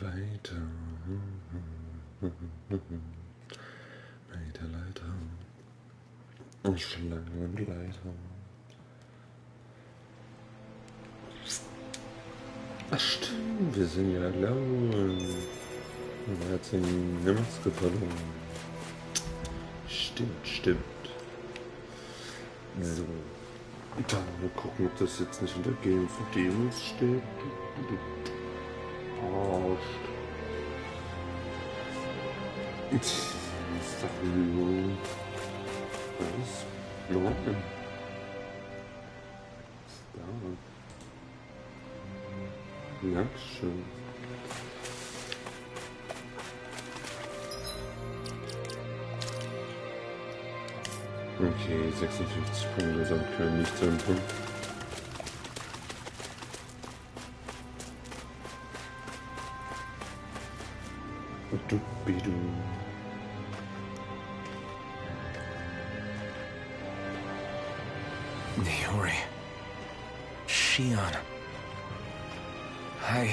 Weiter. Weiter, Leiter. Und Schlangen und Leiter. Ach stimmt, wir sind ja alone. Er hat seine Maske verloren. Stimmt. So. Dann mal gucken, ob das jetzt nicht unter Game for Demos steht. Ist doch nur alles Norden. Ist da. Ja, schön. Okay, 56 Punkte, damit können wir nichts anfangen. Dubidu. Niori. Shion. Hi.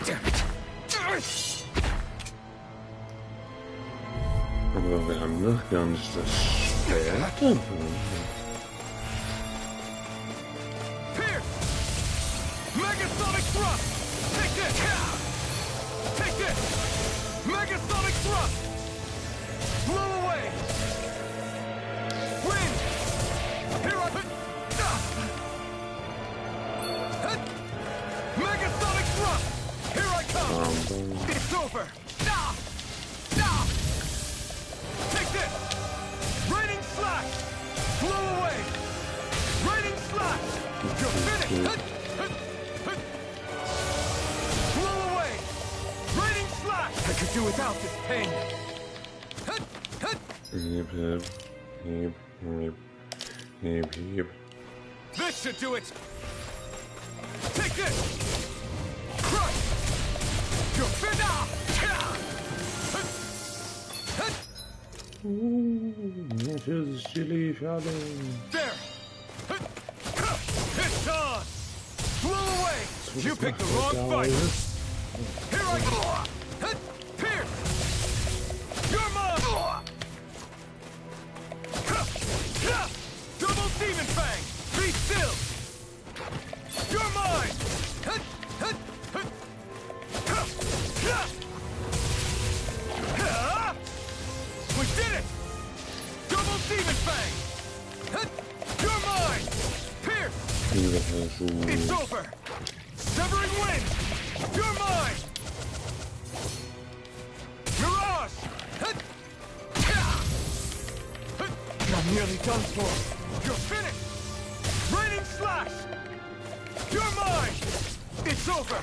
Damn it. Aber wir haben noch gar nicht das Schwert davon. Megasonic thrust! Take this! Take this! Megasonic thrust! Blow away! Wind! Here I... Megasonic thrust! Here I come! It's over! Take this! Raining slash! Blow away! Raining slash! You're finished! I could do without this pain. Yep. This should do it. Take this. Crush. You're Here's Chili Shadow. There. It's on. Blow away. You picked the wrong fight. Here I go. Pierce! You're mine! Double Demon Fang! Be still! You're mine! We did it! Double Demon Fang! You're mine! Pierce! It's over! Severing Wind! You're mine! I'm nearly done for. You're finished! Raining slash! You're mine! It's over!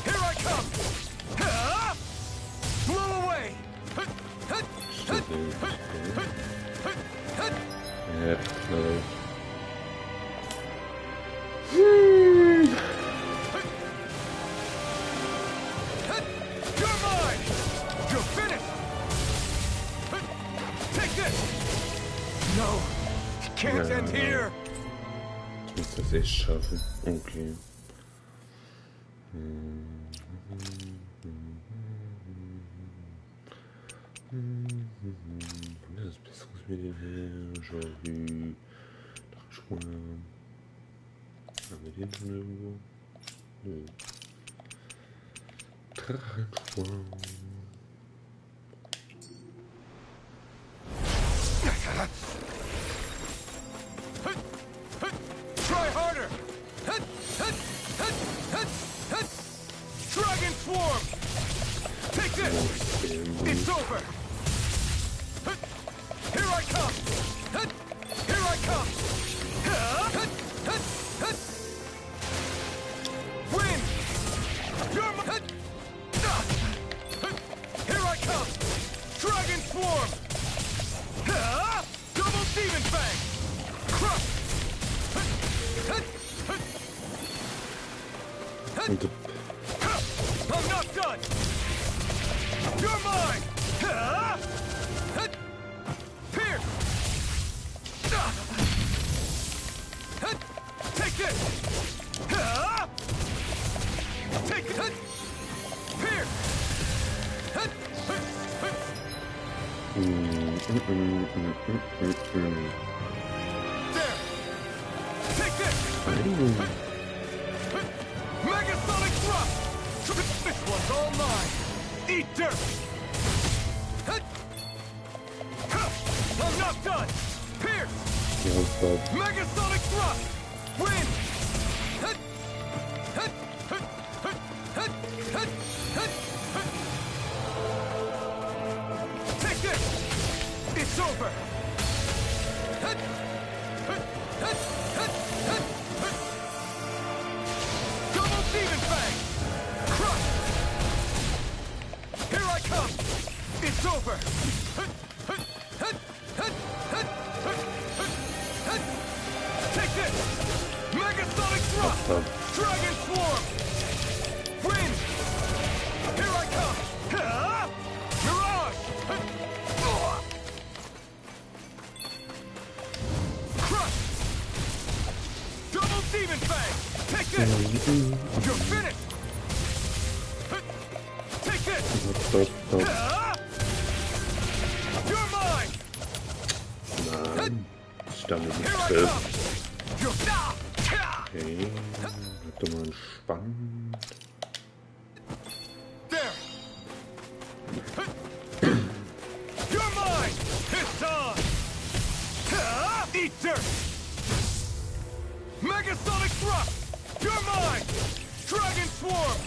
Here I come! Blow away! Yep, no. You're mine! You're finished! Take this! No! It can't end here! Ich muss das echt schaffen. Okay. Das Besserungsmedien her. Genre. Drachenschwarm. Haben wir den schon irgendwo? Nö. Drachenschwarm. Try harder! Dragon Swarm! Take this! It's over! Here I come! Here I come! Wind! You're my... Here I come! Dragon Swarm! Double Demon Fang! Crush! I'm not done! You're mine! Pierce! this! Take it! Here! There! Take this! Megasonic thrust! This one's all mine! Eat dirt! I'm not done! Pierce! Megasonic thrust! Win! Take this! It's over! Double demon fang! Crush! Here I come! It's over! Take this! Megasonic thrust! Dragon swarm! Wind! Here I come! Mirage! Crush! Double demon fang! Take this! You're finished! Take this! You're mine! Damit Here I trifft. come! You're... Okay, warte mal entspannt. There! You're mine! It's on! Eat dirt! Megasonic thrust! You're mine! Dragon swarm!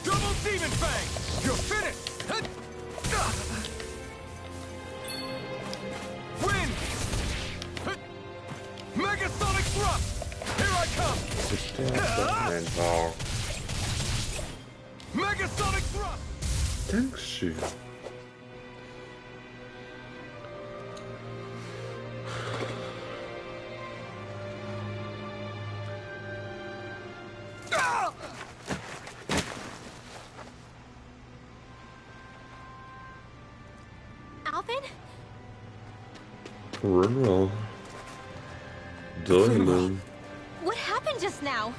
Double demon fang! You're finished! Wind! Megasonic thrust! Here I come! Einfach. Megasonic thrust! Dankeschön. Alvin? Rinwell. Diamond. What happened just now?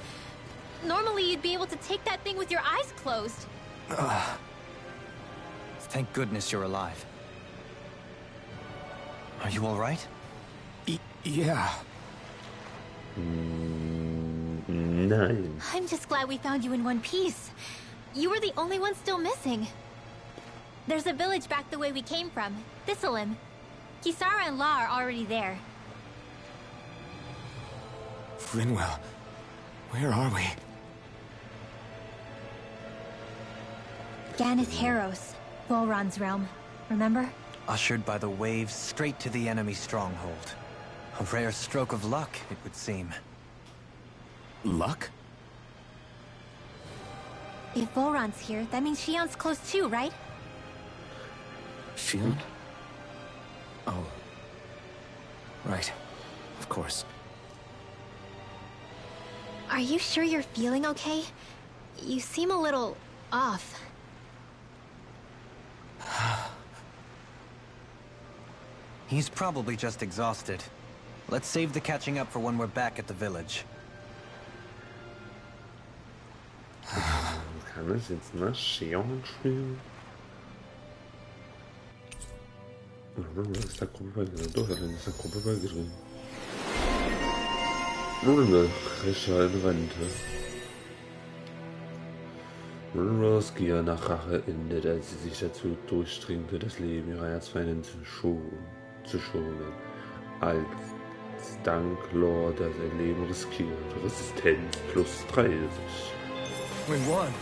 Normally you'd be able to take that thing with your eyes closed. Thank goodness you're alive. Are you all right? Yeah. Nein. I'm just glad we found you in one piece. You were the only one still missing. There's a village back the way we came from, Thistleim. Kisara and La are already there. Rinwell, where are we? Ganith Heros, Volron's realm. Remember? Ushered by the waves straight to the enemy stronghold. A rare stroke of luck, it would seem. Luck? If Volron's here, that means Shion's close too, right? Shion? Oh. Right. Of course. Are you sure you're feeling okay? You seem a little off. He's probably just exhausted. Let's save the catching up for when we're back at the village. Kann es jetzt nach Xion spielen? Ist der Gruppe beigetreten? Doch, dann ist der Gruppe beigetreten. Rinwell, Rächer in Rente. Rinwells Gier nach Rache endete, als sie sich dazu durchdrängte, das Leben ihrer Erzfeindin zu schonen. Als Dank Lord, der sein Leben riskiert. Resistenz plus 30. Win one.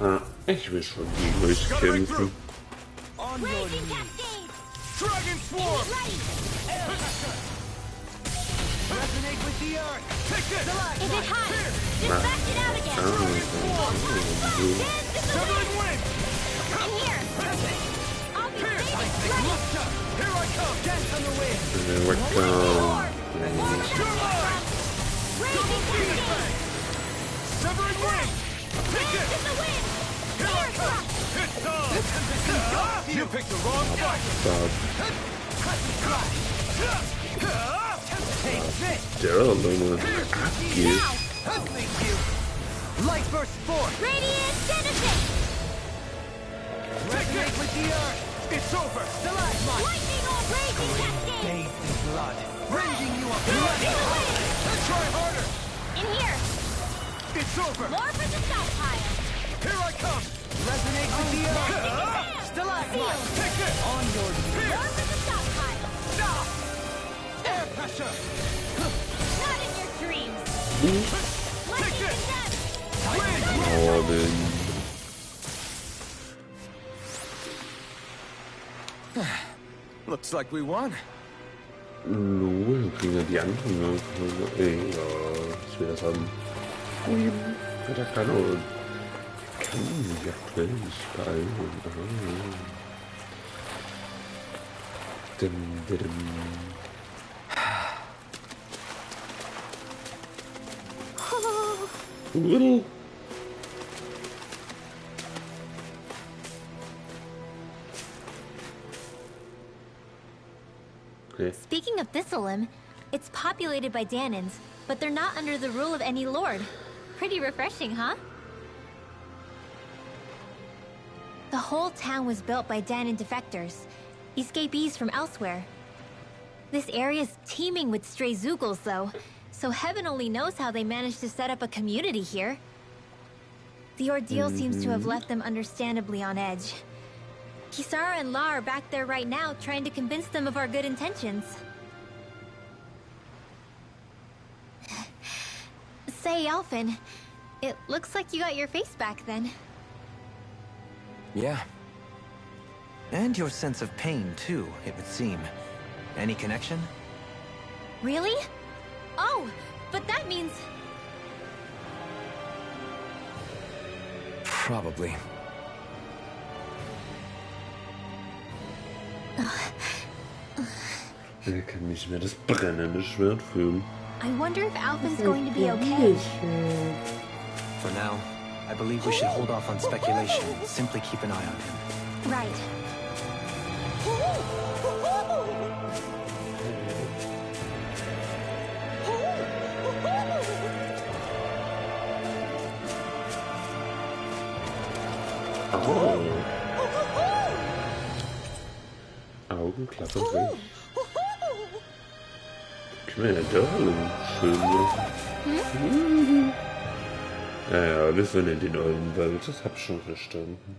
Ah, ich will schon gegen euch kämpfen. Raging Cascade! Dragon swarm! Resonate with the earth! Take this! Is it hot? Just back it out again! Doubling wind! And here! I'll be safe and ready! Dance on the wind. There we go. Severing wing. Take it. Here I come. It's on. You picked the wrong fight. Take this. Der Junge abgeht. Thank you. Light burst forth. Radiant Genesis! Resonate with the earth. It's over. The last one. Lightning on raging cascade! Bathed in blood. Rending you up. Bloody hole. Try harder. In here! It's over. More for the stockpile! Here I come. Resonate with the earth. Stalagmite. Take it. On your knees. More for the stockpile! Stop. Air pressure. Not in your dreams! Take Lightning it. and death! Robin. Looks like we won. Lol, kriegen wir die anderen. Ja, ich will das haben. Ui, da kann mich aktuell nicht beeilen. Dim. Okay. Speaking of Thistleum, it's populated by Danans, but they're not under the rule of any lord. Pretty refreshing, huh? The whole town was built by Danan defectors, escapees from elsewhere. This area's teeming with stray Zoogles, though, so heaven only knows how they managed to set up a community here. The ordeal seems to have left them understandably on edge. Kisara and La are back there right now, trying to convince them of our good intentions. Say, Alphen, it looks like you got your face back then. Yeah. And your sense of pain, too, it would seem. Any connection? Really? Oh, but that means... Probably. Er kann nicht mehr das brennende Schwert fühlen. I wonder if Alphen's going to be okay. For now, I believe we should hold off on speculation. Simply keep an eye on him. Right. Oh. Augenklappe weg. Kann man ja doch schön machen. Ja, wir sind in den euren Welt, das hab ich schon verstanden.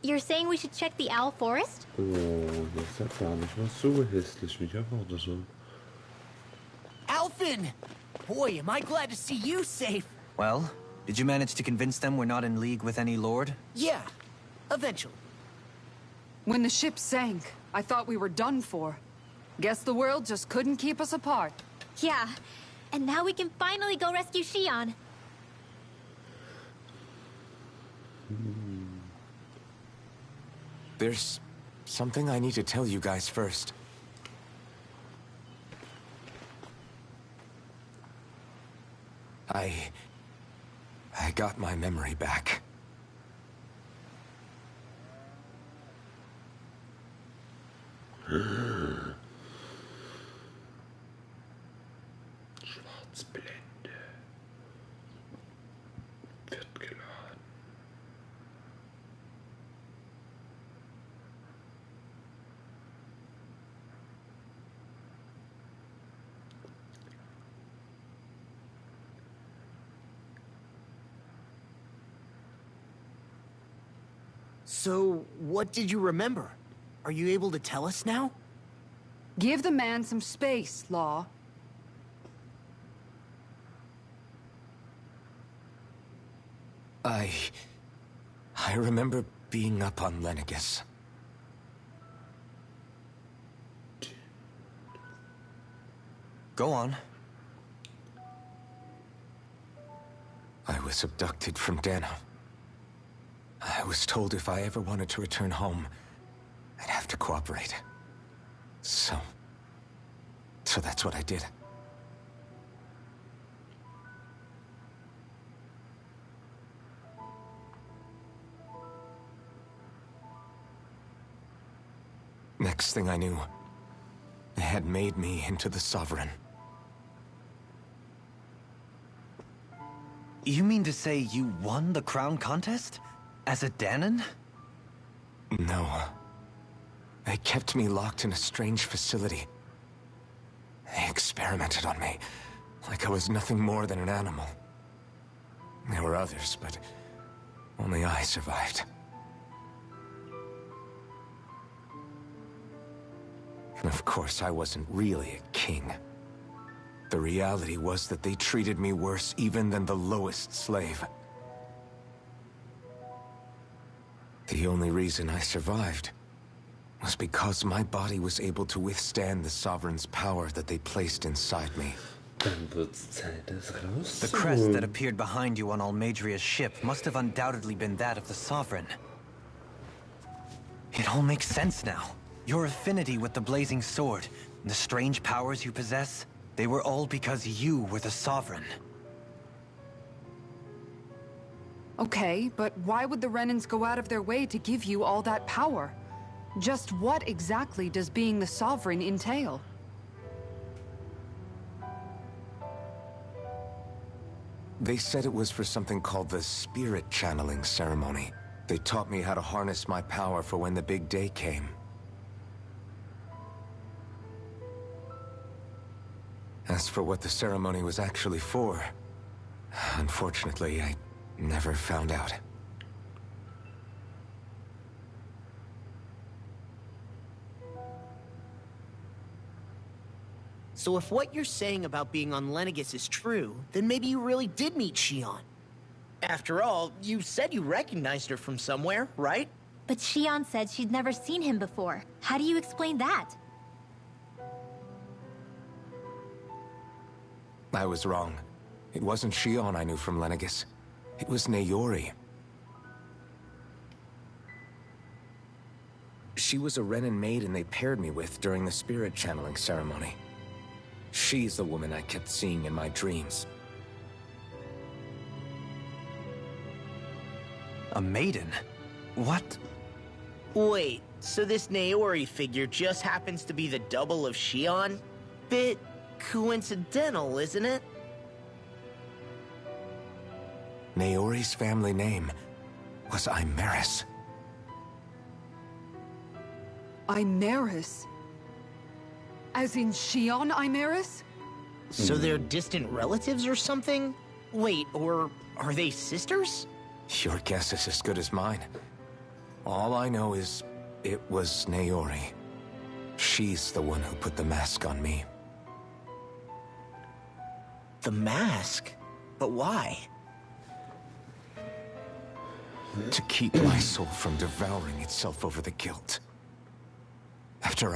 You're saying we should check the owl forest? Oh, das ist ja gar nicht mal so hässlich, wie ich erwartet habe. Alphen! Boy, am I glad to see you safe. Well, did you manage to convince them we're not in league with any lord? Yeah, eventually. When the ship sank, I thought we were done for. Guess the world just couldn't keep us apart. Yeah. And now we can finally go rescue Shion. There's something I need to tell you guys first. I got my memory back. Schwarzblende. Wird geladen. So, what did you remember? Are you able to tell us now? Give the man some space, Law. I remember being up on Lenegus. Go on. I was abducted from Dana. I was told if I ever wanted to return home, I'd have to cooperate. So that's what I did. Next thing I knew, they had made me into the Sovereign. You mean to say you won the crown contest? As a Danon? No. They kept me locked in a strange facility. They experimented on me, like I was nothing more than an animal. There were others, but only I survived. And of course, I wasn't really a king. The reality was that they treated me worse even than the lowest slave. The only reason I survived was because my body was able to withstand the Sovereign's power that they placed inside me. Dann wird's Zeit, das rauszuholen. The crest that appeared behind you on Almadria's ship must have undoubtedly been that of the Sovereign. It all makes sense now. Your affinity with the Blazing Sword, and the strange powers you possess, they were all because you were the Sovereign. Okay, but why would the Renans go out of their way to give you all that power? Just what exactly does being the Sovereign entail? They said it was for something called the Spirit Channeling Ceremony. They taught me how to harness my power for when the big day came. As for what the ceremony was actually for, unfortunately, I never found out. So if what you're saying about being on Lenegis is true, then maybe you really did meet Xion. After all, you said you recognized her from somewhere, right? But Xion said she'd never seen him before. How do you explain that? I was wrong. It wasn't Xion I knew from Lenegis. It was Naori. She was a Renan maiden they paired me with during the spirit channeling ceremony. She's the woman I kept seeing in my dreams. A maiden? What? Wait, so this Naori figure just happens to be the double of Xion? Bit coincidental, isn't it? Naori's family name was Imeris. Imeris? As in Xion Imeris? So they're distant relatives or something? Wait, or are they sisters? Your guess is as good as mine. All I know is it was Naori. She's the one who put the mask on me. The mask? But why? To keep my soul from devouring itself over the guilt. After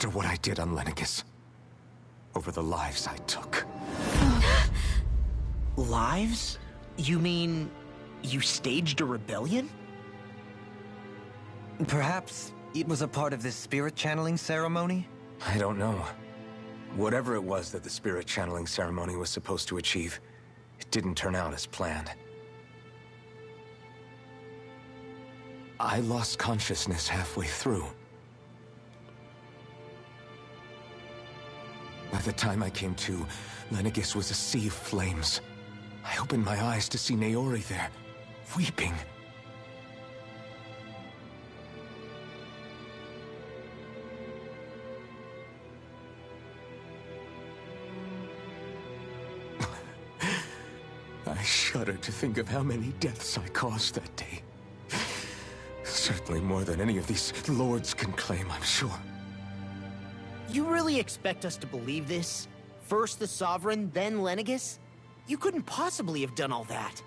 what I did on Lenegis. Over the lives I took. Lives? You mean you staged a rebellion? Perhaps it was a part of this spirit channeling ceremony? I don't know. Whatever it was that the spirit channeling ceremony was supposed to achieve, it didn't turn out as planned. I lost consciousness halfway through. By the time I came to, Lenegis was a sea of flames. I opened my eyes to see Naori there, weeping. I shudder to think of how many deaths I caused that day. Certainly more than any of these lords can claim, I'm sure. You really expect us to believe this? First the Sovereign, then Lenegis? You couldn't possibly have done all that.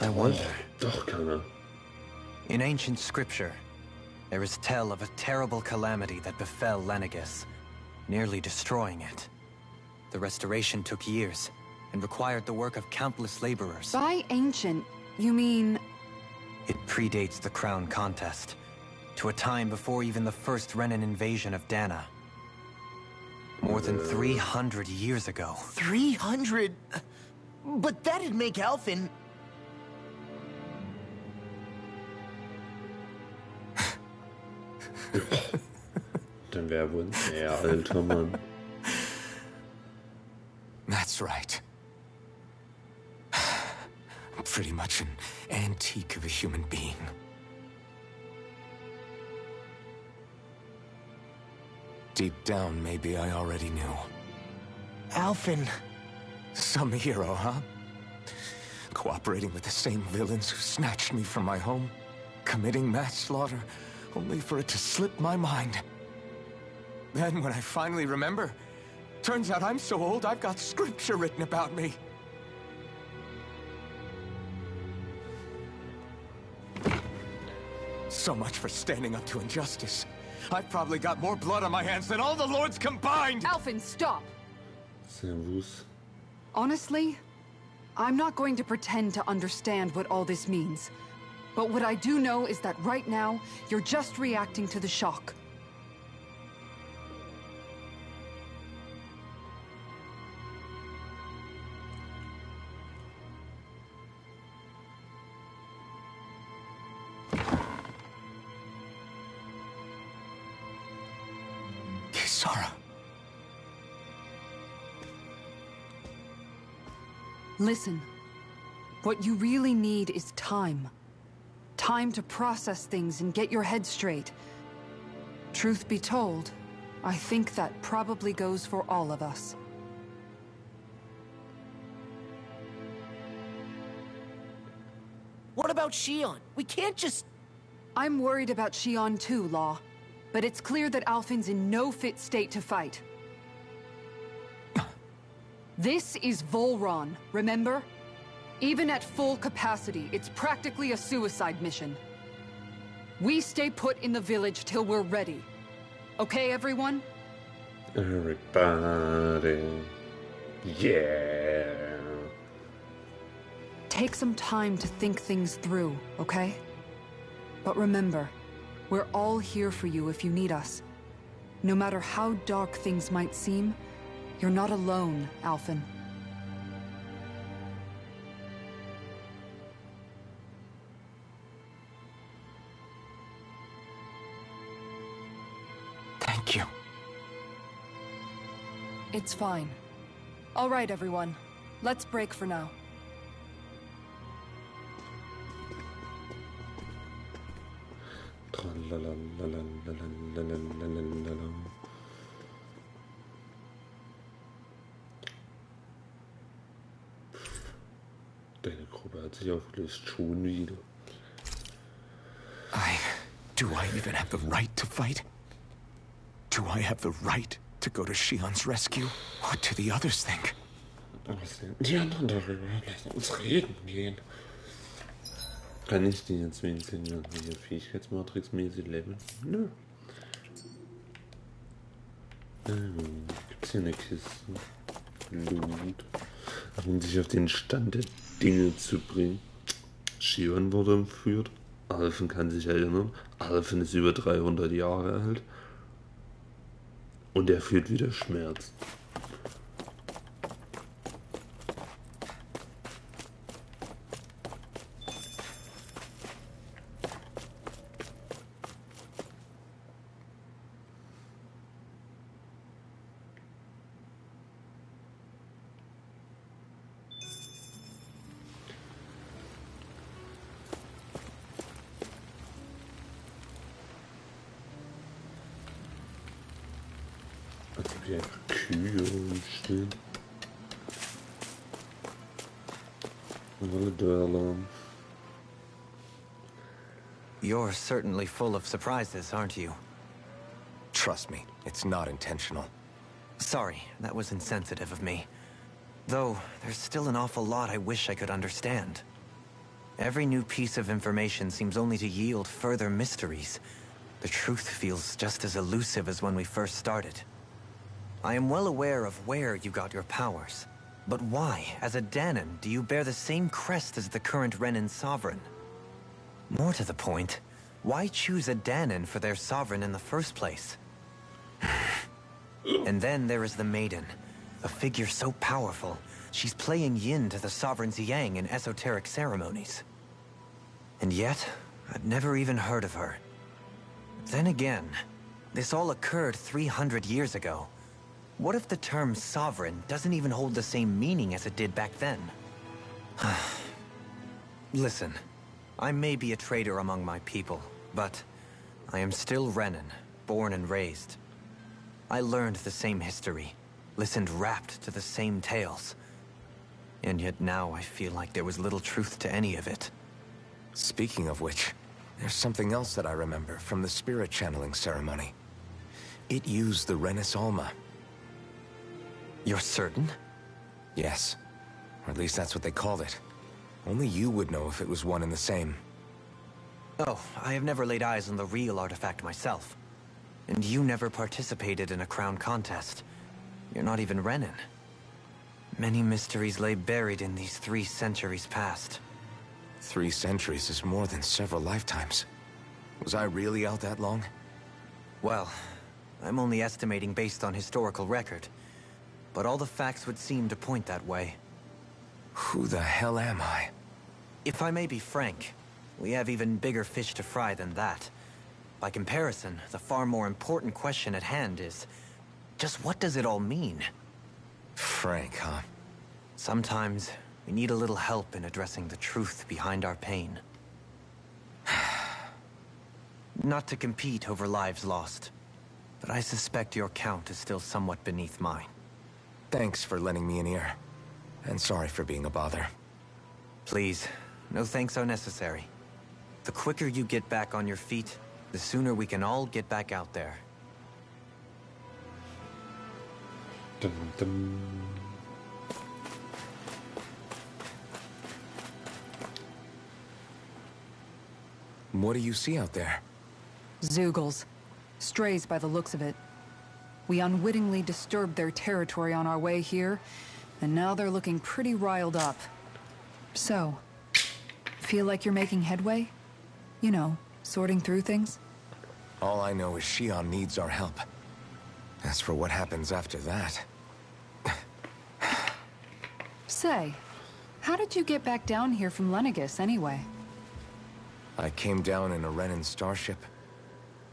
I wonder. Doch kann er. In ancient scripture, there is tell of a terrible calamity that befell Lenegis, nearly destroying it. The restoration took years, and required the work of countless laborers. By ancient, you mean... It predates the crown contest, to a time before even the first Renan invasion of Dana. More than 300 years ago. 300? But that'd make Alphen... Dann wäre wohl ein sehr alter Mann. That's right. Pretty much an antique of a human being. Deep down, maybe I already knew. Alphen... Some hero, huh? Cooperating with the same villains who snatched me from my home, committing mass slaughter, only for it to slip my mind. Then, when I finally remember, turns out I'm so old I've got scripture written about me. So much for standing up to injustice. I've probably got more blood on my hands than all the lords combined! Alphen, stop! Servus. Honestly, I'm not going to pretend to understand what all this means. But what I do know is that right now, you're just reacting to the shock. Kisara. Listen, what you really need is time. Time to process things and get your head straight. Truth be told, I think that probably goes for all of us. What about Shion? We can't just... I'm worried about Shion too, Law. But it's clear that Alphen's in no fit state to fight. This is Volron, remember? Even at full capacity, it's practically a suicide mission. We stay put in the village till we're ready. Okay, everyone? Everybody. Yeah. Take some time to think things through, okay? But remember, we're all here for you if you need us. No matter how dark things might seem, you're not alone, Alphen. Thank you. It's fine. All right, everyone. Let's break for now. Deine Gruppe hat sich aufgelöst, schon wieder. Do I even have the right to fight? Do I have the right to go to Shion's rescue? What do the others think? Was denken die anderen darüber? Lass uns reden gehen. Kann ich die jetzt wenigstens hier Fähigkeitsmatrix-mäßig leveln? Nö. Gibt's hier eine Kiste? Loot. Um sich auf den Stand der Dinge zu bringen. Shion wurde entführt. Alphen kann sich erinnern. Alphen ist über 300 Jahre alt. Und er fühlt wieder Schmerz. Als ob hier einfach Kühe rumstehen. Und alle Dörrlamm. You're certainly full of surprises, aren't you? Trust me, it's not intentional. Sorry, that was insensitive of me. Though, there's still an awful lot I wish I could understand. Every new piece of information seems only to yield further mysteries. The truth feels just as elusive as when we first started. I am well aware of where you got your powers, But why, as a Danon, do you bear the same crest as the current Renan sovereign? More to the point, why choose a Danon for their sovereign in the first place? And then there is the Maiden, a figure so powerful, she's playing yin to the sovereign's yang in esoteric ceremonies. And yet, I'd never even heard of her. Then again, this all occurred 300 years ago. What if the term sovereign doesn't even hold the same meaning as it did back then? Listen, I may be a traitor among my people, but I am still Renan, born and raised. I learned the same history, listened rapt to the same tales. And yet now I feel like there was little truth to any of it. Speaking of which, there's something else that I remember from the spirit channeling ceremony. It used the Renis Alma. You're certain? Yes. Or at least that's what they called it. Only you would know if it was one and the same. Oh, I have never laid eyes on the real artifact myself. And you never participated in a crown contest. You're not even Renan. Many mysteries lay buried in these 3 centuries past. 3 centuries is more than several lifetimes. Was I really out that long? Well, I'm only estimating based on historical record. But all the facts would seem to point that way. Who the hell am I? If I may be frank, we have even bigger fish to fry than that. By comparison, the far more important question at hand is, just what does it all mean? Frank, huh? Sometimes, we need a little help in addressing the truth behind our pain. Not to compete over lives lost, but I suspect your count is still somewhat beneath mine. Thanks for lending me an ear. And sorry for being a bother. Please, no thanks are necessary. The quicker you get back on your feet, the sooner we can all get back out there. Dun, dun. What do you see out there? Zeugles. Strays by the looks of it. We unwittingly disturbed their territory on our way here, and now they're looking pretty riled up. So, feel like you're making headway? You know, sorting through things? All I know is Shion needs our help. As for what happens after that... Say, how did you get back down here from Lenegis anyway? I came down in a Renan starship.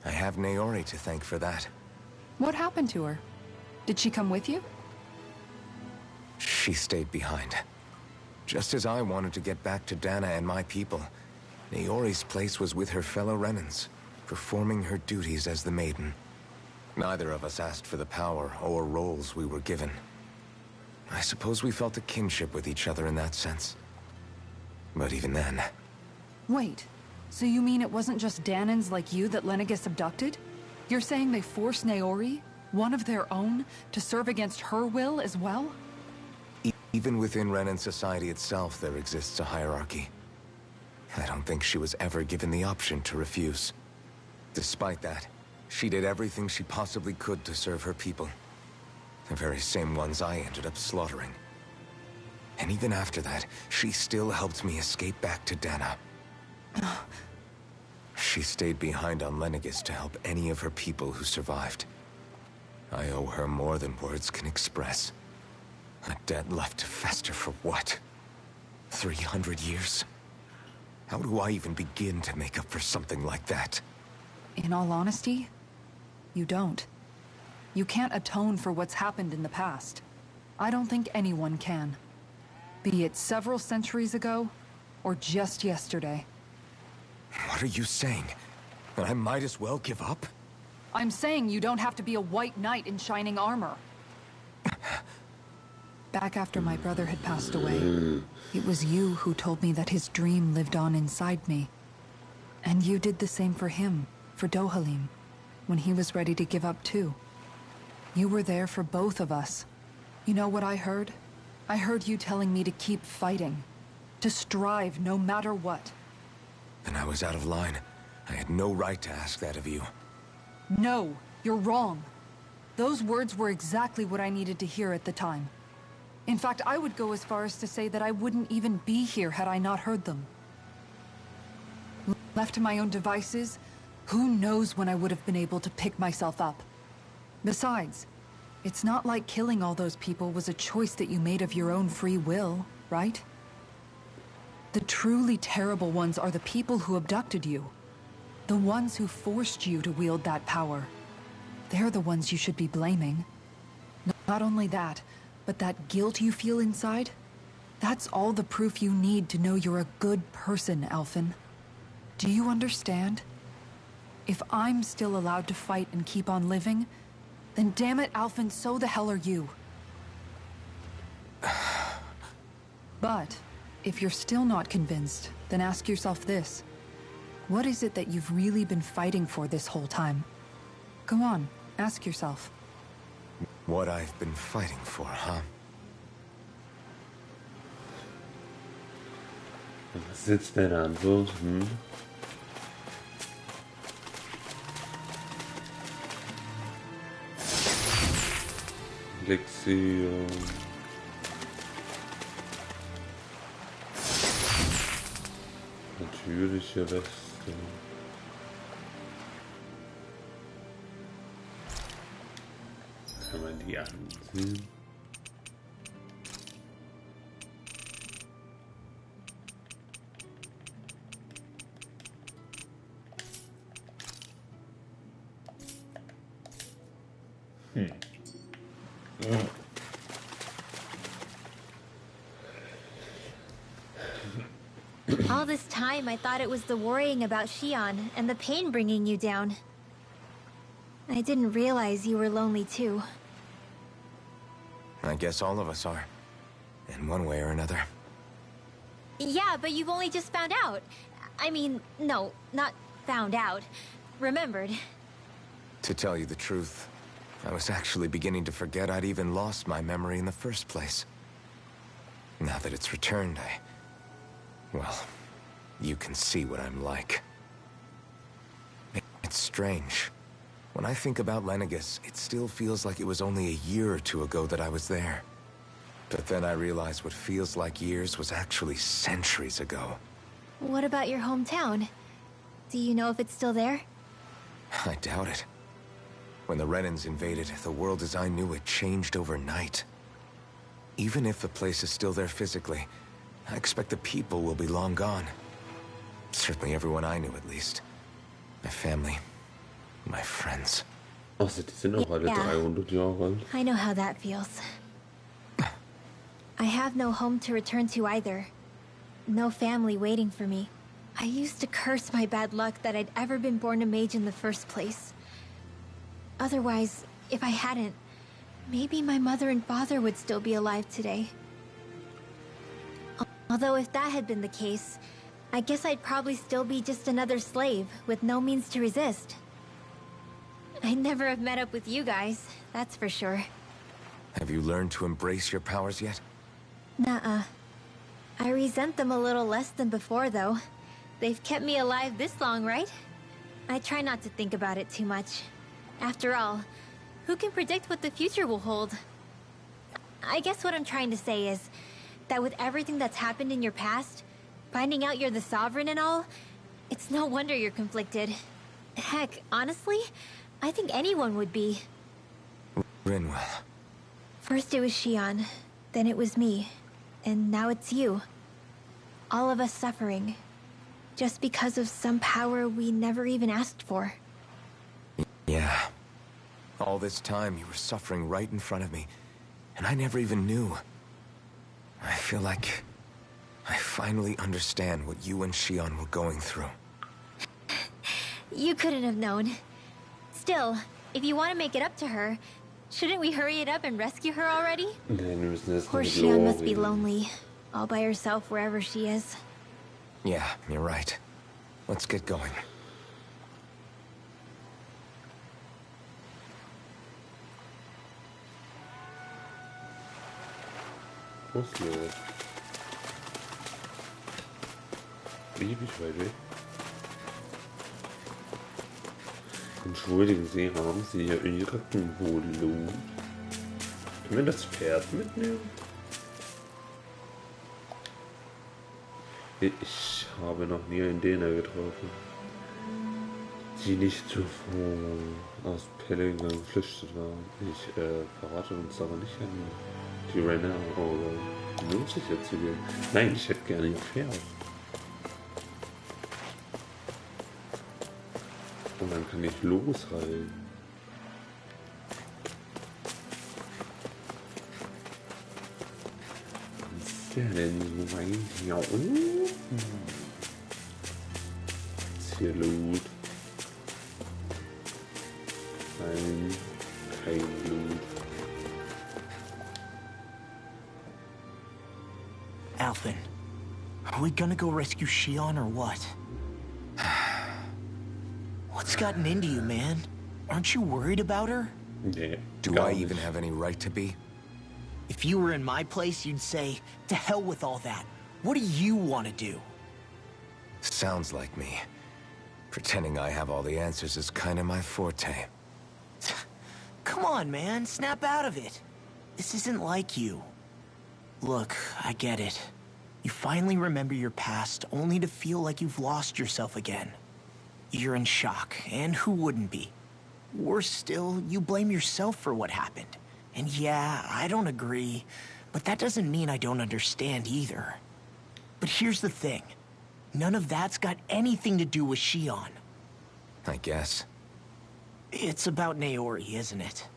I have Naori to thank for that. What happened to her? Did she come with you? She stayed behind. Just as I wanted to get back to Dana and my people, Naori's place was with her fellow Renans, performing her duties as the Maiden. Neither of us asked for the power or roles we were given. I suppose we felt a kinship with each other in that sense. But even then... Wait, so you mean it wasn't just Danans like you that Lenegis abducted? You're saying they forced Naori, one of their own, to serve against her will as well? Even within Renan society itself, there exists a hierarchy. I don't think she was ever given the option to refuse. Despite that, she did everything she possibly could to serve her people. The very same ones I ended up slaughtering. And even after that, she still helped me escape back to Dana. She stayed behind on Lenegis to help any of her people who survived. I owe her more than words can express. A debt left to fester for what? 300 years? How do I even begin to make up for something like that? In all honesty, you don't. You can't atone for what's happened in the past. I don't think anyone can. Be it several centuries ago, or just yesterday. What are you saying? That I might as well give up? I'm saying you don't have to be a white knight in shining armor. Back after my brother had passed away, it was you who told me that his dream lived on inside me. And you did the same for him, for Dohalim, when he was ready to give up too. You were there for both of us. You know what I heard? I heard you telling me to keep fighting. To strive no matter what. Then I was out of line. I had no right to ask that of you. No, you're wrong. Those words were exactly what I needed to hear at the time. In fact, I would go as far as to say that I wouldn't even be here had I not heard them. Left to my own devices, who knows when I would have been able to pick myself up. Besides, it's not like killing all those people was a choice that you made of your own free will, right? The truly terrible ones are the people who abducted you. The ones who forced you to wield that power. They're the ones you should be blaming. Not only that, but that guilt you feel inside, that's all the proof you need to know you're a good person, Alphen. Do you understand? If I'm still allowed to fight and keep on living, then damn it, Alphen, so the hell are you. But if you're still not convinced, then ask yourself this. What is it that you've really been fighting for this whole time? Go on, ask yourself. What I've been fighting for, huh? Was ist jetzt deine Antwort? Lektion. Natürliche Weste. Kann man die ansehen? All this time, I thought it was the worrying about Shion and the pain bringing you down. I didn't realize you were lonely too. I guess all of us are. In one way or another. Yeah, but you've only just found out. I mean, no, not found out. Remembered. To tell you the truth, I was actually beginning to forget I'd even lost my memory in the first place. Now that it's returned, well, you can see what I'm like. It's strange. When I think about Lenegis, it still feels like it was only a year or two ago that I was there. But then I realized what feels like years was actually centuries ago. What about your hometown? Do you know if it's still there? I doubt it. When the Renans invaded, the world as I knew it changed overnight. Even if the place is still there physically, I expect the people will be long gone. Certainly everyone I knew, at least. My family. My friends. Also, die sind auch alle 300 Jahre alt. I know how that feels. I have no home to return to either. No family waiting for me. I used to curse my bad luck that I'd ever been born a mage in the first place. Otherwise, if I hadn't, maybe my mother and father would still be alive today. Although if that had been the case, I guess I'd probably still be just another slave with no means to resist. I'd never have met up with you guys, that's for sure. Have you learned to embrace your powers yet? Nuh-uh. I resent them a little less than before, though. They've kept me alive this long, right? I try not to think about it too much. After all, who can predict what the future will hold? I guess what I'm trying to say is that with everything that's happened in your past, finding out you're the Sovereign and all, it's no wonder you're conflicted. Heck, honestly, I think anyone would be. Rinwell. First it was Shion, then it was me, and now it's you. All of us suffering, just because of some power we never even asked for. Yeah. All this time you were suffering right in front of me, and I never even knew. I feel like I finally understand what you and Shion were going through. You couldn't have known. Still, if you want to make it up to her, shouldn't we hurry it up and rescue her already? Poor Shion must be lonely, all by herself wherever she is. Yeah, you're right. Let's get going. Was los? Ewig weit weg. Entschuldigen Sie, haben Sie hier Ihre Wohnung? Können wir das Pferd mitnehmen? Ich habe noch nie einen Däner getroffen, die nicht zuvor aus Pellingham geflüchtet waren. Ich verrate uns aber nicht an die Renner oder lohnt sich jetzt zu gehen. Nein, ich hätte gerne eine Fähre. Und dann kann ich losreiten. Was ist der denn so rein? Ja, ist hier Loot? Nein, kein Loot. Alphen, are we gonna go rescue Shion or what? What's gotten into you, man? Aren't you worried about her? Nee, Do I even have any right to be? If you were in my place, you'd say, to hell with all that. What do you want to do? Sounds like me. Pretending I have all the answers is kind of my forte. Come on, man. Snap out of it. This isn't like you. Look, I get it. You finally remember your past, only to feel like you've lost yourself again. You're in shock, and who wouldn't be? Worse still, you blame yourself for what happened. And yeah, I don't agree, but that doesn't mean I don't understand either. But here's the thing. None of that's got anything to do with Shion. I guess. It's about Naori, isn't it?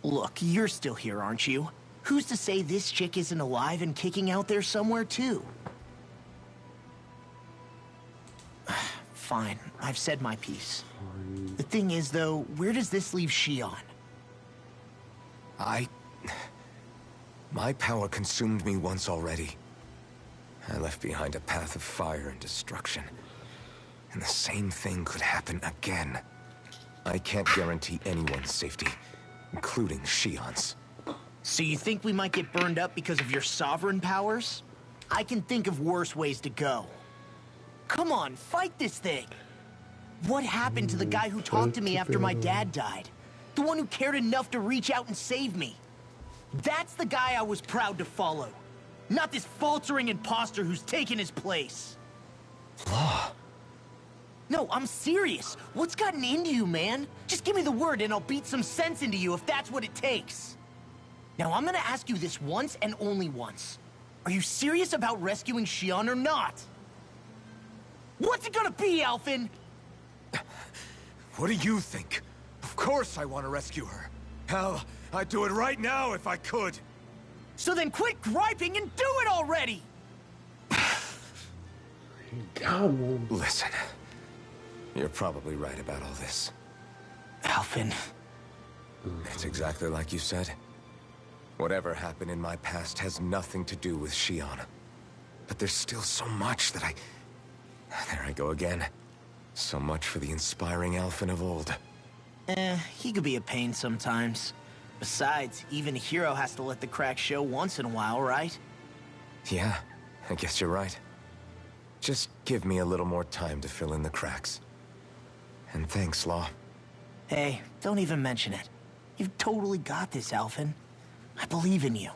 Look, you're still here, aren't you? Who's to say this chick isn't alive and kicking out there somewhere, too? Fine, I've said my piece. The thing is, though, where does this leave Shion? My power consumed me once already. I left behind a path of fire and destruction. And the same thing could happen again. I can't guarantee anyone's safety, including Shion's. So you think we might get burned up because of your sovereign powers? I can think of worse ways to go. Come on, fight this thing! What happened to the guy who talked to me after my dad died? The one who cared enough to reach out and save me? That's the guy I was proud to follow. Not this faltering imposter who's taken his place. Law. No, I'm serious. What's gotten into you, man? Just give me the word and I'll beat some sense into you if that's what it takes. Now, I'm gonna ask you this once and only once. Are you serious about rescuing Shion or not? What's it gonna be, Alphen? What do you think? Of course I want to rescue her. Hell, I'd do it right now if I could. So then quit griping and do it already! Listen, you're probably right about all this. Alphen. It's exactly like you said. Whatever happened in my past has nothing to do with Shion. But there's still so much that There I go again. So much for the inspiring Alphen of old. He could be a pain sometimes. Besides, even a hero has to let the cracks show once in a while, right? Yeah, I guess you're right. Just give me a little more time to fill in the cracks. And thanks, Law. Hey, don't even mention it. You've totally got this, Alphen. I believe in you.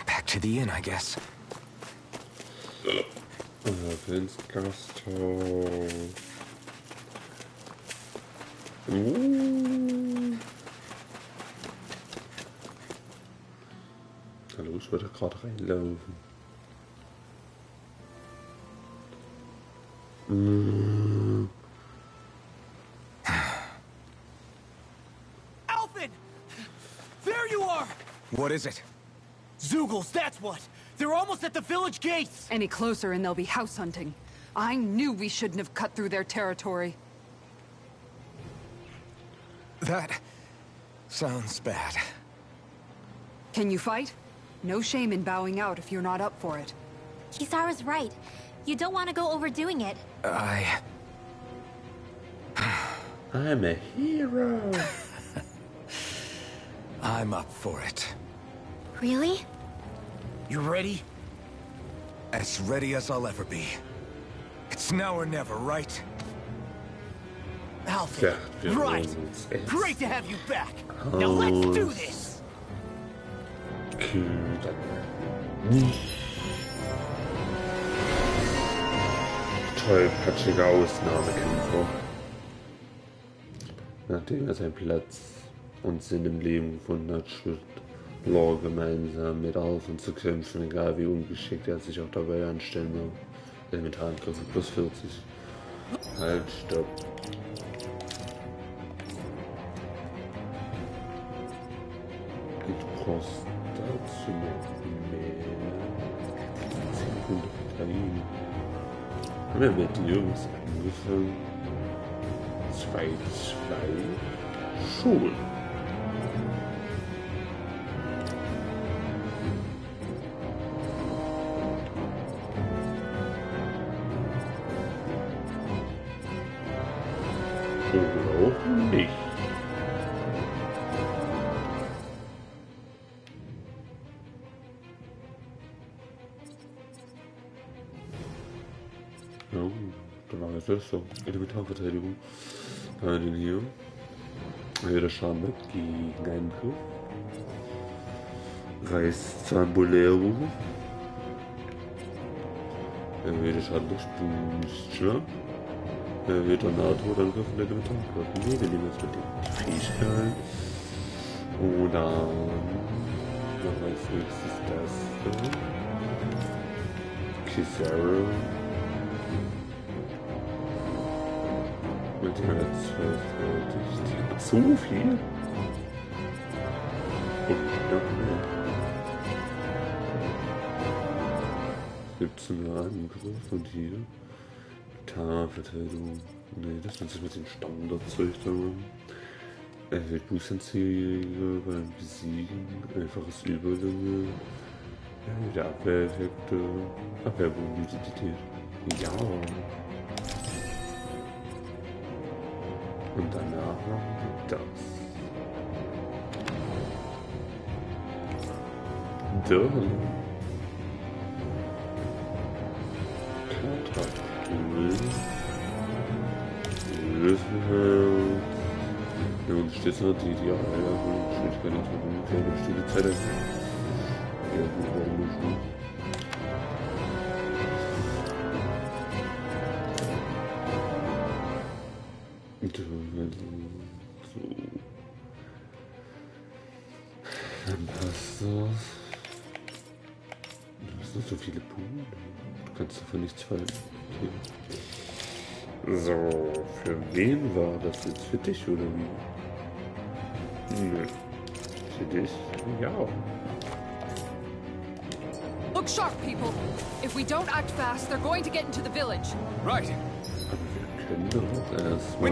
Back to the inn, I guess. Ins Gasthaus. Hallo, ich würde gerade reinlaufen. Alphen! There you are! What is it? Zeugles, that's what! They're almost at the village gates! Any closer and they'll be house hunting. I knew we shouldn't have cut through their territory. That sounds bad. Can you fight? No shame in bowing out if you're not up for it. Kisara's right. You don't want to go overdoing it. I'm a hero. I'm up for it. Really? You ready? As ready as I'll ever be. It's now or never, right? Alphen, right! Great to have you back! Now let's do this! dann tollpatschige Ausnahmekämpfer. Nachdem er seinen Platz und Sinn im Leben gefunden hat, schwört Lore gemeinsam mit Alphen zu kämpfen, egal wie ungeschickt er sich auch dabei anstellen will. Elementarangriff plus 40. Halt, stopp. Du brauchst dazu noch mehr. 1000 Ukraine. Haben wir mit den Jungs angefangen? 2-2 schon. Oder auch nicht. Ja, da war jetzt das so. Elementarverteidigung. Kann den hier. Erhöhter Schaden mit Gegenangriff. Reißzahnbolero. Erhöhter Schaden durch Booster. Erhöhter Nahtoderangriff und Elementarangriff. Nee, wir nehmen jetzt mit den Fähigkeiten. Oder noch als nächstes das. Kizaru. Mit 112 fertig. So viel? Und noch mehr. 17er Angriff und hier. Tarnverteidigung. Ne, das nennt sich mit dem Standardzeug da. Erhöht Boosternziele beim Besiegen. Einfaches Überlänge. Erhöhte Abwehreffekte. Abwehrmobilität. Ja. Und danach noch das. Dann. Katapult. Löwenheld. Ja, und steht noch die Idealerhöhung. Steht keine Turbo. Steht die Zeit. Ja, gut, warum nicht? Ne? So. Dann passt das. Du hast noch so viele Punkte. Du kannst davon nichts fallen. Okay. So, für wen war das jetzt? Für dich oder wie? Nö. Für dich? Ja. Look sharp, people. If we don't act fast, they're going to get into the village. Right. Aber wir können doch erstmal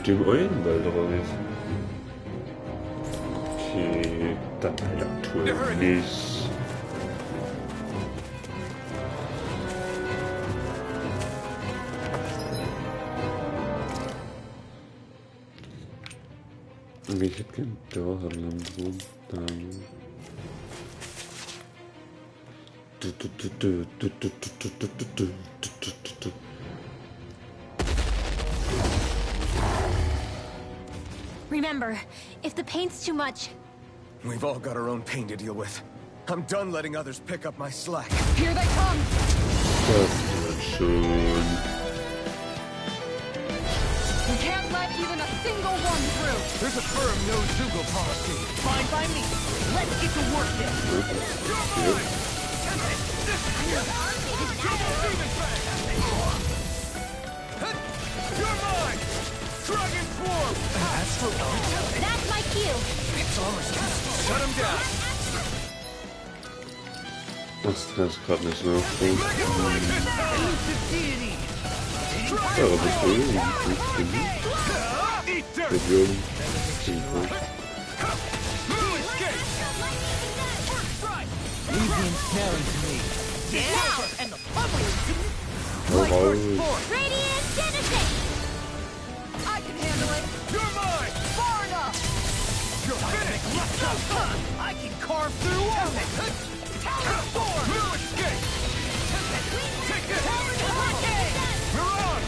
dem Eulenwald raus. Okay, dann halt nicht. Ich hätte gern Dauerland runter. Remember, if the pain's too much, We've all got our own pain to deal with. I'm done letting others pick up my slack. Here they come! Das wird schon. We can't let even a single one through! There's a firm no-Zugo policy. Fine by me. Let's get to work then. You're mine! Dragon Swarm! that's my cue. Shut him down! Das kann ich gerade nicht nachdenken. Elusive deity. Ja, aber das will ich nicht. Eat dirt! Region. Easy and snarling to me. Yeah. And the public. Radiant Genesis! I can handle it! You're mine! Far enough! You're finished! I can carve through all of it. Tower Storm! No escape! Take this! You're on!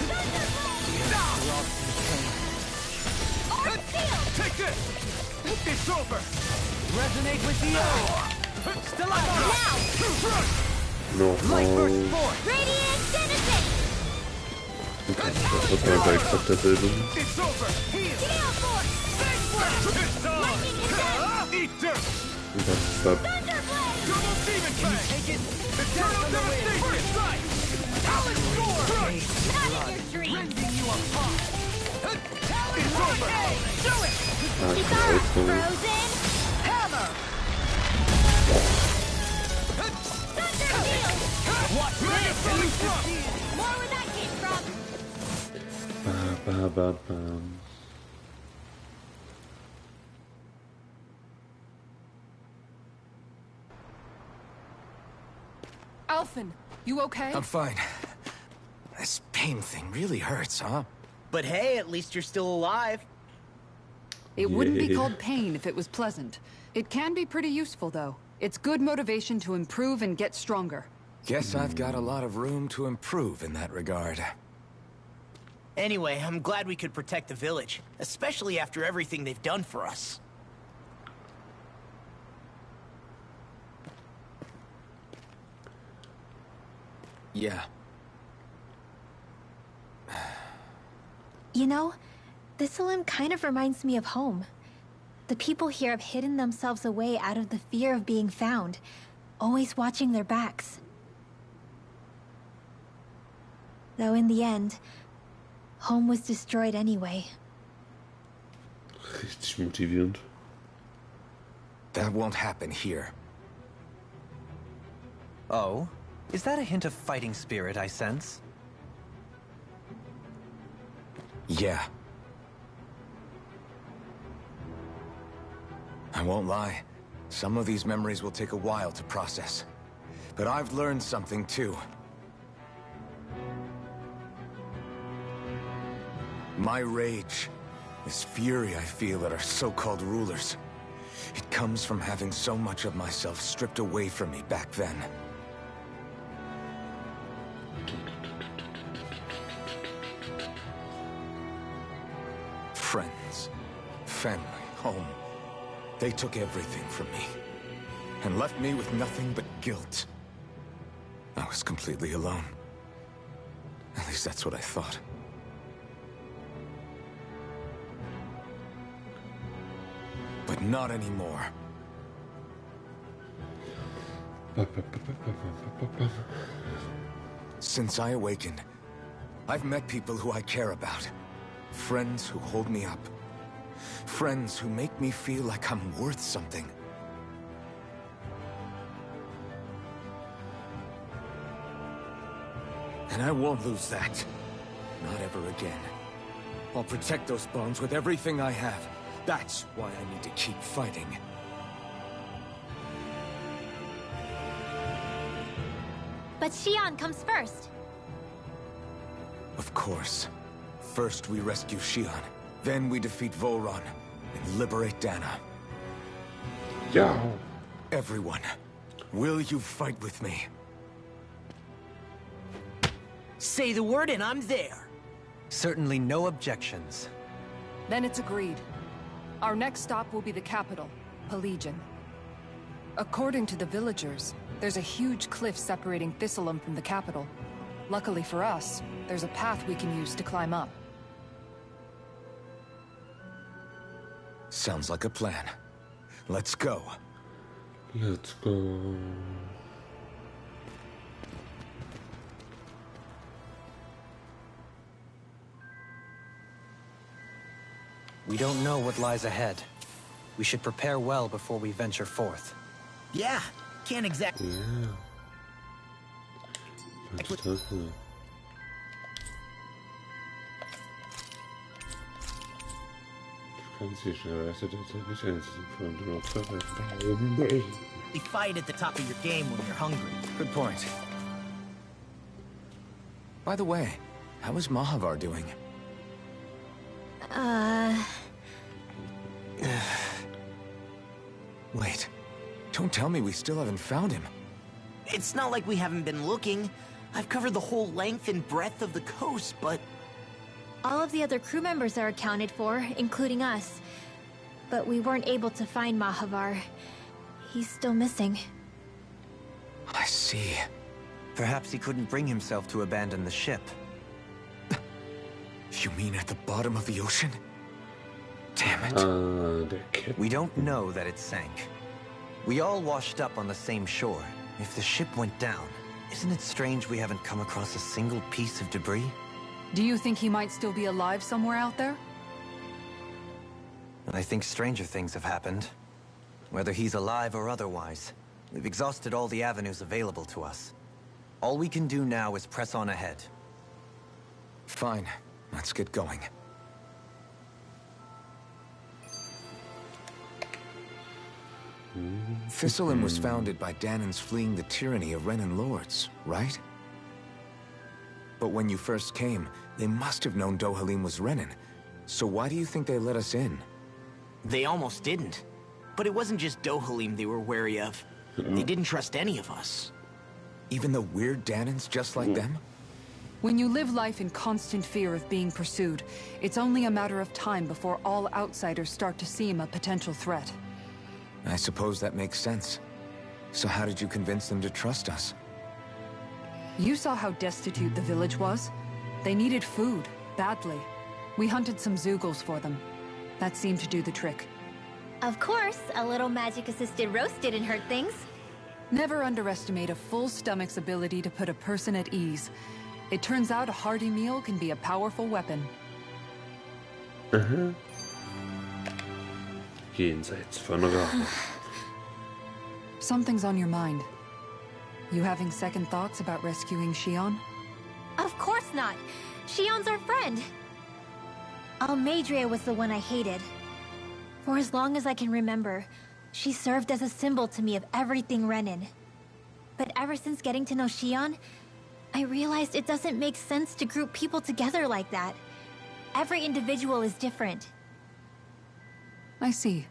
Resonate with the eye. Still out now. No. Light burst forth. Radiant Genesis! Das war bei exakt derselbe. It's over. Heal. Gale Force! It's on. Lightning Intent! Eat dirt. Und das war Thunderblade! Double demon fang. Take it. Eternal devastation. First strike. Talon storm. Crush. Not in your dreams! Rending you apart. It's over. Do it. Kisara, frozen! Hammer. Thunder Field! Watch this. More where that came from! Ba-ba-ba-bam. Alphen, you okay? I'm fine. This pain thing really hurts, huh? But hey, at least you're still alive. It wouldn't be Yeah. called pain if it was pleasant. It can be pretty useful, though. It's good motivation to improve and get stronger. Guess I've got a lot of room to improve in that regard. Anyway, I'm glad we could protect the village, especially after everything they've done for us. Yeah. You know, Thistleum kind of reminds me of home. The people here have hidden themselves away out of the fear of being found, always watching their backs. Though in the end, home was destroyed anyway. Richtig motivierend. That won't happen here. Oh? Is that a hint of fighting spirit I sense? Yeah. I won't lie. Some of these memories will take a while to process. But I've learned something too. My rage, this fury I feel at our so-called rulers, it comes from having so much of myself stripped away from me back then. Friends, family, home. They took everything from me and left me with nothing but guilt. I was completely alone. At least that's what I thought. But not anymore. Since I awakened, I've met people who I care about. Friends who hold me up. Friends who make me feel like I'm worth something. And I won't lose that. Not ever again. I'll protect those bonds with everything I have. That's why I need to keep fighting. But Xion comes first. Of course. First we rescue Xion, then we defeat Volron, and liberate Dana. Ja. Everyone, will you fight with me? Say the word and I'm there. Certainly no objections. Then it's agreed. Our next stop will be the capital, Pelegion. According to the villagers, there's a huge cliff separating Thistleum from the capital. Luckily for us, there's a path we can use to climb up. Sounds like a plan. Let's go. Let's go. We don't know what lies ahead. We should prepare well before we venture forth. Yeah, can't exactly. Ja. Verstanden. Du kannst hier schnell nicht einzeln von den Opfern. Warum nicht? You fight at the top of your game when you're hungry. Good point. By the way, how is Mahavar doing? Wait, don't tell me we still haven't found him. It's not like we haven't been looking. I've covered the whole length and breadth of the coast, but... All of the other crew members are accounted for, including us. but we weren't able to find Mahavar. He's still missing. I see. Perhaps he couldn't bring himself to abandon the ship. You mean at the bottom of the ocean? Damn it. Der Captain. We don't know that it sank. We all washed up on the same shore. If the ship went down, isn't it strange we haven't come across a single piece of debris? Do you think he might still be alive somewhere out there? I think stranger things have happened. Whether he's alive or otherwise, we've exhausted all the avenues available to us. All we can do now is press on ahead. Fine. Let's get going. Thistleland was founded by Danan's fleeing the tyranny of Renan lords, right? But when you first came, they must have known Dohalim was Renan. So why do you think they let us in? They almost didn't. But it wasn't just Dohalim they were wary of. They didn't trust any of us. Even the weird Danans just like them? When you live life in constant fear of being pursued, it's only a matter of time before all outsiders start to seem a potential threat. I suppose that makes sense. So how did you convince them to trust us? You saw how destitute the village was. They needed food, badly. We hunted some Zeugles for them. That seemed to do the trick. Of course, a little magic-assisted roast didn't hurt things. Never underestimate a full stomach's ability to put a person at ease. It turns out a hearty meal can be a powerful weapon. Jenseits von Rache. Something's on your mind. You having second thoughts about rescuing Shion? Of course not. Shion's our friend. Almeidrea was the one I hated. For as long as I can remember, she served as a symbol to me of everything Renan. But ever since getting to know Shion, I realized it doesn't make sense to group people together like that. Every individual is different. I see.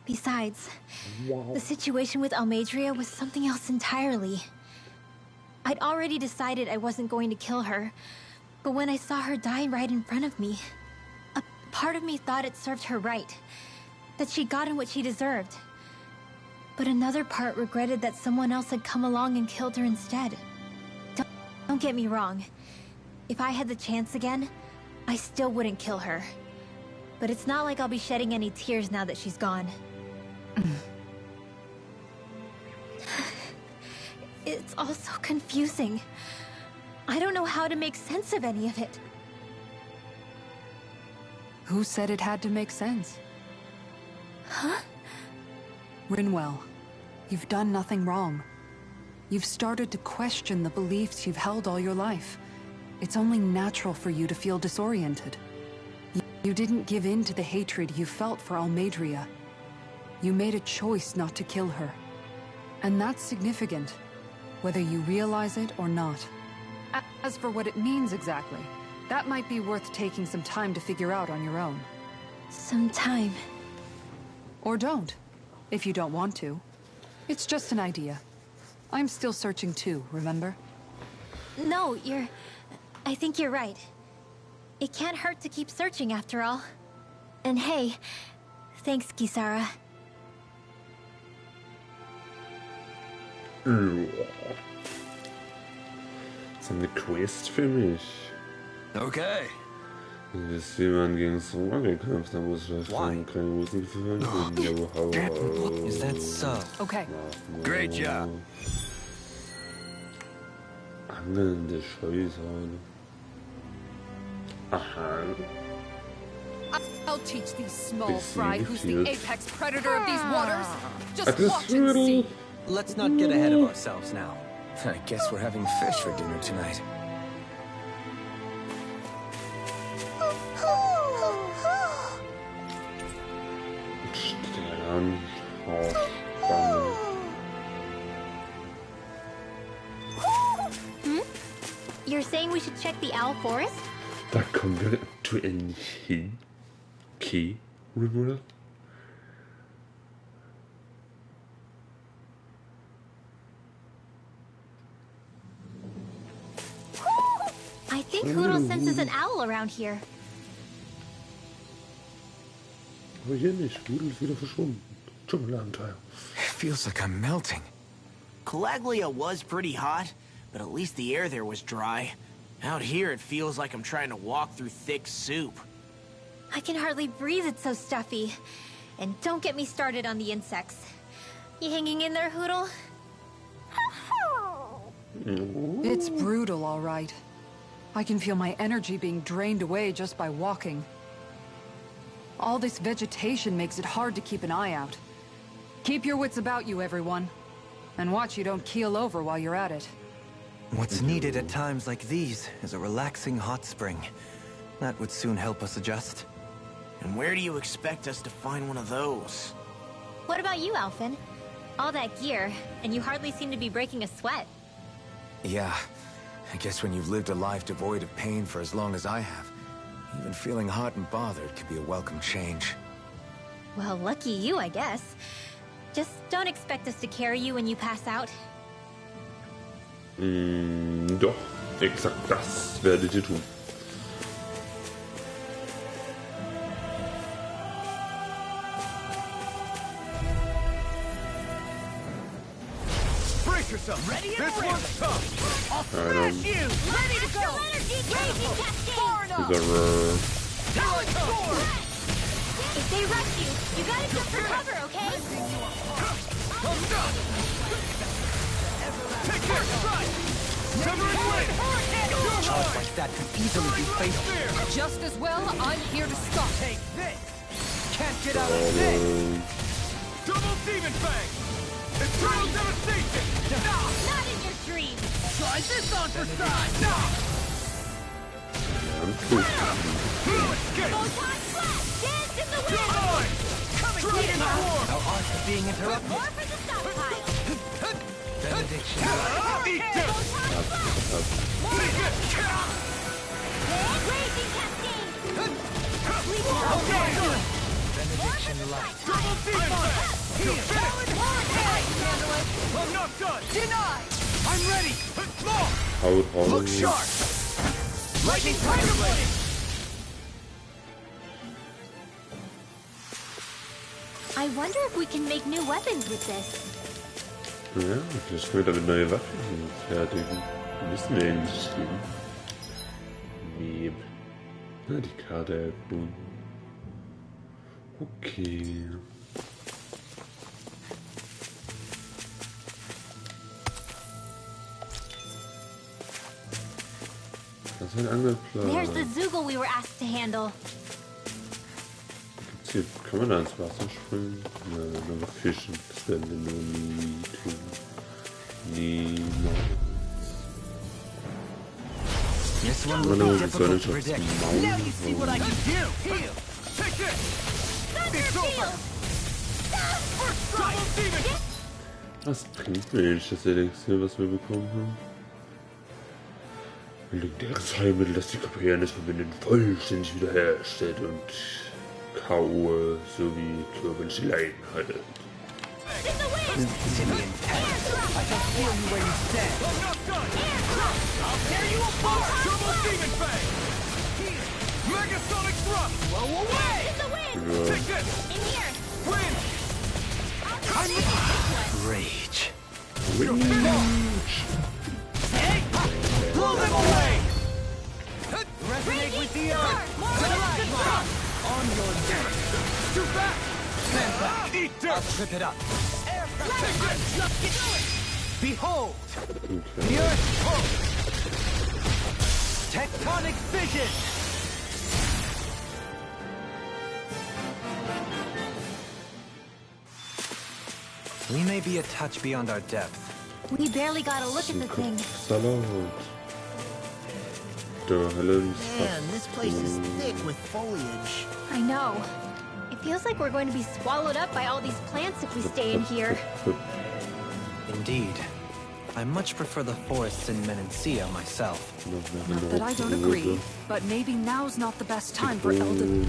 Besides, the situation with Almeidrea was something else entirely. I'd already decided I wasn't going to kill her, but when I saw her die right in front of me, a part of me thought it served her right, that she'd gotten what she deserved. But another part regretted that someone else had come along and killed her instead. Don't get me wrong. If I had the chance again, I still wouldn't kill her. But it's not like I'll be shedding any tears now that she's gone. It's all so confusing. I don't know how to make sense of any of it. Who said it had to make sense? Huh? Rinwell, you've done nothing wrong. You've started to question the beliefs you've held all your life. It's only natural for you to feel disoriented. You didn't give in to the hatred you felt for Almeidrea. You made a choice not to kill her. And that's significant, whether you realize it or not. As for what it means exactly, that might be worth taking some time to figure out on your own. Some time. Or don't, if you don't want to. It's just an idea. I'm still searching too, remember? No, I think you're right. It can't hurt to keep searching after all. And hey, thanks, Kisara. Das ist eine Quest für mich. Okay. Ist jemand gegen Sora gekämpft, da muss ich keine Hosen Is that so? Okay. Great job. Angelnde Scheusale. Aha. I'll teach these small Big fry who's the field. apex predator of these waters. I Just just watch and see. Let's not get ahead of ourselves now. I guess we're having fish for dinner tonight. Stern. Oh, spannend. You're saying we should check the Owl Forest? Da kommen wir aktuell nicht hin. Okay, Rimura. I think Hoodle senses an owl around here. Aber hier nicht. Rudel ist wieder verschwunden. Dschungelabenteuer. It feels like I'm melting. Calaglia was pretty hot, but at least the air there was dry. Out here, it feels like I'm trying to walk through thick soup. I can hardly breathe, it's so stuffy. And don't get me started on the insects. You hanging in there, Hoodle? It's brutal, all right. I can feel my energy being drained away just by walking. All this vegetation makes it hard to keep an eye out. Keep your wits about you, everyone. And watch you don't keel over while you're at it. What's needed at times like these is a relaxing hot spring. That would soon help us adjust. And where do you expect us to find one of those? What about you, Alphen? All that gear, and you hardly seem to be breaking a sweat. Yeah, I guess when you've lived a life devoid of pain for as long as I have, even feeling hot and bothered could be a welcome change. Well, lucky you, I guess. Just don't expect us to carry you when you pass out. Doch, exakt das werdet ihr tun. Brace yourself. Ready? This one's tough. I'll smash you. Ready to go. If they rush you, you gotta jump for cover, okay? Take care, strike. Severing blade. A charge like that could easily be fatal. Just as well, I'm here to stop. Take this. Can't get out of this. Double demon fang. Eternal devastation. Not in your dreams. Try this on for size. Escape. Photon blast! Dance in the Your wind! eye. Strike in the war. Our arts are being interrupted. More for the stockpile! Benediction. Eat this. Take it. Raging cascade! Benediction light. Double demon fang. You're finished. I'm not done. Denied! I'm ready. More. Haut raus. Look sharp. Lightning tiger blade. I wonder if we can make new weapons with this. Ja, vielleicht können wir damit neue Waffen fertigen. Wissen wir ähnliches geben. Nee. Na, die Karte nun. Okay. Das ist ein Angelplan. There's the Zoogle we were asked to handle. Gibt's hier, kann man da ins Wasser springen? Nein, aber fischen. Das werden wir nur nie tun. Niemals. This one Aber will nur be die difficult to Sonne predict. Now you see what I can do. Heal. Take this. It's over. First strike. Double demon. Was bringt mir eigentlich das Elixier, was wir bekommen haben? Legendäres Heilmittel, das die Kaprianisverbindung vollständig wiederherstellt und K.O. sowie körperliche Leiden heilt. It's in the intent. I can feel you where you stand. I'm not done. I'll tear you apart. Double demon fang. Megasonic thrust. Blow away. In the wind! Ja. Take this. In here! Win. Rage. You're finished. Blow them away. Resonate with the earth. On your neck. Too fast. Stand back. Eat I'll dirt. trip it up. Take this. Behold, Okay. the earth pulse. Tectonic fission. We may be a touch beyond our depth. We barely got a look at the thing. Salat. Der Hölle Man, this place is thick with foliage. I know. It feels like we're going to be swallowed up by all these plants if we stay in here. Indeed. I much prefer the forests in Menencia myself. Not that I don't agree, but maybe now's not the best time for Elden.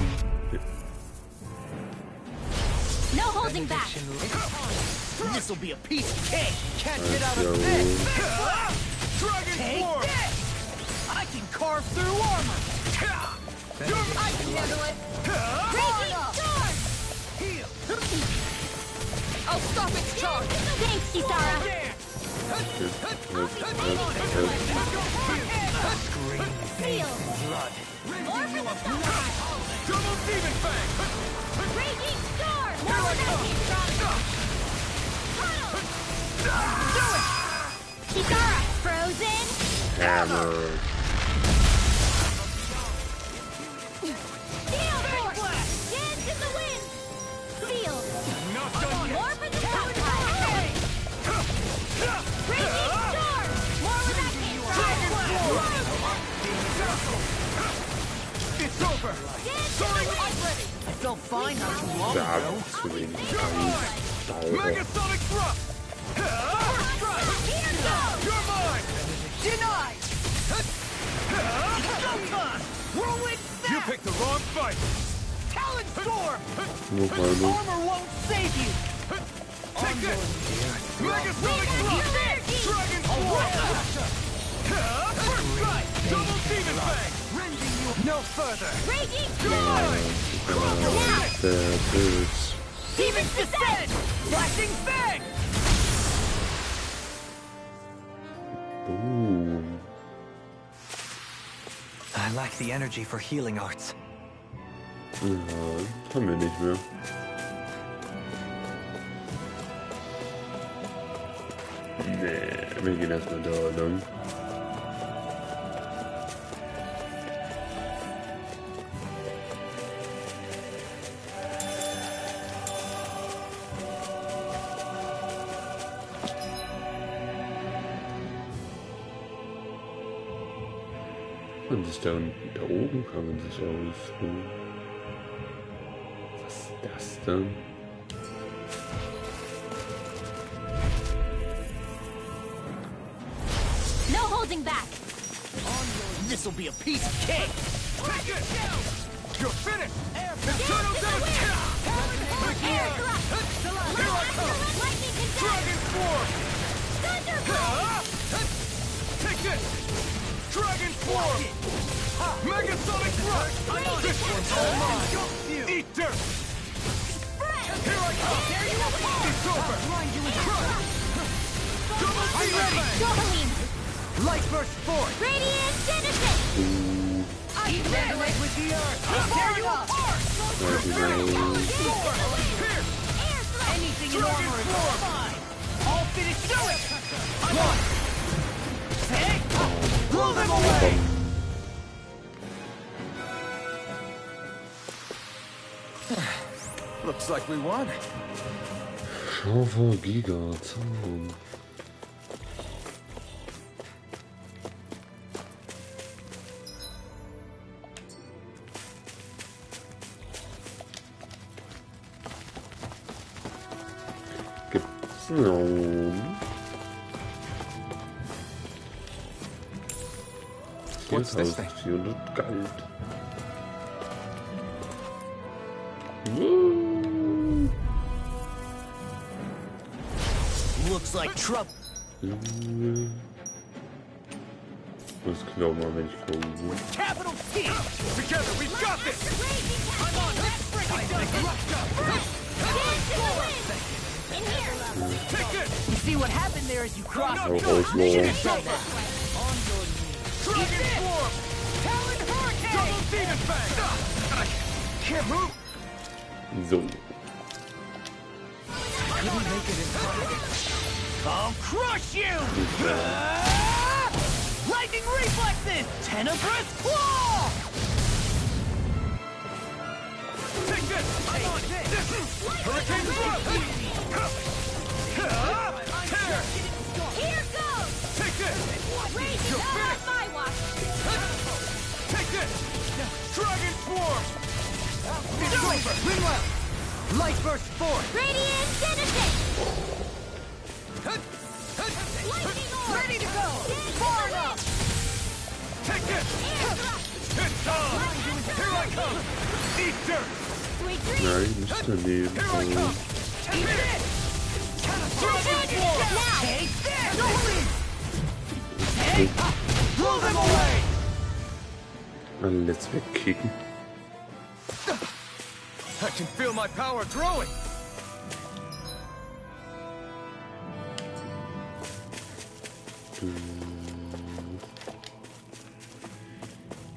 No holding back! This'll be a piece of cake. Can't get out of this. Dragon Take form. this. I can carve through armor. I can handle it! Raging storm! I'll stop its charge! Thanks, Kisara! Seal! Blood! More for the sunrise! Double demon fang! Raging storm! More for that Do it! Kisara! Frozen! Hammer. Steel force! Dance in the wind! Seal! Not done yet! More for the sunrise! Raging storm! More with that It's over! Soaring light ready! I felt fine not too long Da ago. zu wenig Megasonic thrust! First strike! You're mine! Denied! Showtime! Whirlwind snap! You picked the wrong fight! Talon storm! Noch This eine. armor won't save you! Take this! Megasonic thrust! Dragon swarm! First strike! Double demon fang! Rending you no further! Raging You're mine! Der Bild. Demon's descent! Flashing fang! Boom. I lack the energy for healing arts. Ja, haben wir nicht mehr. Nee, wir gehen erstmal da lang. Und sich da oben kann man sich ausruhen. Was ist das denn? No holding back! This'll be a piece of cake! Take it! You're finished! Internal damage! Air thrust! Here I come! Lightning condense! Dragon swarm! Thunderbolt! Take this! Dragon swarm! Megasonic thrust! This one's all mine! Eat dirt! Here I come! It's over! Crush! Double demon fang! Going! Light burst forth! Radiant genesis! Evaluate with the earth! Tear you apart! Air thrust! Anything in armor is fine! All finished do it! One! Hey! Blow them away! Looks like we won. Schaufer Gigazaun. Gibt's einen Raum? What's this thing? 400 Gold. Woo! Looks like trouble. Was glauben wir, wenn ich glaube? Capital T! Together, we've got this! I'm on! Let's break it down! In here! Take this! You see what happened there as you crossed? Oh, Dragon Swarm! Talon Hurricane! Double demon fang! Can't move! So. I'll crush you! Lightning reflexes! Tenebrous claw! Take this! I'm on this! Hurricane thrust! Tear! Here goes! Take this! Rage is You're not on finished! my watch! Take this! Dragon swarm! It's over! Ringwell! Light burst forth! Radiant genesis! Lightning orb! Ready to go! Far enough! Take this! Air thrust! It's on! Here I come! Eat dirt! Sweet dreams! Nein, nicht daneben. Here I come! Eat this! Catastrophic war! Now! Take this! Take! Blow them away! Alles wegkicken. I can feel my power growing!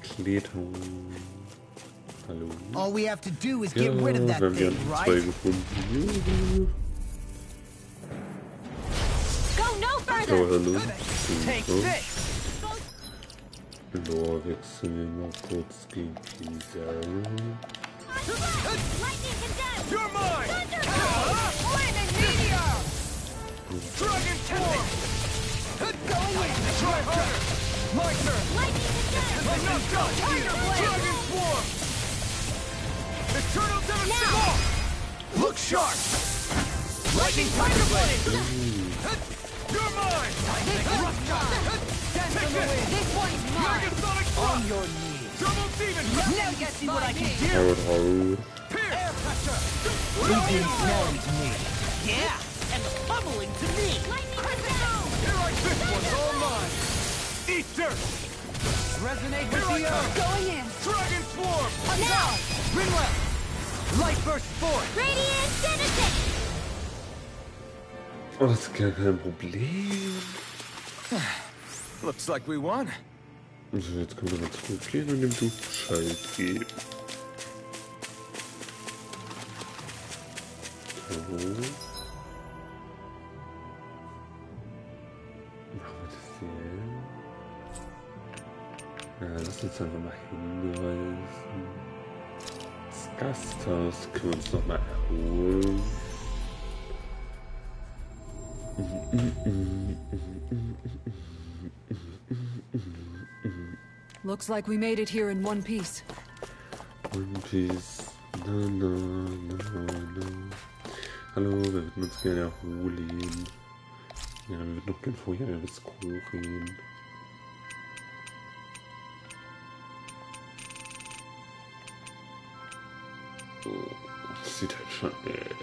Kleton. Hallo. All we have to do is Ja, get rid of that wir haben thing, zwei right? gefunden. Go no Oh, further! hallo. Take So. this! Lore wechseln wir mal kurz gegen Pisa. Lightning condemned! You're mine! Thunderbolt! Lightning meteor! Dragon form! Go away! Try harder! My turn! Lightning condemned! I'm not done! Tiger blade! Dragon form! Eternal devastation! Look sharp! Lightning tiger blade! You're mine! Take this! This one's mine! Megasonic On thrust! your knees. Double demon! Now you see what I can do! Hau hau. Pierce! Air pressure! Something smelling to me. Yeah, and bubbling to me. Lightning condemned! Here I this one's all mine! Eat dirt! Resonate Here I come! Going in. Dragon form! Now! Rinwell! Light burst forth! Radiant citizen! Oh, das ist gar kein Problem. Looks like we won. Also jetzt können wir mal zurückgehen und dem Dude Bescheid geben. So. Machen wir das hier. Ja, lass uns einfach mal hinreisen. Das Gasthaus können wir uns noch mal erholen. Looks like we made it here in one piece. One Piece. Na, na, na, na. Hallo, wir würden uns gerne erholen. Ja, wir würden noch gerne vorher das kochen. Oh, das sieht halt schon echt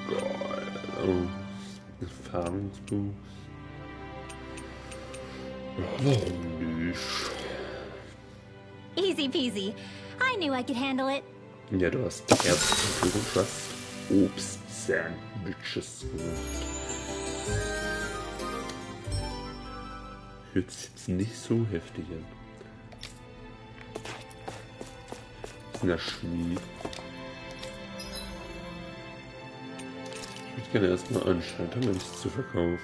geil aus. Erfahrungsboost. Ja, warum nicht? Easy peasy. I knew I could handle it. Ja, du hast irgendwas Obst-Sandwiches gemacht. Hört sich jetzt nicht so heftig an. Das ist ein Schmied. Ich würde gerne erstmal anschauen, haben wir nichts zu verkaufen.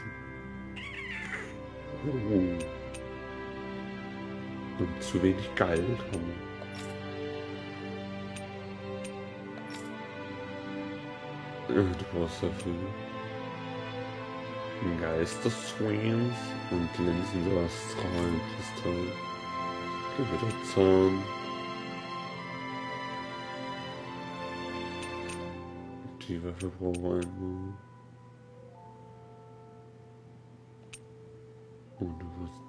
Oh. Und zu wenig Geld haben wir. Du brauchst dafür Geisterswings und glänzende Astralkristall. Gewitterzahn. Die Waffe brauchen wir einmal. Und du wirst.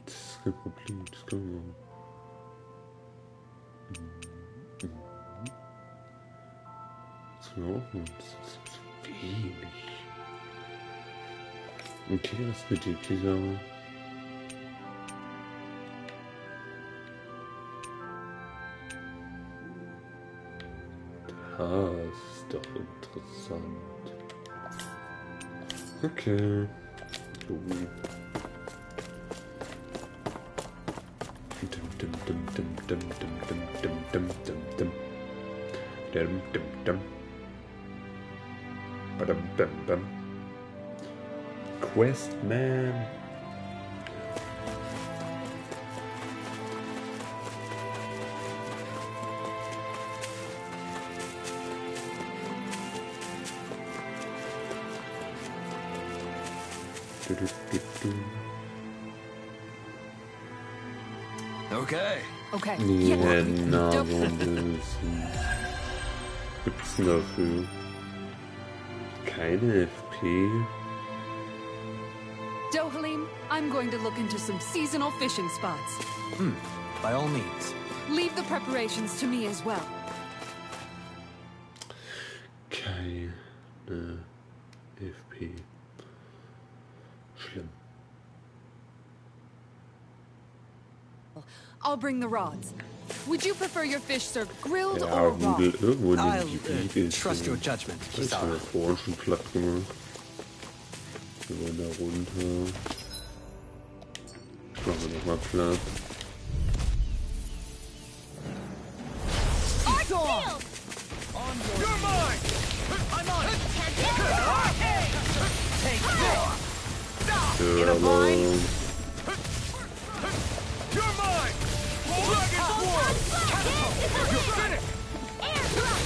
Das ist kein Problem, das können wir machen. Ja, das ist zu wenig. Okay, was mit dir, dieser? Das ist doch interessant. Okay. Quest Man. Okay. Okay. Ja, Yeah. na, Dope. so ein bisschen. Gibt's denn dafür? Keine FP? Dohalim, I'm going to look into some seasonal fishing spots. By all means. Leave the preparations to me as well. Keine FP. Schlimm. I'll bring the rods. Would you prefer your fish served grilled Ja, or raw? Rudel irgendwo in I'll dem Gebiet ist. trust your judgment, Das haben wir Kisara. vorhin schon platt gemacht. Wir wollen da runter. Machen wir nochmal Platz. You're mine! I'm on it! Take this! Get a line! You're mine! Dragon Swarm! You're finished!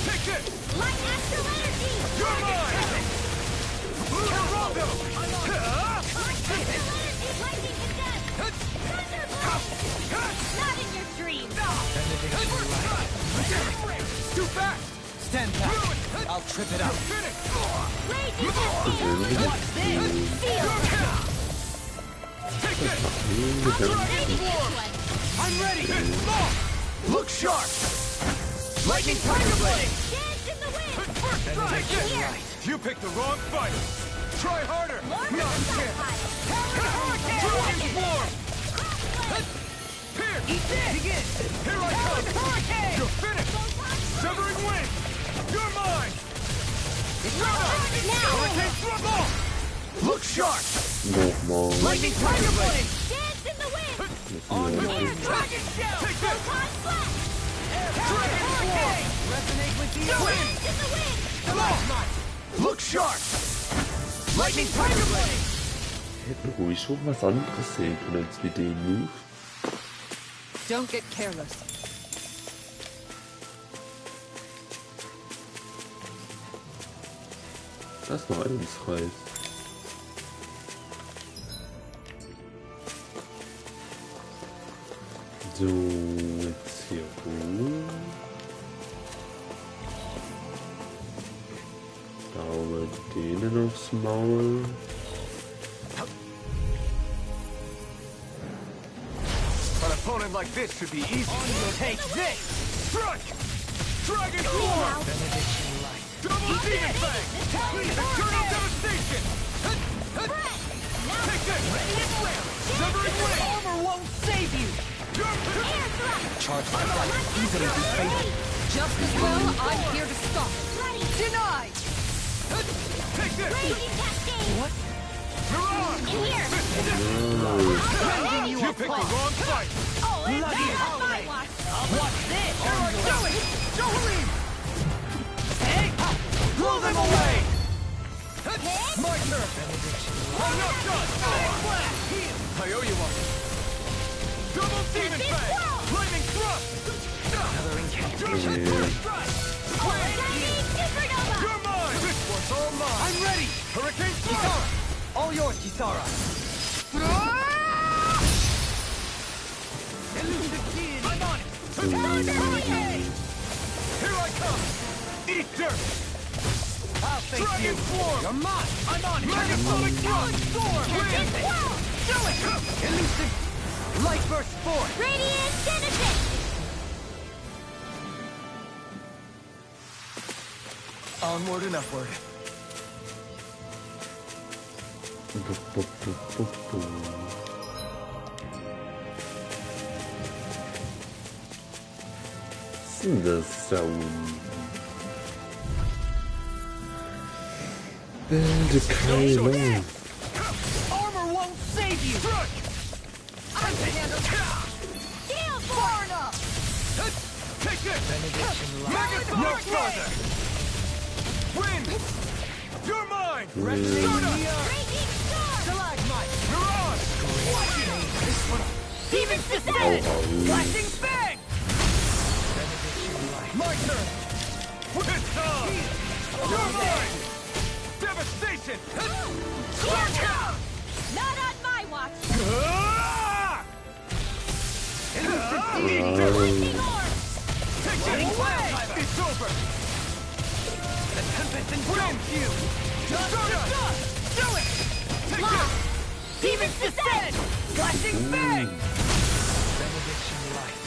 Take this! Light astral energy! You're mine! Geraldo! Astral energy lightning to death! Thunderbolt! Not in your dreams! Too fast! Stand back. I'll trip it up. Raging cascade! What's this? Seal! Take this! Maybe this one! I'm ready! Look sharp! Lightning Tiger Blade! Dance in the wind! First strike! Here! You picked the wrong fight! Try harder! Lord Not of a chance! Hurricane! Dragon Swarm! Here! Eat this! Begin! Here I come! Hurricane! You're finished! Severing Wing! You're mine! Hurricane Throttle! Look sharp! Nochmal. Lightning Tiger Blade! Dance in the wind! On your Here! Dragon Shell! Take this! Photon flash! Dragon Swarm! Resonate with the Wind! Dance in the wind! Come on! Look sharp! Lightning Tiger Blade! Hätten ruhig schon was anderes sehen können als wie den Move. Don't get careless. Da ist noch eins frei. So, jetzt hier hoch. Da hauen wir denen aufs Maul. An opponent like this should be easy. Take this! Strike! Dragon Swarm! Double Demon Fang! Eternal Devastation! Take this! Severing Wing! Armor won't save you! Charge my flight easily defeated. Just as well, I'm here to stop. Denied! Take this! Raging cascade! What? You're on! In here! Bending you You picked the apart. wrong fight! Oh, it's Bloody not on my howling. watch! What's this? Do it! Jolene! Hey! Blow them away! My turn! I'm not done! I owe you one! Double Demon Fang! Flaming Thrust! Another incantation. Lightning supernova! You're mine! This one's all mine! I'm ready! Hurricane Thrust! Kisara! All yours, Kisara! Elusive Deity! I'm on it! Here I come! Eat dirt! I'll face Dragon you! Swarm! You're mine! I'm on it! Megasonic Thrust! Storm! Wind! Do it! Elusive! Light Burst 4! Radiant Genesis! Onward and upward. The sound. Bilde keine. Armor won't save you! I can handle Steel far enough! Take this! Benediction light. No further! Wind! You're mine! Resonate with the earth! Raging storm! Stalagmite! You're on! This one up. Demons Au, descend! au. Flashing Bang! Benediction light. My turn! It's on! You're mine! Devastation! Not on my watch! Ah! Elusive Oh. Lightning orb! Take it! It's over! The tempest engulfs you! Just Do it! Take Lock! this! Demons descend! Flashing bang! Mm. Benediction light.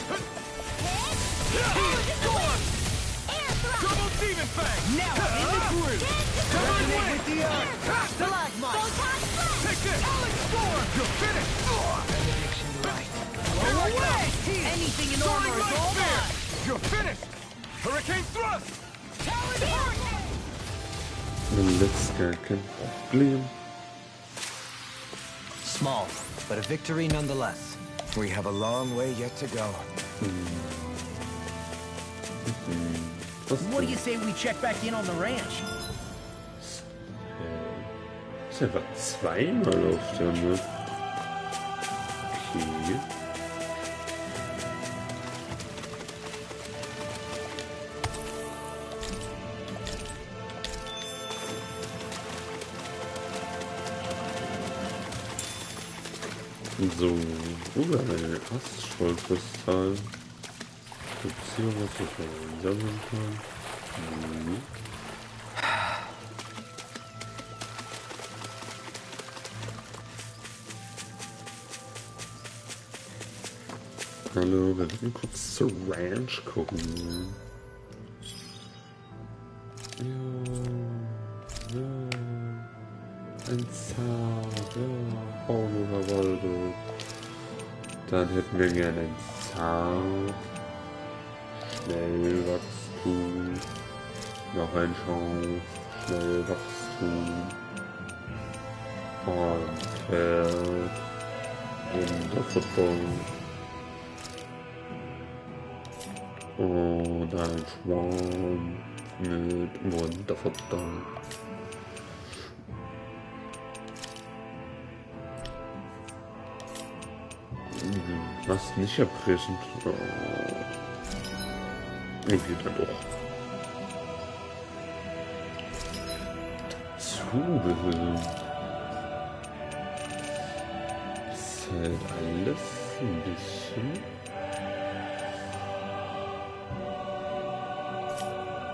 Arrows in the wind! Air thrust! Double Demon Fang! Now I'm in the groove! Resonate with the earth! Stalagmite! Photon flash! Take this! Storm! You're finished! Benediction light. Here I away! come! Anything in Soaring armor is Light all Spear! mine! You're finished! Hurricane Thrust! Men let's go, kein Problem. Small, but a victory nonetheless. We have a long way yet to go. What do you say we check back in on the ranch? Ist einfach zweimal auf der Map. Okay. So, ein Astschrollkristall. Gibt's hier was, was man sammeln kann? Hallo, wir werden kurz zur Ranch gucken. Ja. Ein Zar, ja. Horn oder Wolde. Dann hätten wir gerne einen Zar. Schnellwachstum. Noch ein Chance. Schnellwachstum. Und Pferd. Unterfütterung. Und ein Schwarm mit Unterfütterung. Was nicht erpressen. Oh. Irgendwie dann doch. Zubehör. Ist halt alles ein bisschen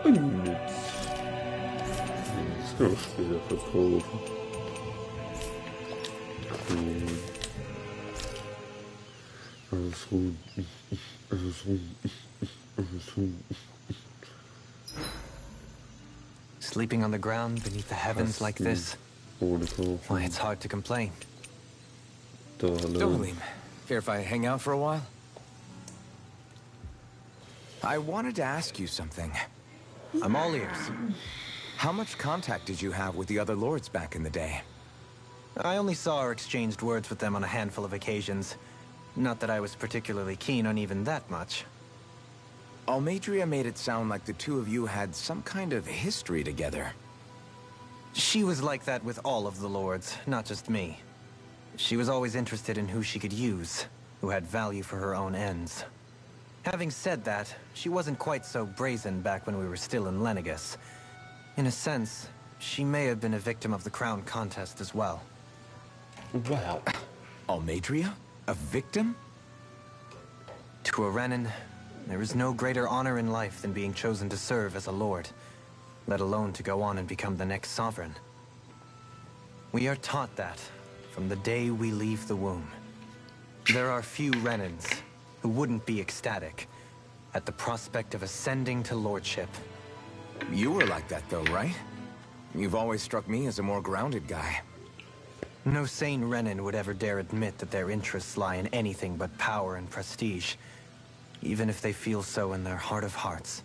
unnütz. Das kann ich später verkaufen. Cool. Alles gut. Alles gut. Alles gut. Sleeping on the ground beneath the heavens like this, why, it's hard to complain. Dolim, care if I hang out for a while? I wanted to ask you something. I'm all ears. How much contact did you have with the other lords back in the day? I only saw or exchanged words with them on a handful of occasions. Not that I was particularly keen on even that much. Almadria made it sound like the two of you had some kind of history together. She was like that with all of the lords, not just me. She was always interested in who she could use, who had value for her own ends. Having said that, she wasn't quite so brazen back when we were still in Lenegus. In a sense, she may have been a victim of the crown contest as well. Wow. Almadria? A victim? To a Renin, there is no greater honor in life than being chosen to serve as a lord, let alone to go on and become the next sovereign. We are taught that from the day we leave the womb. There are few Renins who wouldn't be ecstatic at the prospect of ascending to lordship. You were like that though, right? You've always struck me as a more grounded guy. No sane Renin would ever dare admit that their interests lie in anything but power and prestige, even if they feel so in their heart of hearts.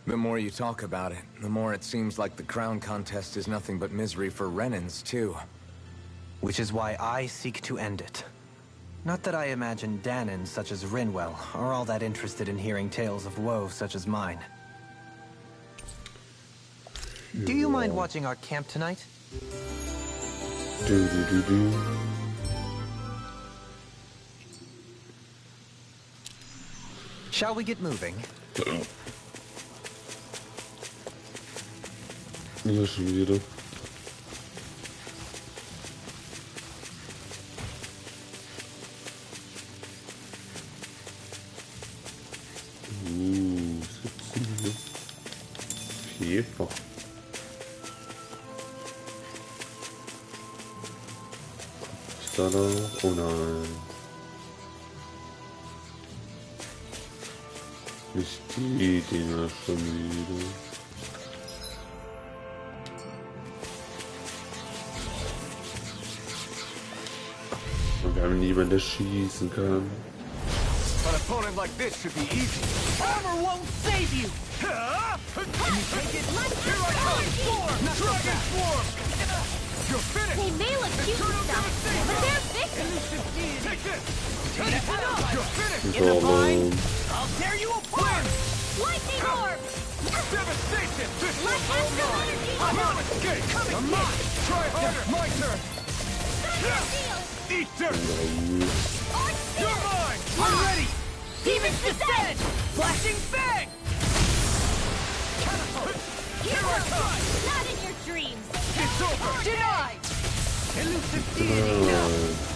The more you talk about it, the more it seems like the crown contest is nothing but misery for Renins, too. Which is why I seek to end it. Not that I imagine Danins such as Rinwell are all that interested in hearing tales of woe such as mine. Do you mind watching our camp tonight? Shall we get moving? Ja, schon wieder. Sitzen wir. Käfer. Ist da noch? Oh nein. Nicht die Dinger schon wieder. Und wir haben niemanden, der schießen kann. An opponent like this should be easy. Armor won't save you! Can you take it? Here I come! Swarm! Dragon Swarm! You're finished! They may look cute and stuff, but they're vicious. Take this! That's enough! You're finished! So long. I'll tear you apart! Lightning orb! Devastation! This Like one's all extra mine! energy! I'm on escape! You're mine! Try harder! My turn! Thunder shield! Eat dirt! Arch You're spear! mine! I'm ready! Demon's Descent! Flashing Fang! Hero! Not in your dreams! It's over! Denied! Elusive Deity!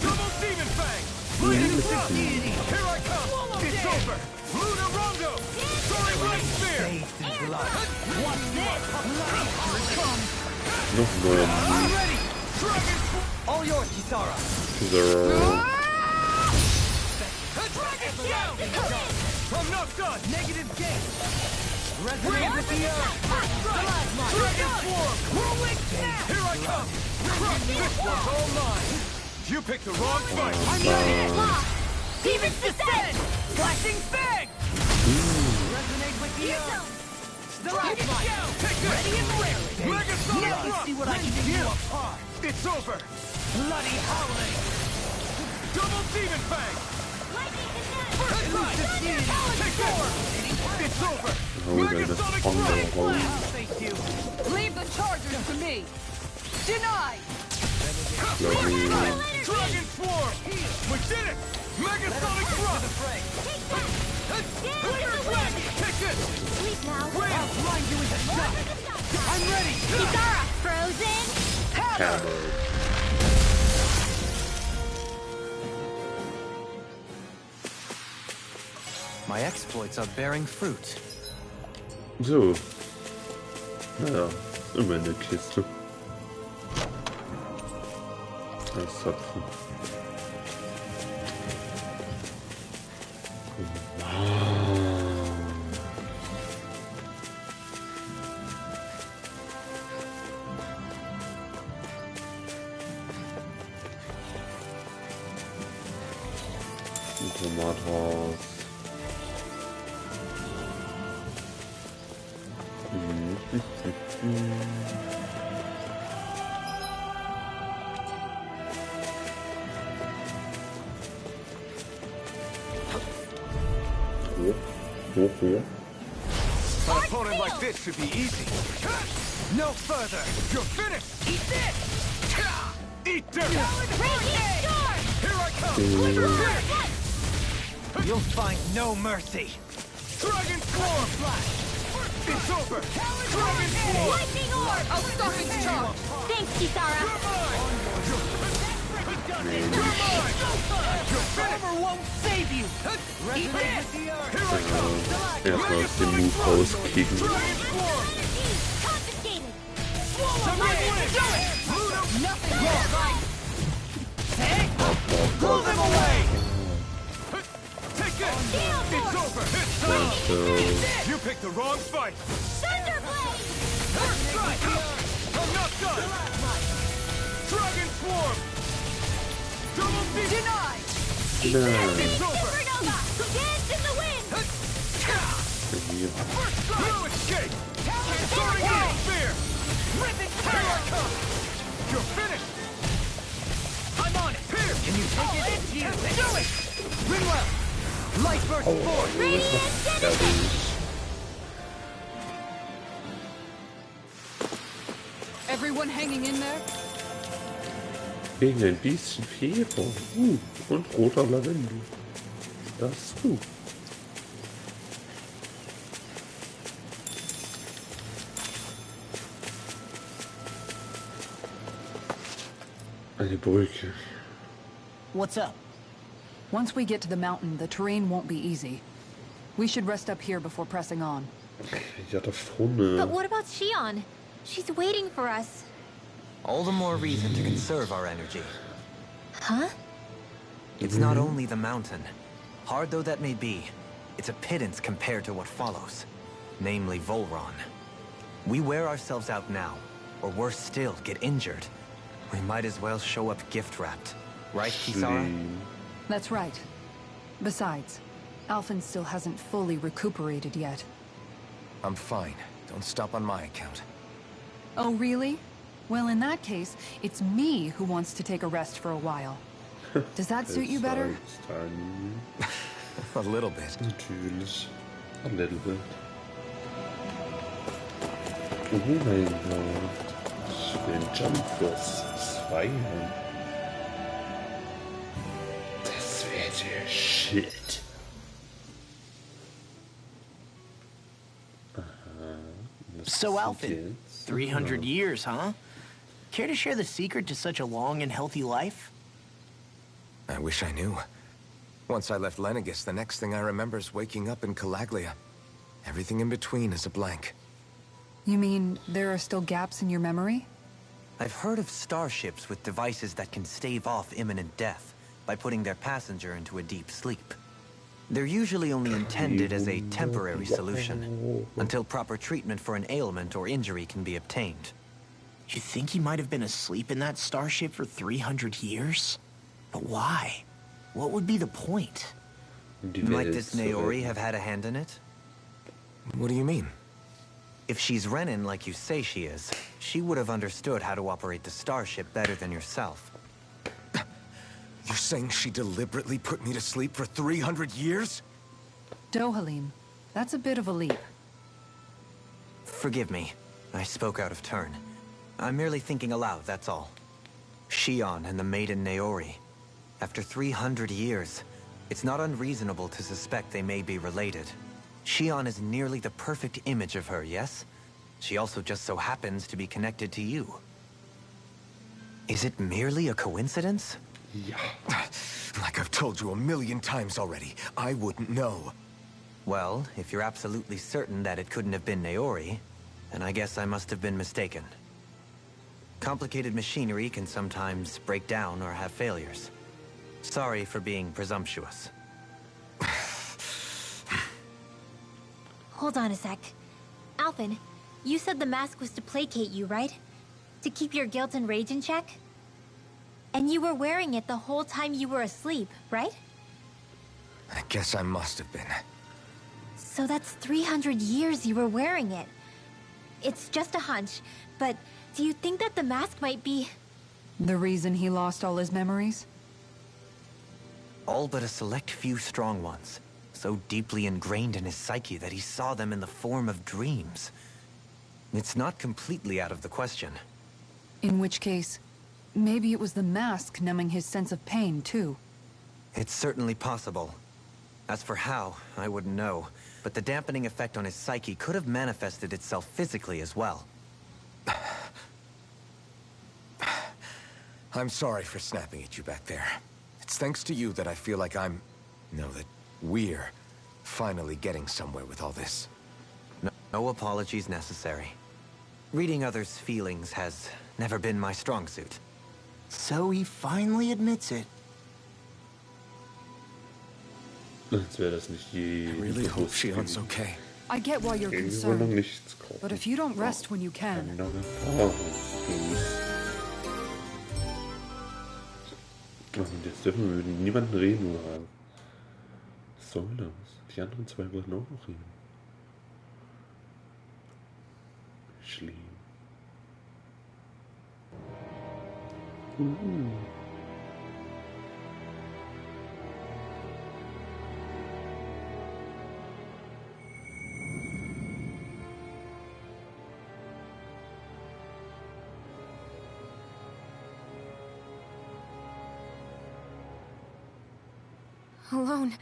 Double Demon Fang! Elusive Deity! Here I come! It's over! Luna Rondo! Soaring Light Spear! What's this? Here it comes! Nochmal. I'm ready! Dragon All yours, Kisara! Zero. Dragon Shield! I'm not done! Negative gate! Resonate with the earth! Dragon Swarm! Whirlwind snap! Here I come! Crush! This one's all mine! You picked the wrong fight! I'm ready! Demon's Descent! Flashing Fang! Resonate with the earth! Stalagmite! Take this! Ready and wary! Mega Sonic Now you Rock! see what I can do apart! It's over! Bloody howling! Double Demon Fang! Lightning descent! First strike! Take this! It's over! Oh, Mega that's Sonic on Rock! the whole. I'll face you! Leave the chargers to me! Denied! Dragon Swarm! We did it! Mega Sonic Rock! Take that! Laser Fang! Take this! Sleep now! Wham! Blind you with a shot! I'm ready! Kisara! Frozen! Hammer. My exploits are bearing fruit. So. Naja, immer eine Kiste. Eiszapfen. Tomathaus. Hoch. An opponent like this should be easy. No further! You're finished! Eat this! Eat dirt! Radiant storm! Here I come! You're finished! You'll find no mercy! Dragon Swarm! It's over! Dragon Swarm! Lightning orb! I'll stop its charge! Thanks, Kisara! You're mine! You're mine! You're finished! Armor won't save you! Eat this! Here I come! Erstmal aus dem Move rauskriegen. Dragon Swarm! Confiscated! Nothing will fight! Blow them away! Take this! It's over! It's done! You picked the wrong fight! Thunderblade! First strike! I'm not done! Dragon Swarm! Double deep! Denied! It's over! Supernova! Dance in the wind! Hier. First strike! No escape! Soaring Light Spear! Ripping Here I power! come! You're finished! I'm on it! Here! Can you take it? Do it! Ringwell! Light burst forth! Radiant Dynasty! Everyone hanging in there? Wegen ein bisschen Februar. Und roter Lavendel. Das ist gut. Eine Brücke. What's up? Once we get to the mountain, the terrain won't be easy. We should rest up here before pressing on. Ja, da vorne. But what about Shion? She's waiting for us. All the more reason to conserve our energy. Huh? It's not only the mountain. Hard though that may be, it's a pittance compared to what follows. Namely Volron. We wear ourselves out now, or worse still, get injured. We might as well show up gift-wrapped. Right, Kisara? That's right. Besides, Alphen still hasn't fully recuperated yet. I'm fine. Don't stop on my account. Oh, really? Well, in that case, it's me who wants to take a rest for a while. Does that suit you better? A little bit. Natürlich. A little bit. Oh mein Gott. Ich will einen Jump Force 2 haben. Das wäre der Shit. So, Alfin, 300 years, huh? Care to share the secret to such a long and healthy life? I wish I knew. Once I left Lenegis, the next thing I remember is waking up in Calaglia. Everything in between is a blank. You mean there are still gaps in your memory? I've heard of starships with devices that can stave off imminent death by putting their passenger into a deep sleep. They're usually only intended as a temporary solution, until proper treatment for an ailment or injury can be obtained. You think he might have been asleep in that starship for 300 years? But why? What would be the point? Might this Naori have had a hand in it? What do you mean? If she's Renin like you say she is, she would have understood how to operate the starship better than yourself. You're saying she deliberately put me to sleep for 300 years? Dohalim, that's a bit of a leap. Forgive me. I spoke out of turn. I'm merely thinking aloud, that's all. Shion and the maiden Naori. After 300 years, it's not unreasonable to suspect they may be related. Shion is nearly the perfect image of her, yes? She also just so happens to be connected to you. Is it merely a coincidence? Ja. Like I've told you a million times already, I wouldn't know. Well, if you're absolutely certain that it couldn't have been Naori, then I guess I must have been mistaken. Complicated machinery can sometimes break down or have failures. Sorry for being presumptuous. Hold on a sec. Alphen, you said the mask was to placate you, right? To keep your guilt and rage in check? And you were wearing it the whole time you were asleep, right? I guess I must have been. So that's 300 years you were wearing it. It's just a hunch, but do you think that the mask might be... The reason he lost all his memories? All but a select few strong ones, so deeply ingrained in his psyche that he saw them in the form of dreams. It's not completely out of the question. In which case, maybe it was the mask numbing his sense of pain, too. It's certainly possible. As for how, I wouldn't know, but the dampening effect on his psyche could have manifested itself physically as well. I'm sorry for snapping at you back there. It's thanks to you that I feel like that we're finally getting somewhere with all this. No apologies necessary. Reading others' feelings has never been my strong suit. So he finally admits it. Als wäre das nicht I really hope Shion's okay. I get why you're Irgendwo noch concerned, nichts kaufen. but if you don't rest when you can... Andere Erfahrungsgenuss. Und jetzt dürfen wir mit niemandem reden, oder? Was soll das? Die anderen zwei wollten auch noch reden. Schlimm. Alone.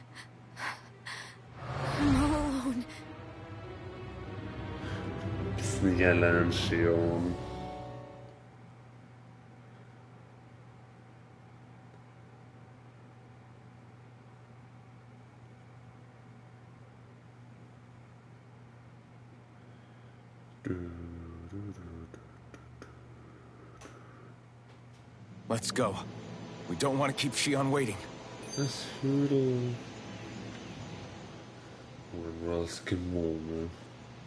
I'm all alone. Bist nicht allein, Shion. Let's go. We don't want to keep Shion waiting. Das würde Gemurmel.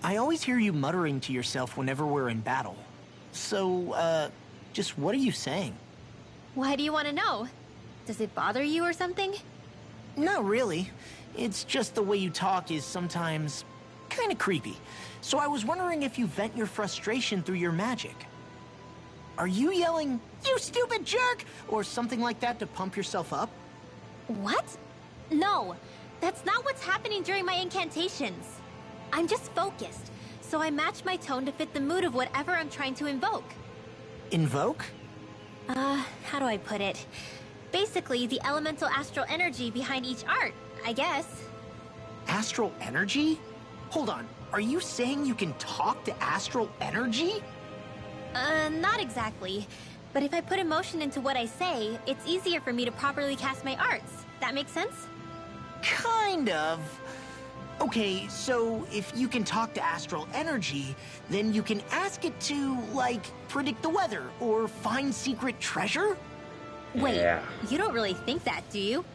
I always hear you muttering to yourself whenever we're in battle. So, just what are you saying? Why do you want to know? Does it bother you or something? Not really. It's just the way you talk is sometimes kind of creepy. So I was wondering if you vent your frustration through your magic. Are you yelling, "You stupid jerk," or something like that to pump yourself up? What? No, that's not what's happening during my incantations. I'm just focused, so I match my tone to fit the mood of whatever I'm trying to invoke. Invoke? How do I put it? Basically, the elemental astral energy behind each art, I guess. Astral energy? Hold on, are you saying you can talk to astral energy? Not exactly. But if I put emotion into what I say, it's easier for me to properly cast my arts. That makes sense? Kind of. Okay, so if you can talk to astral energy, then you can ask it to, like, predict the weather or find secret treasure? Wait, Yeah. you don't really think that, do you?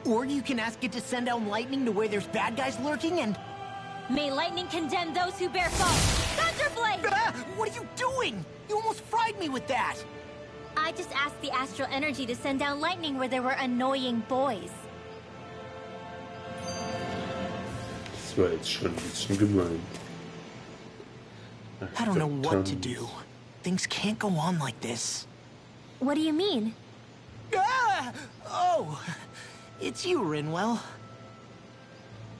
Or you can ask it to send down lightning to where there's bad guys lurking and... May lightning condemn those who bear false! Thunderblade! Ah, what are you doing? You almost fried me with that! I just asked the astral energy to send down lightning where there were annoying boys. Das war jetzt schon ein bisschen gemein. I don't know what to do. Things can't go on like this. What do you mean? Ah! Oh, it's you, Rinwell.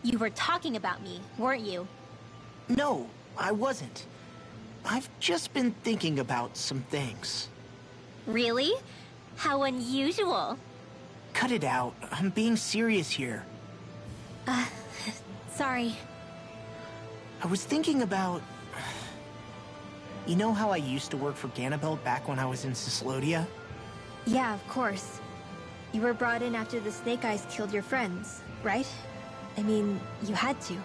You were talking about me, weren't you? No, I wasn't. I've just been thinking about some things. Really? How unusual. Cut it out. I'm being serious here. Sorry. I was thinking about... You know how I used to work for Ganabel back when I was in Cyslodia? Yeah, of course. You were brought in after the Snake Eyes killed your friends, right? I mean, you had to.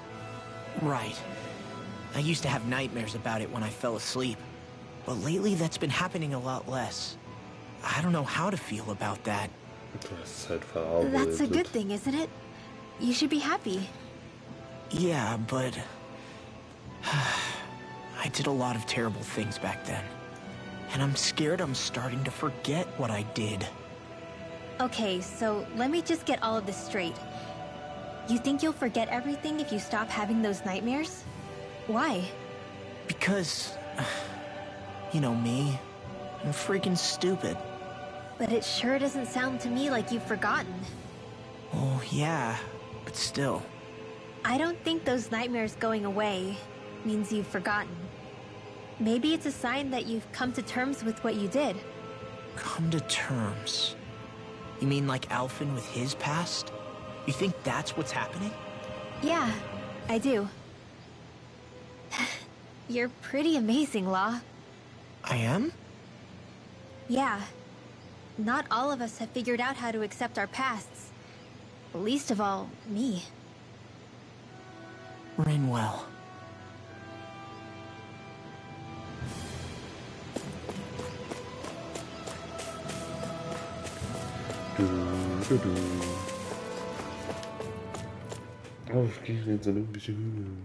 Right. I used to have nightmares about it when I fell asleep. But lately that's been happening a lot less. I don't know how to feel about that. Du hast es halt verarbeitet. That's a good thing, isn't it? You should be happy. Yeah, but... I did a lot of terrible things back then. And I'm scared I'm starting to forget what I did. Okay, so let me just get all of this straight. You think you'll forget everything if you stop having those nightmares? Why? Because... You know me. I'm freaking stupid. But it sure doesn't sound to me like you've forgotten. Oh, yeah. But still. I don't think those nightmares going away means you've forgotten. Maybe it's a sign that you've come to terms with what you did. Come to terms? You mean like Alphen with his past? You think that's what's happening? Yeah, I do. You're pretty amazing, Law. I am? Yeah. Not all of us have figured out how to accept our pasts. Least of all, me. Rinwell. Auf geht's ins Olympische Hühner.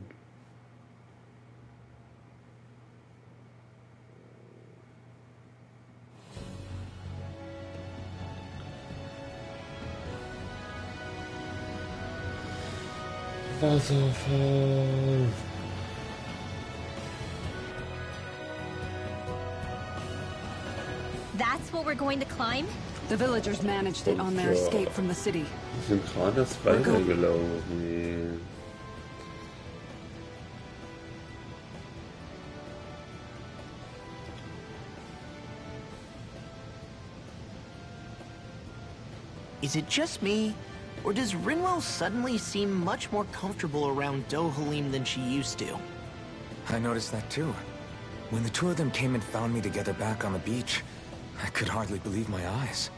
Wasserfall. That's what we're going to climb? The villagers managed it on their escape from the city. Die sind gerade erst weitergelaufen. Is it just me? Or does Rinwell suddenly seem much more comfortable around Dohalim than she used to? I noticed that too. When the two of them came and found me together back on the beach, I could hardly believe my eyes.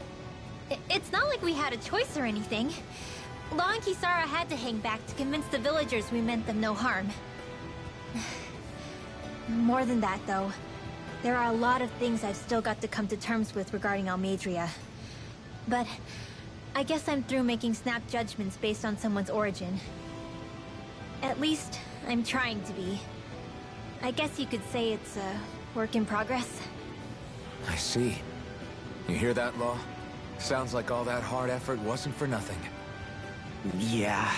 It's not like we had a choice or anything. Law and Kisara had to hang back to convince the villagers we meant them no harm. More than that, though. There are a lot of things I've still got to come to terms with regarding Almeidrea. But I guess I'm through making snap judgments based on someone's origin. At least, I'm trying to be. I guess you could say it's a work in progress. I see. You hear that, Law? Sounds like all that hard effort wasn't for nothing. Yeah.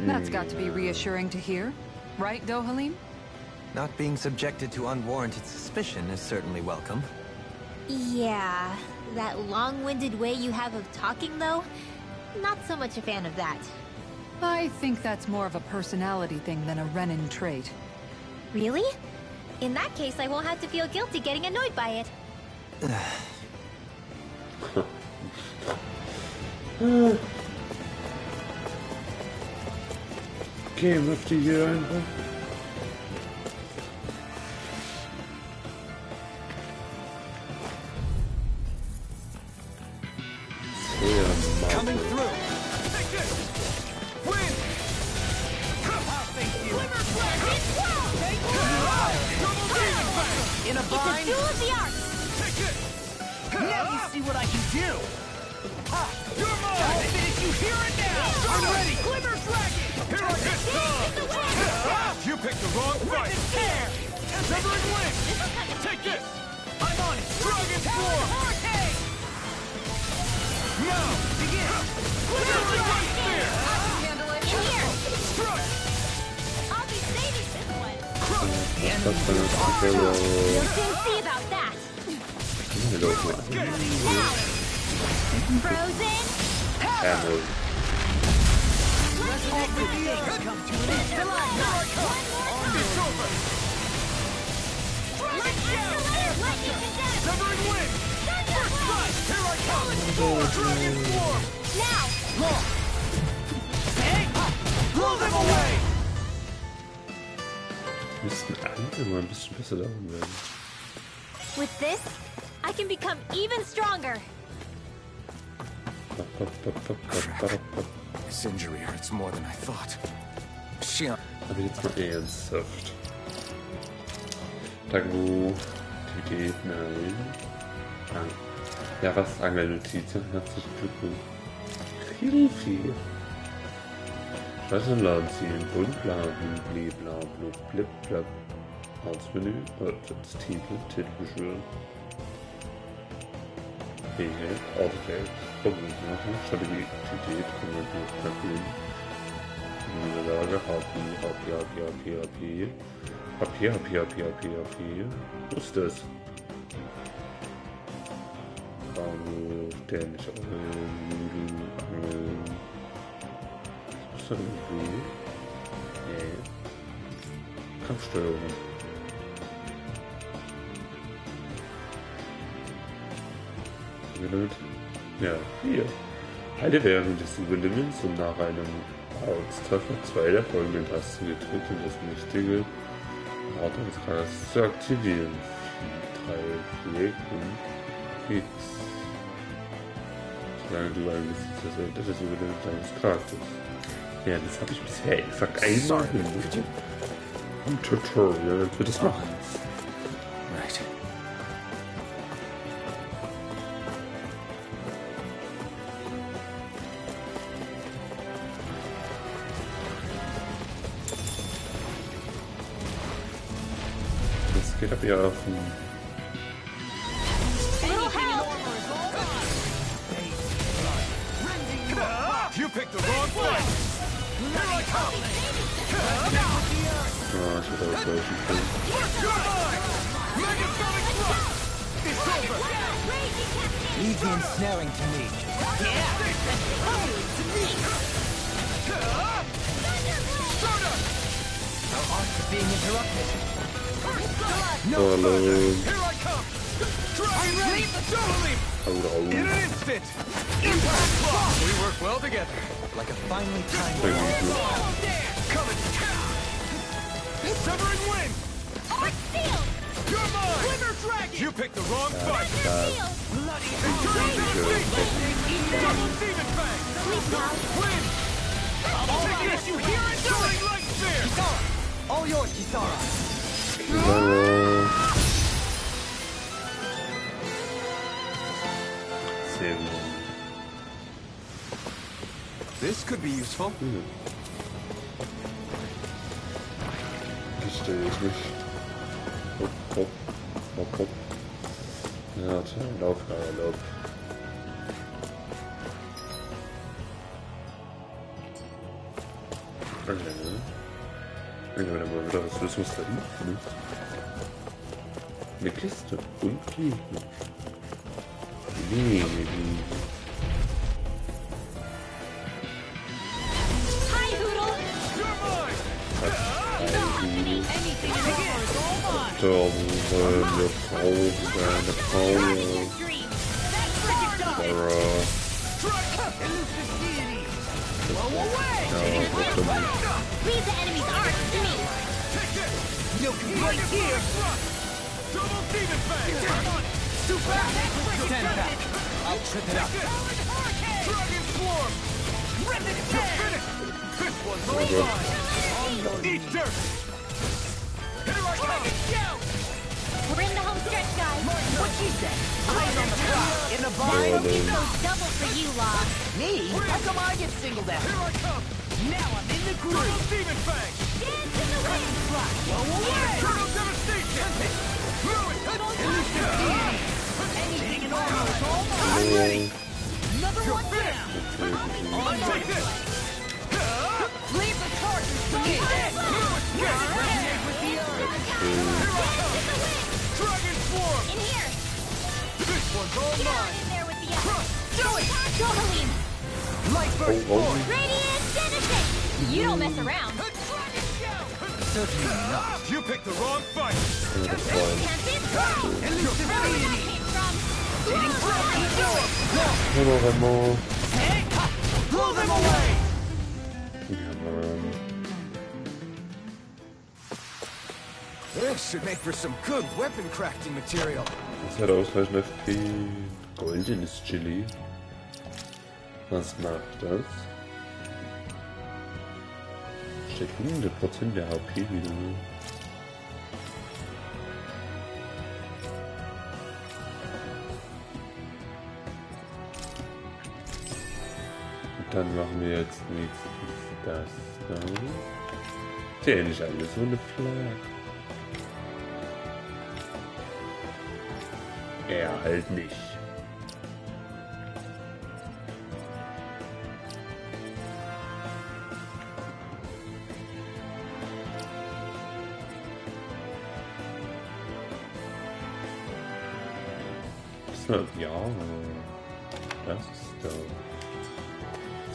That's got to be reassuring to hear, right, Dohalim? Not being subjected to unwarranted suspicion is certainly welcome. Yeah, that long-winded way you have of talking, though? Not so much a fan of that. I think that's more of a personality thing than a Renin trait. Really? In that case, I won't have to feel guilty getting annoyed by it. Okay, möchte hier einfach. Coming through. Take this. Win. I'll thank you. Glimmer Dragon. Take double demon fang. In a It's a bind. duel of the arts! Take it. Now you see what I can do. You're mine. I'll finish you here and now. I'm ready. Glimmer Dragon. Here I come. You picked the wrong fight. Severing Wing. Take this. I'm on it. Dragon Form. Now, begin! Glimmer right there! I can handle it. In here! Struck! I'll be saving this one. Crush! We'll soon see about that. Now! Frozen! Ammo. All the things come to an end. Here I come! It's over! Lightning Vendetta! Severing Wing! First strike! Here I come! Dragon Form! Now! Long! Hey! Blow them away! Müssten andere mal ein bisschen besser darum werden. With this, I can become even stronger. This injury hurts more than I thought. Aber jetzt mal ernsthaft. Tango, Aktivität, nein. Ja, was? Angelnotizen, herzlichen Glückwunsch. Hilfe! Schalten laden ziehen, bunt, bla, blub, bla, blub, blip, blab. Hausmenü, das Titel beschwören. Fähigkeit, Autofeld, Probleme machen, Stabilität, Konvertierung, Niederlage, HP. Wo ist das? Dämlich Angeln. Was ist das irgendwie? Nee. Kampfsteuerung. Ja, hier. Halte während des Überlebens und nach einem Ortstreffer 2 der folgenden Tasten gedrückt, um das richtige Ort eines Charakters zu aktivieren. 3, 4 und X. Solange du angesichts des Überlebens deines Charakters. Ja, das habe ich bisher exakt einmal hinbekommen. Im Tutorial wird es machen. Right. Das geht ab ja auf den You picked the wrong fight! Here I come! ich hätte auch solchen können. You're mine! Megasonic thrust! It's over! Leave the ensnaring to me. Stardust! Our arts are being interrupted. Hallo. Here I come! Dragon Leap! Double Leap! In an instant! Impact Claw! We work well together. Like a finely timed Coming! Severing Wing! You're mine! Glimmer Dragon! You picked the wrong fight! Bloody Double Demon Fang! Win! Take this, you hear it? Soaring Light Sphere! Kisara! All yours, Kisara! Hallo. Sehr gut. This could be useful. Verstehe ich nicht. Hopp. Ja, tja, Lauf. Ja, wenn er mal wieder was los muss da hinten, ne? Eine Kiste und Gegner. Nee. Hi, Hoodle! Anything in the world is all mine! Eine Frau. That's freaking done! Leave the enemy's arms to me! No right here! Double demon fang! Too fast! Stand back! I'll trip it up! Dragon swarm! Rip it dead! This one's all mine! Eat dirt! Here I come! We're in the home stretch, guys! What she said? Eyes on the prize. In the bind. This goes double for you, Law. Me? How come I get singled out? Here I come! Now I'm in the groove. Double demon fang! Dance in the wind! Turtle devastation! Anything in armor is all mine. I'm ready. Another one down. I'll take this! Leave the charges to me. Resonate with the Dragon swarm! In here! This one's all Get on mine! in there with the others! Do it! Go, Helene! light burst forward. Radiant Genesis! You don't mess around! Certainly not. You picked the wrong fight! Tempted? Elusive Where that deity. came from! Vraiment. Blow them away. This should make for some good weapon crafting material. Das hat ausreichend FP. Goldenes Chili. Was macht das? Steht 100% der HP wieder. Und dann machen wir jetzt nächstes das da. Ist ja nicht alles so eine Flag. Er halt nicht. Ja, das ist da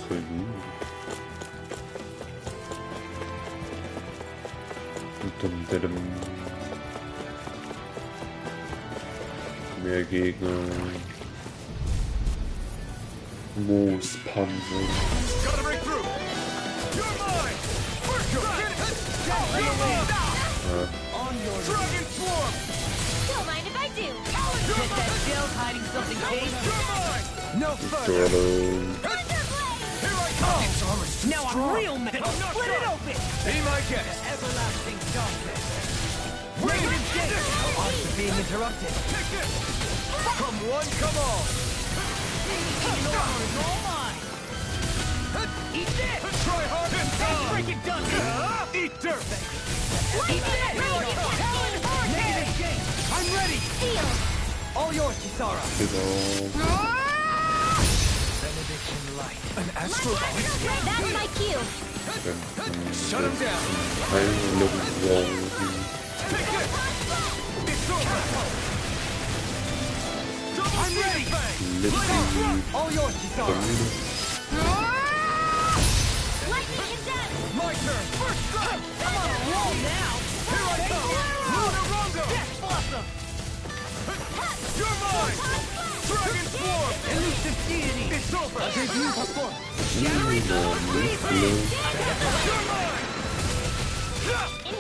voll gut. Und dann mehr Gegner. Moospanzer. Gotta break through! You're mine! First on your Dragon swarm! Don't mind if I do! Get that shell's hiding something dangerous. You're mine! No further. Here I come! Now I'm real mad. Split it open. Be my guest! Everlasting darkness. Raven Gate. Odds of being interrupted. Take this! Come one, come all! Anything in armor is all mine. Eat this. Try hard and Break it done. Eat dirt! Eat this. Negative Gate. I'm ready. Seal! All yours, Kisara. Genau. Benediction light. An astral voice. That's my cue! Shut him down! Heilung. Take this! It's over! I'm ready. All yours, Kisara. Lightning is dead! My turn! First strike! I'm on a roll now. Here I come! Luna Rondo! Death Blossom. You're mine! Dragon Swarm! Elusive deity. It's over! Debut performance. You're mine!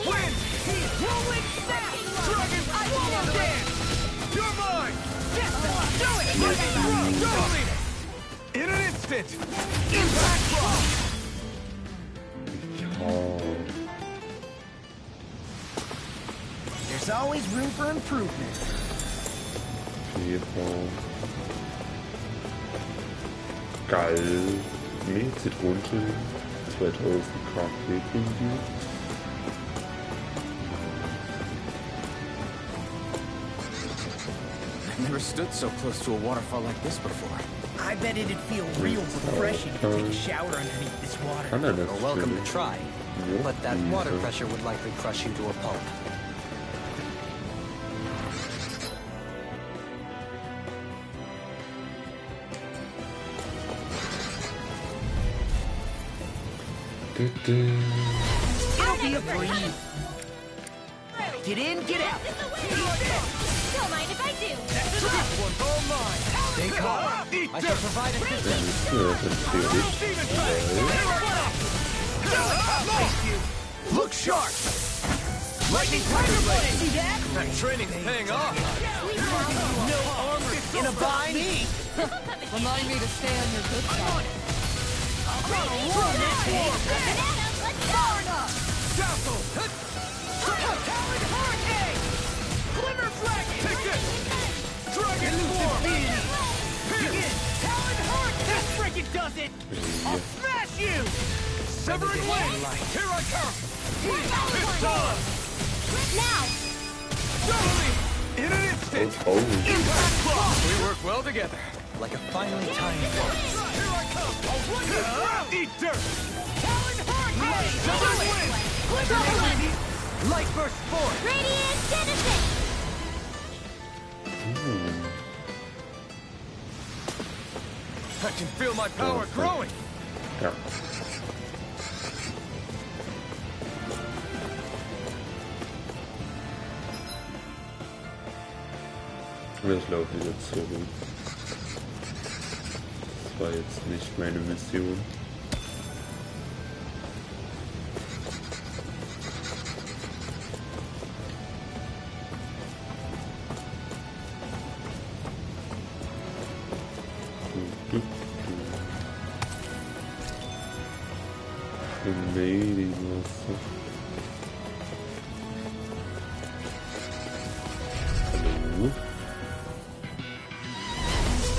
Win! Rolling snap. Dragon Swarm! dance. You're mine! Death Blossom. Do it. Dominate! In an instant! Impact Rock! There's always room for improvement. Geil. Mit Zitronenchili. 2000 KP irgendwie. I've never stood so close to a waterfall like this before. I bet it'd feel real refreshing to take a shower underneath this water. Ananas. You're welcome to try. But that water pressure would likely crush you to a pulp. It'll be a breeze. Get in, get out. Don't mind if I do. One's all mine. Stay calm. I shall provide assistance. Look sharp. Lightning tiger blade. See that? That training's paying off. No armor in a bind. Remind me to stay on your good side. Dazzle. Talon hurricane. Glimmer dragon. Take this. Dragon form. Here. Talon hurricane. That freaking does it. I'll smash you. Severing wing. Here I come. It's on. Now! Totally. In an instant. Impact block. We work well together. Like a finely timed waltz. Here I come. I'll run you through. Eat dirt. Talon hurricane. Severing wing. Light burst forth. Radiant citizen! I can feel my power growing. Ja. Ich laufe wieder zurück. Das war jetzt nicht meine Mission. Amazing, Wasser. Hallo?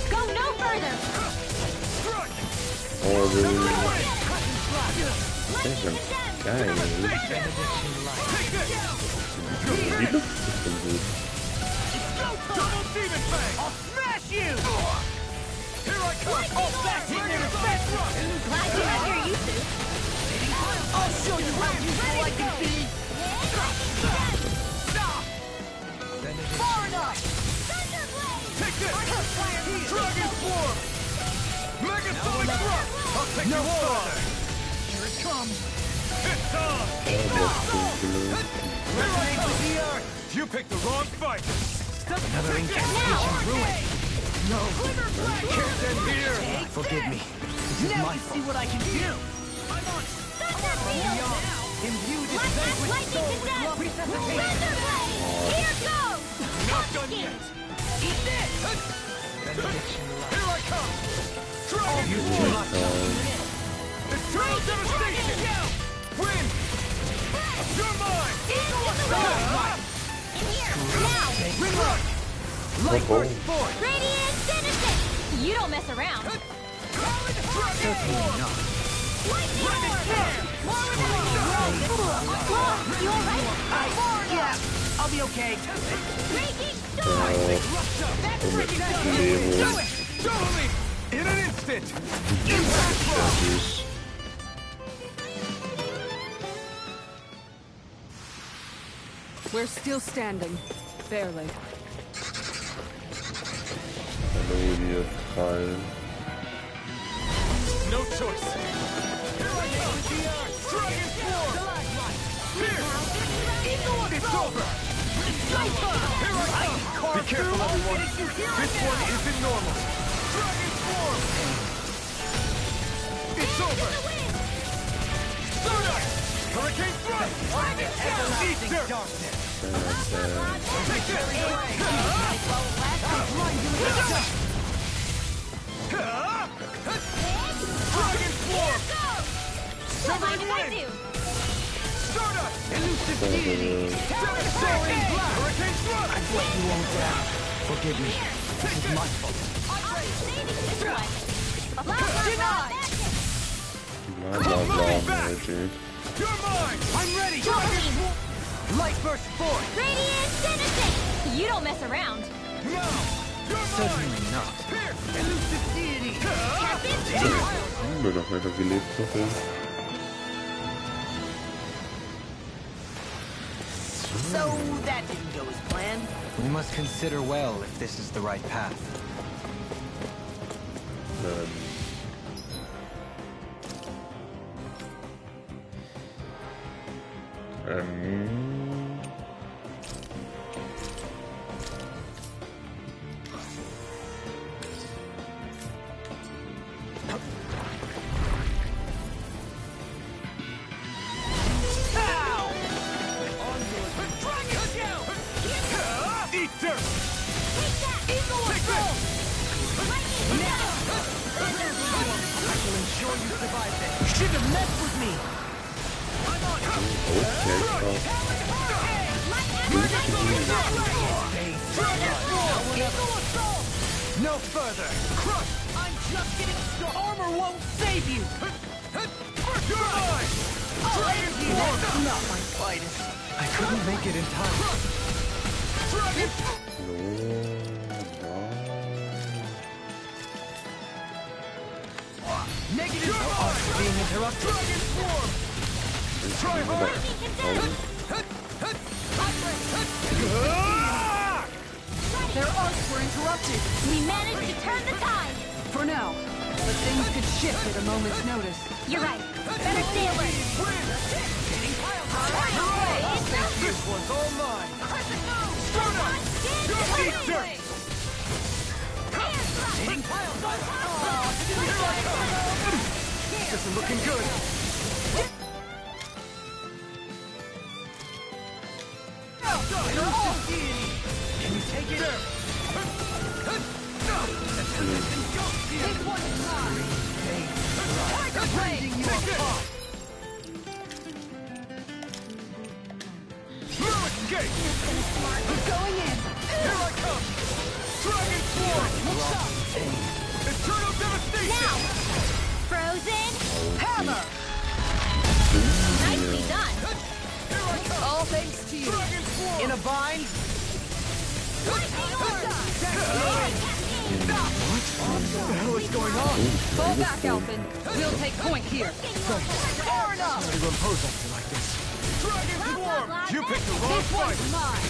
Go no further! Oh, das ist ganz geil. Die Luft ist schon gut. Double demon fang. I'll smash you. Here I come. All back in there. Glad you have your uses. I'll show you how useful I can be. Stop. Far enough. Take this. Dragon form. Megasonic thrust. I'll take you all. Here it comes. It's on. Oh, das ist gut gelöst. Resonate with the earth. You picked the wrong fight. Another incantation ruined. No. Can't end here. Forgive me. This is Now my you see fault. what I can do. Imbued One its last vanquished lightning soul to with death! resuscitation. Thunder blade! Here goes! Not done yet. Eat this. Benediction Here I come. Dragon You form. do not Eternal devastation. Win. You're mine. In here! Now! Ring run. Light burst forth. Radiant citizen! You don't mess around! Certainly not. Lightning orb! More with you alright? Yeah, I'll be okay. Raging storm! That's freaking does it. Do it. Totally. In an instant. Impact block. We're still standing. Barely. Hallo, ihr Krallen. No choice. Here I come. Dragon form. Here. It's over. Here I come. Be careful, everyone. This one isn't normal. Dragon form. It's over. Thunder. Hurricane thrust. Eat dirt. Take this. Dragon form. Don't mind if I do! Stardust. Elusive deity. Devastating blast. Hurricane thrust. I've let you all down. Forgive me. This is my fault. I'll be saving this one! Blah, blah, Denied. Bla bla bla, Magic. You're mine. I'm ready. Dragon form. Light burst forth. Radiant citizen! You don't mess around! No. You're mine. Certainly not. Here. Elusive deity. Tap into! Haben wir noch weiter gelebt, so viel. So that didn't go as planned. We must consider well if this is the right path. No further! Crush! I'm just getting started! Armor won't save you! Not my finest. I couldn't make it in time. Negative being interrupted. Try hard! Their arcs were interrupted. We managed to turn the tide! For now. But things could shift at a moment's notice. You're right. Better stay alert. This one's all mine! This isn't looking good. Can you take it? This one's mine. Bending you apart! No escape! Going in. Here I come! Dragon Swarm! Eternal devastation! Frozen Hammer. nicely done. Here I come! All thanks to you. Dragon Swarm! In a bind? What the hell is going on? Fall back, Alpin. We'll take point here. Far enough. How do you impose on me like this? Dragon Swarm! You picked the wrong This fight! one's mine.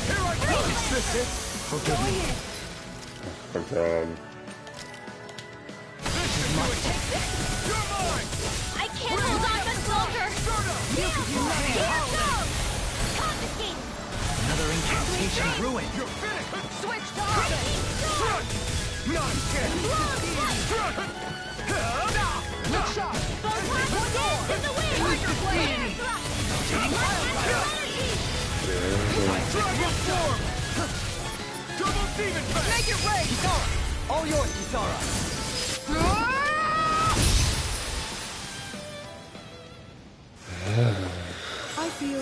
Here I come! Is this it? Forgive me. This should do it! You're mine! I can't hold on much longer. Here goes. Confiscate. Another incantation ruined. You're finished! Switch to Alpin. Not again! Look sharp. Dance in the wind. Tiger Blade. Dragon Swarm! Double Demon Pack! Make it rain. Kisara! All yours, Kisara! I feel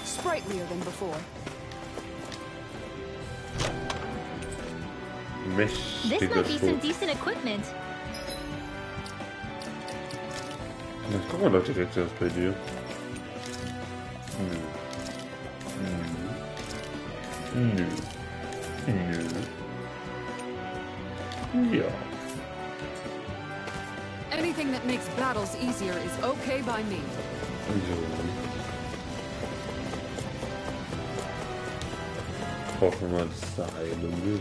sprightlier than before. This might be Mächtiger some Schwur. decent equipment. Dann gucken wir doch direkt erst bei dir. Nö. Nö. Ja. Anything that makes battles easier is okay by me. So. Hoffen wir mal, dass da Heilung wird.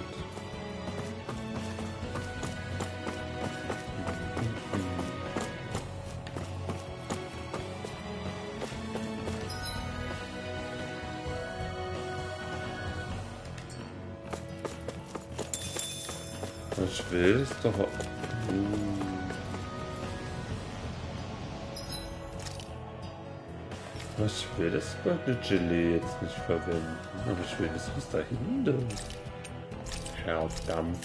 Ich will es doch. Ich will das Gelee jetzt nicht verwenden, aber ich will das was dahinter. Verdammt.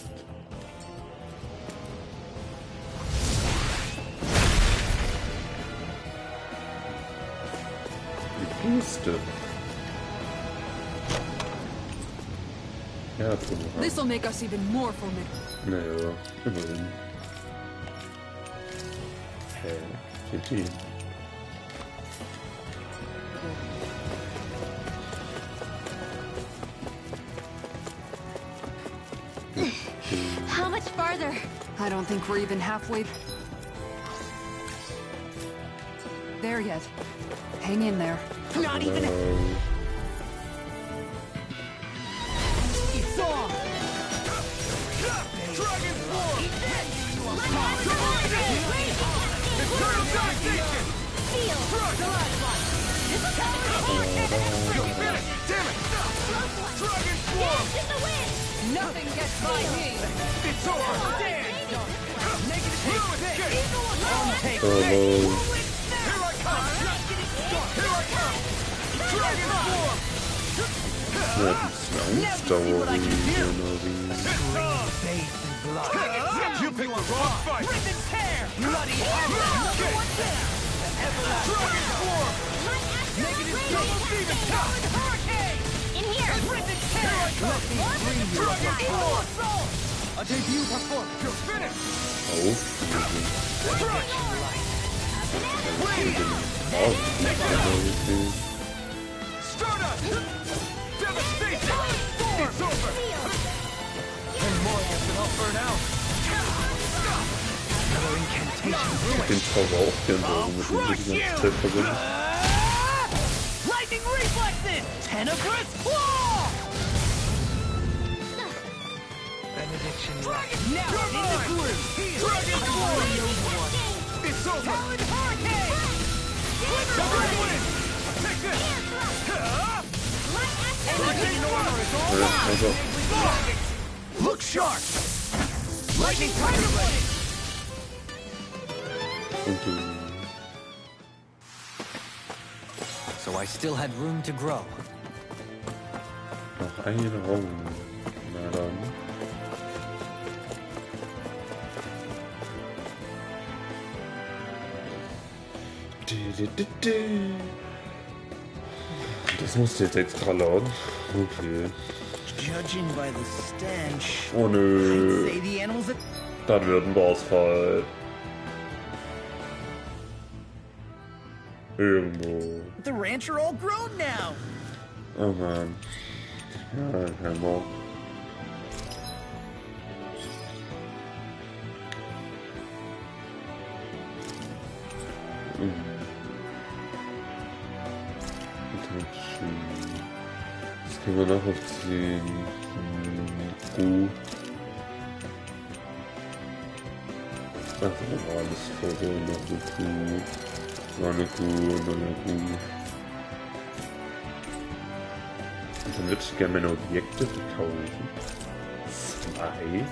Die Puste. Ja, This'll make us even more formidable. naja, immerhin. Hä? GG. How much farther? I don't think we're even halfway there yet. Hang in there. Not even... Nothing gets by me. It's over. Negative hit. Take Oh, this. Here I come. Here I come. Dragon form. ja, ein bisschen Ausdauer You picked the wrong fight. Rip and tear. Bloody hammer. Dragon form. Negative double demon. Hurricane. In here! Rip and tear. Dragon form. A debut performance. You're finished. Stardust. Devastation. It's over. And more has been all burnt out. Another incantation. den Zauber auch gern so mit dem ganzen Zeit verbunden. Lightning reflexes. Tenebrous claw. Benediction. Now in the groove. Dragon form. It's over. Talon hurricane. Double win. Take this. Lightning armor is all mine. Look sharp. Lightning tiger blade. So I still had room to grow. Noch ein Raum. Na dann. Das musste jetzt extra laut. Okay. Judging by the stench, Oh nö. say the animals that Dann wird ein Bossfight. Irgendwo. the ranch are all grown now. Oh Mann. Ja, kein Bock. Das können wir noch aufziehen. Kuh. Ach, das war alles voll. Noch eine Kuh. Noch eine Kuh und noch eine Kuh. Und dann würde ich gerne meine Objekte verkaufen. 2.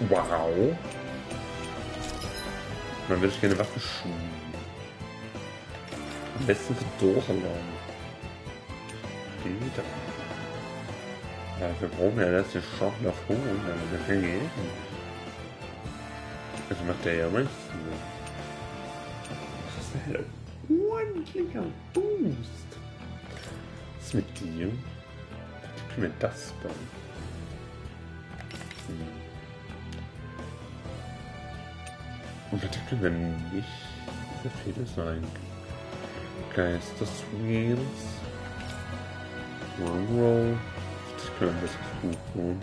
Wow. Dann würde ich gerne Waffen schulen. Am besten für Dorlan. Wieder. Ja, wir brauchen ja das den Schock nach oben, aber das kann gehen. Das macht der ja meistens. Das ist halt ein ordentlicher Boost. Was ist mit dir? Wie können wir das bauen? Und bitte können wir nicht so viele sein. Geisterswheels. Roll. Ich kann das gut holen.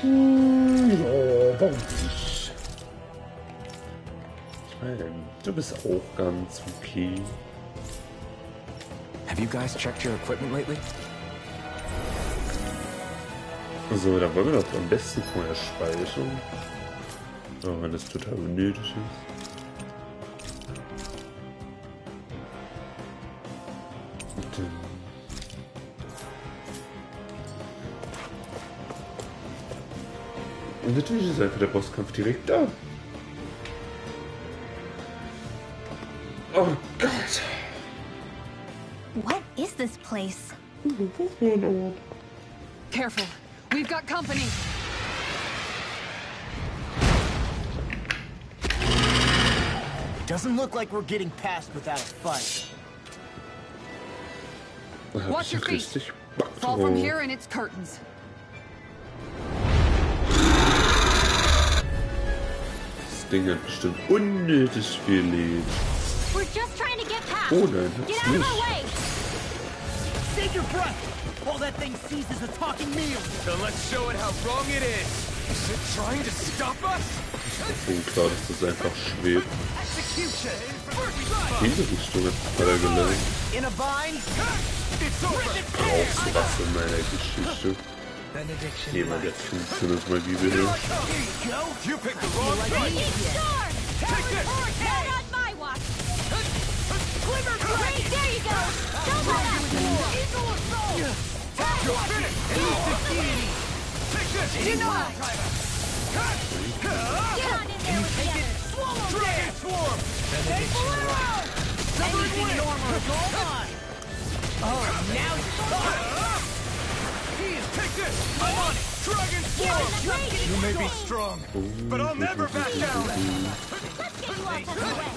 Ja, warum nicht? Ich meine, du bist auch ganz okay. Have you guys checked your equipment lately? So, dann wollen wir doch am besten vorher speichern. Auch wenn das total unnötig ist. Und natürlich ist einfach der Bosskampf direkt da. Oh Gott! What is this place? Careful. We've got company. Doesn't look like we're getting past without a fight. Da hab Watch ich your feet. richtig Fall from Backdruck. here and it's curtains. Das Ding hat bestimmt unnötig viel Leben. We're just trying to get past. Oh nein, Get hat's out of nicht. our way! Save your breath! All that thing sees is a talking meal. So let's show it how wrong it is. Is it trying to stop us? Oh klar, dass das einfach schwebt. Execution. First strike. Diese Richtung hat er gelenkt. In a bind? It's over. Brauchst du was in meiner Geschichte? Jemand der Funktionsmagie will. Here you go. You picked the wrong fight. Take this. Not on my watch! Glimmer Blade! There you go! Don't let up! Eagle Assault! You're finished. Elusive deity. Take this. Deny! Get on in there with the others! Swallow Dragon Swarm. Take Bolero! Anything normal is all mine. Oh, now you're talking. Take this. I'm on it. Dragon Swarm. You may be strong, but I'll never back down. Let's get you off of the way!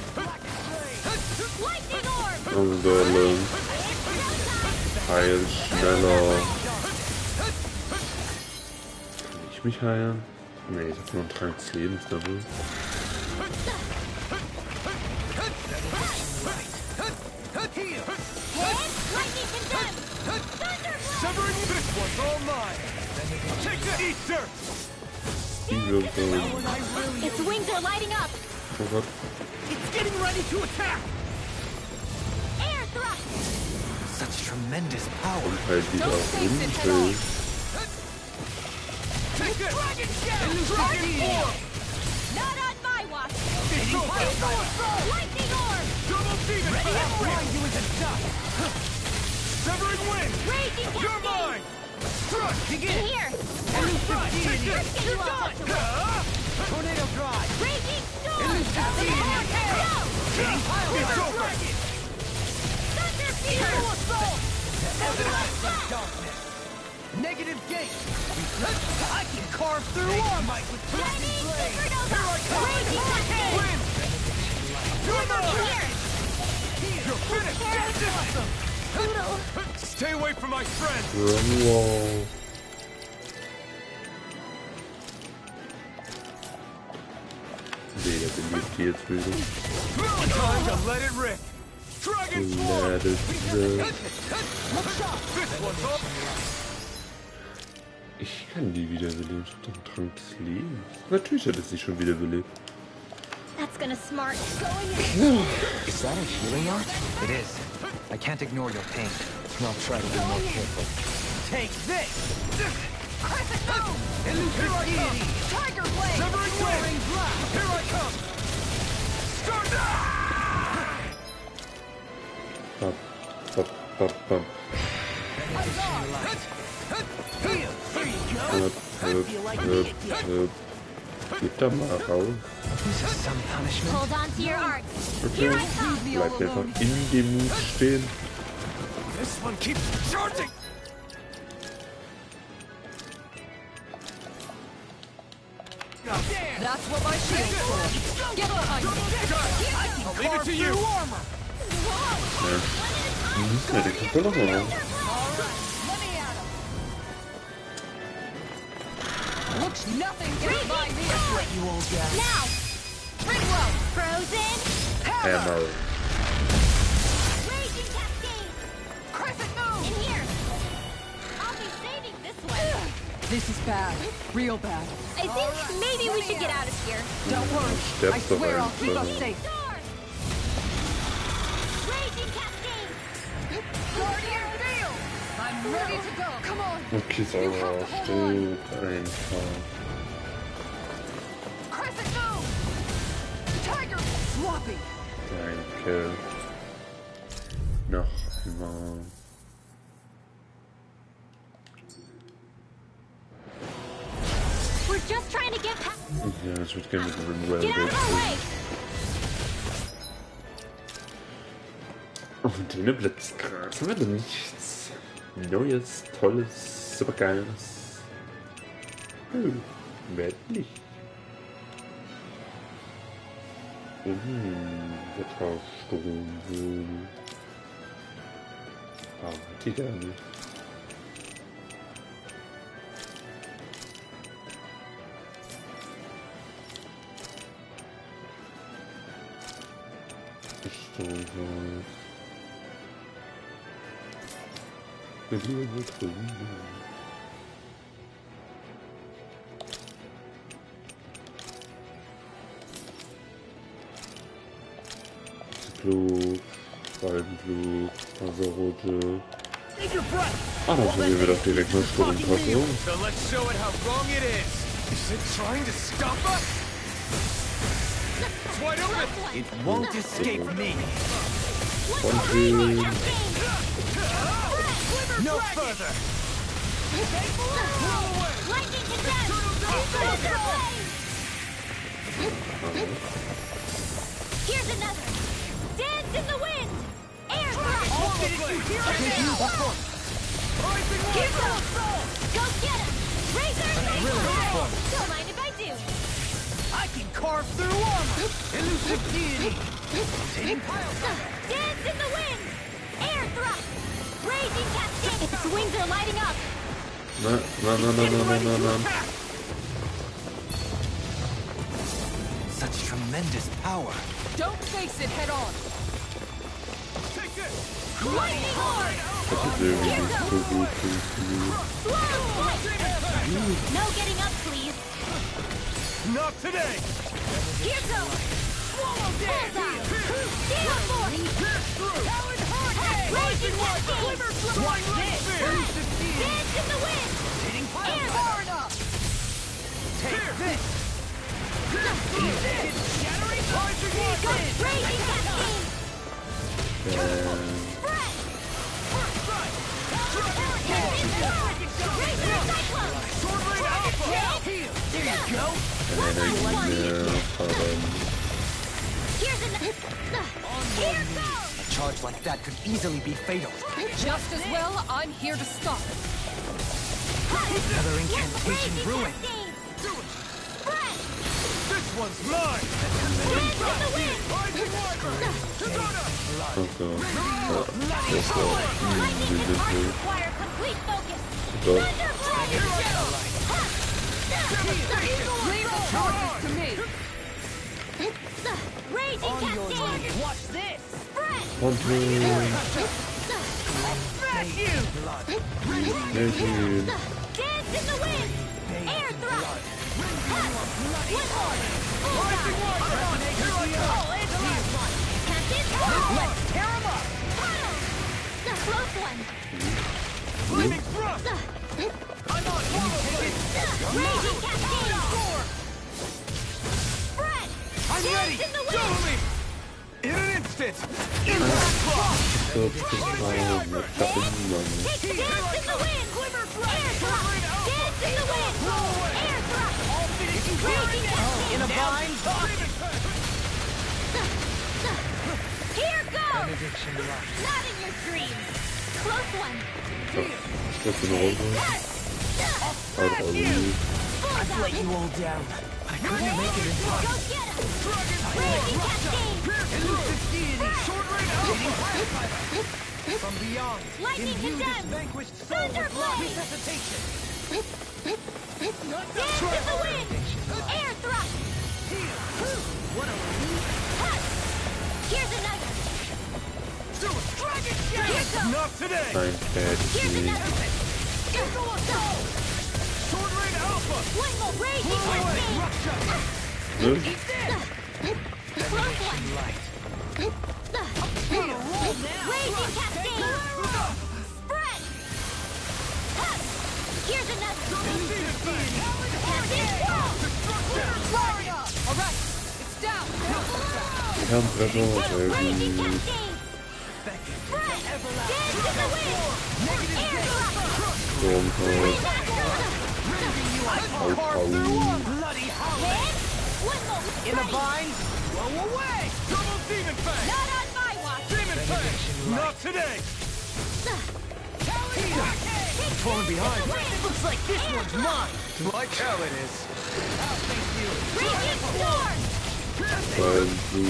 Lightning Orb! Anwählen. Heil schneller. Kann ich mich heilen? Nee, ich hab nur einen Trank des Lebens dabei. Lightning condemned! Thunderblast! Severing this one's all mine. Take the Easter. Its wings are lighting up! Oh Gott. It's getting ready to attack. Air thrust! Such tremendous power. Halt wieder runter. Take this. Dragon Shell! Not on my watch! Lightning Orb! Double demon. Ready to grind you into dust. Severing wind. Raging You're Cascade! mine. Strike. In here! Strike. Take this. Let's get you You're off done. of the way! Tornado drive. Raging Storm! It's over. Thunder Fury! Assault. Negative gate. I can carve through Armite with Chinese blade. Supernova! Raging Cascade! Wind. You're mine. Here! You're finished. Get this. Poodle! Stay away from my friend. Wow. Nee, der belebt die jetzt wieder. Time to let it rip. Dragon Swarm. Let it rip. This one's all. Ich kann die wiederbeleben. Ich hab doch einen Trank des Lebens. Natürlich hat es sich schon wiederbelebt. That's gonna smart. Is that a healing art? It is. I can't ignore your pain. I'll try to be more careful. Take this. Crescent Moon! Elusive deity. Tiger Blade! Severing Soaring wind. blast. Here I come. Start. Bap, bap, bap, bap. Here. There you go. Geht da mal raus. Is this some punishment? Hold on to your arts. Okay. Here I come! Bleibt einfach in dem Mut stehen. This one keeps charging. That's what my shield's for. Get behind me. I'll leave it to you. Armor. Ja, der kommt da noch mal raus. Let me at him. Looks nothing gets by me. Let you all guess. Now! Ringwell! Frozen! Hammer. Raging Cascade! Crescent Moon. In here! I'll be saving this one! This is bad. Real bad. I think maybe we should get out of here. Don't worry. I Steppst doch swear I'll keep us einfach. safe. Storm! Raging Cascade! Guardian Field! I'm ready to go. Come on. Okay, sauber. Stirb einfach. Crescent Moon. Tiger. Sloppy. Danke. Noch einmal. We're just trying to get past. Ja, ich würde gerne mit dem Ringwell Get out of our way! Und in dem Blitzgras haben wir denn nichts Neues, Tolles, Supergeiles. Weltlich. Wetterstrom. Ah, die da nicht. Strom. Flug, Waldenflug, Wasserrutsche, Take your breath. Ah, dann probieren wir doch direkt mal Stromkopplung. So let's show it how wrong it is. Is it trying to stop us? It's wide open. It won't escape me. Und No further. Lightning condemned! Here's another! Dance in the wind! Air thrust! Here goes! Go get him! Razor! Don't mind if I do! I can carve through armor. Elusive deity. Dance in the wind! Air thrust! Raging cascade! Its wings are lighting up! no. Such tremendous power. Don't face it head on. Take this. Lightning horn! Das ist irgendwie nicht so gut funktioniert. Slow flight! No getting up, please! Not today. Here goes! Swallow dance! Steel force! Raging cascade! Watch this. Dance in the wind! Air far enough! Take this. Raging cascade! Spread! Razor cyclone! There you go! Here's another! Here goes! A charge like that could easily be fatal. Just as well, I'm here to stop it. Another incantation ruined. Spread! This one's mine. Dance in the wind! Lightning and arc require complete focus! Thunderblade! Leave the charges to me. Raging cascade! Watch this. Spread! Smash you. Dance in the wind! Air thrust! One more! Captain Paul! Let's tear him up. Close one! Flaming thrust. I'm on follow. Raging cascade! Spread! I'm Dance ready. in the wind! Totally. In an instant. Impact thrust. Take dance in the wind! Air thrust! Dance in the wind! Air thrust! Raging cascade! In a bind? Here goes! Not in your dreams! Close one! Das in Runde. I've let you all down. I couldn't make it in Go time. get him! Raging cascade! Elusive deity. Sword rain alpha. From beyond. Lightning Imbue this condemned! vanquished soul with Thunderblade! resuscitation. Dance in the wind! Air thrust! What a relief. Here's another! Do it. Dragon Here Shade. goes! Not today. Ein Here's Fertig. another! Sword rain alpha. One more raging cascade! Russia. Close one! Raging cascade! Spread! Here's another! Captain Wall! All right, it's down. Kampftreffer, sehr Raging gut. cascade! Spread! Dance in the wind! Air thrust! Stromkopplung. Bloody hollow. Land! One more! In a bind? Blow away. Double demon fang. Not on my watch! Demon fang. Not today. Falling behind. Looks like this one's mine. Like how it is. Raging storm! Weil du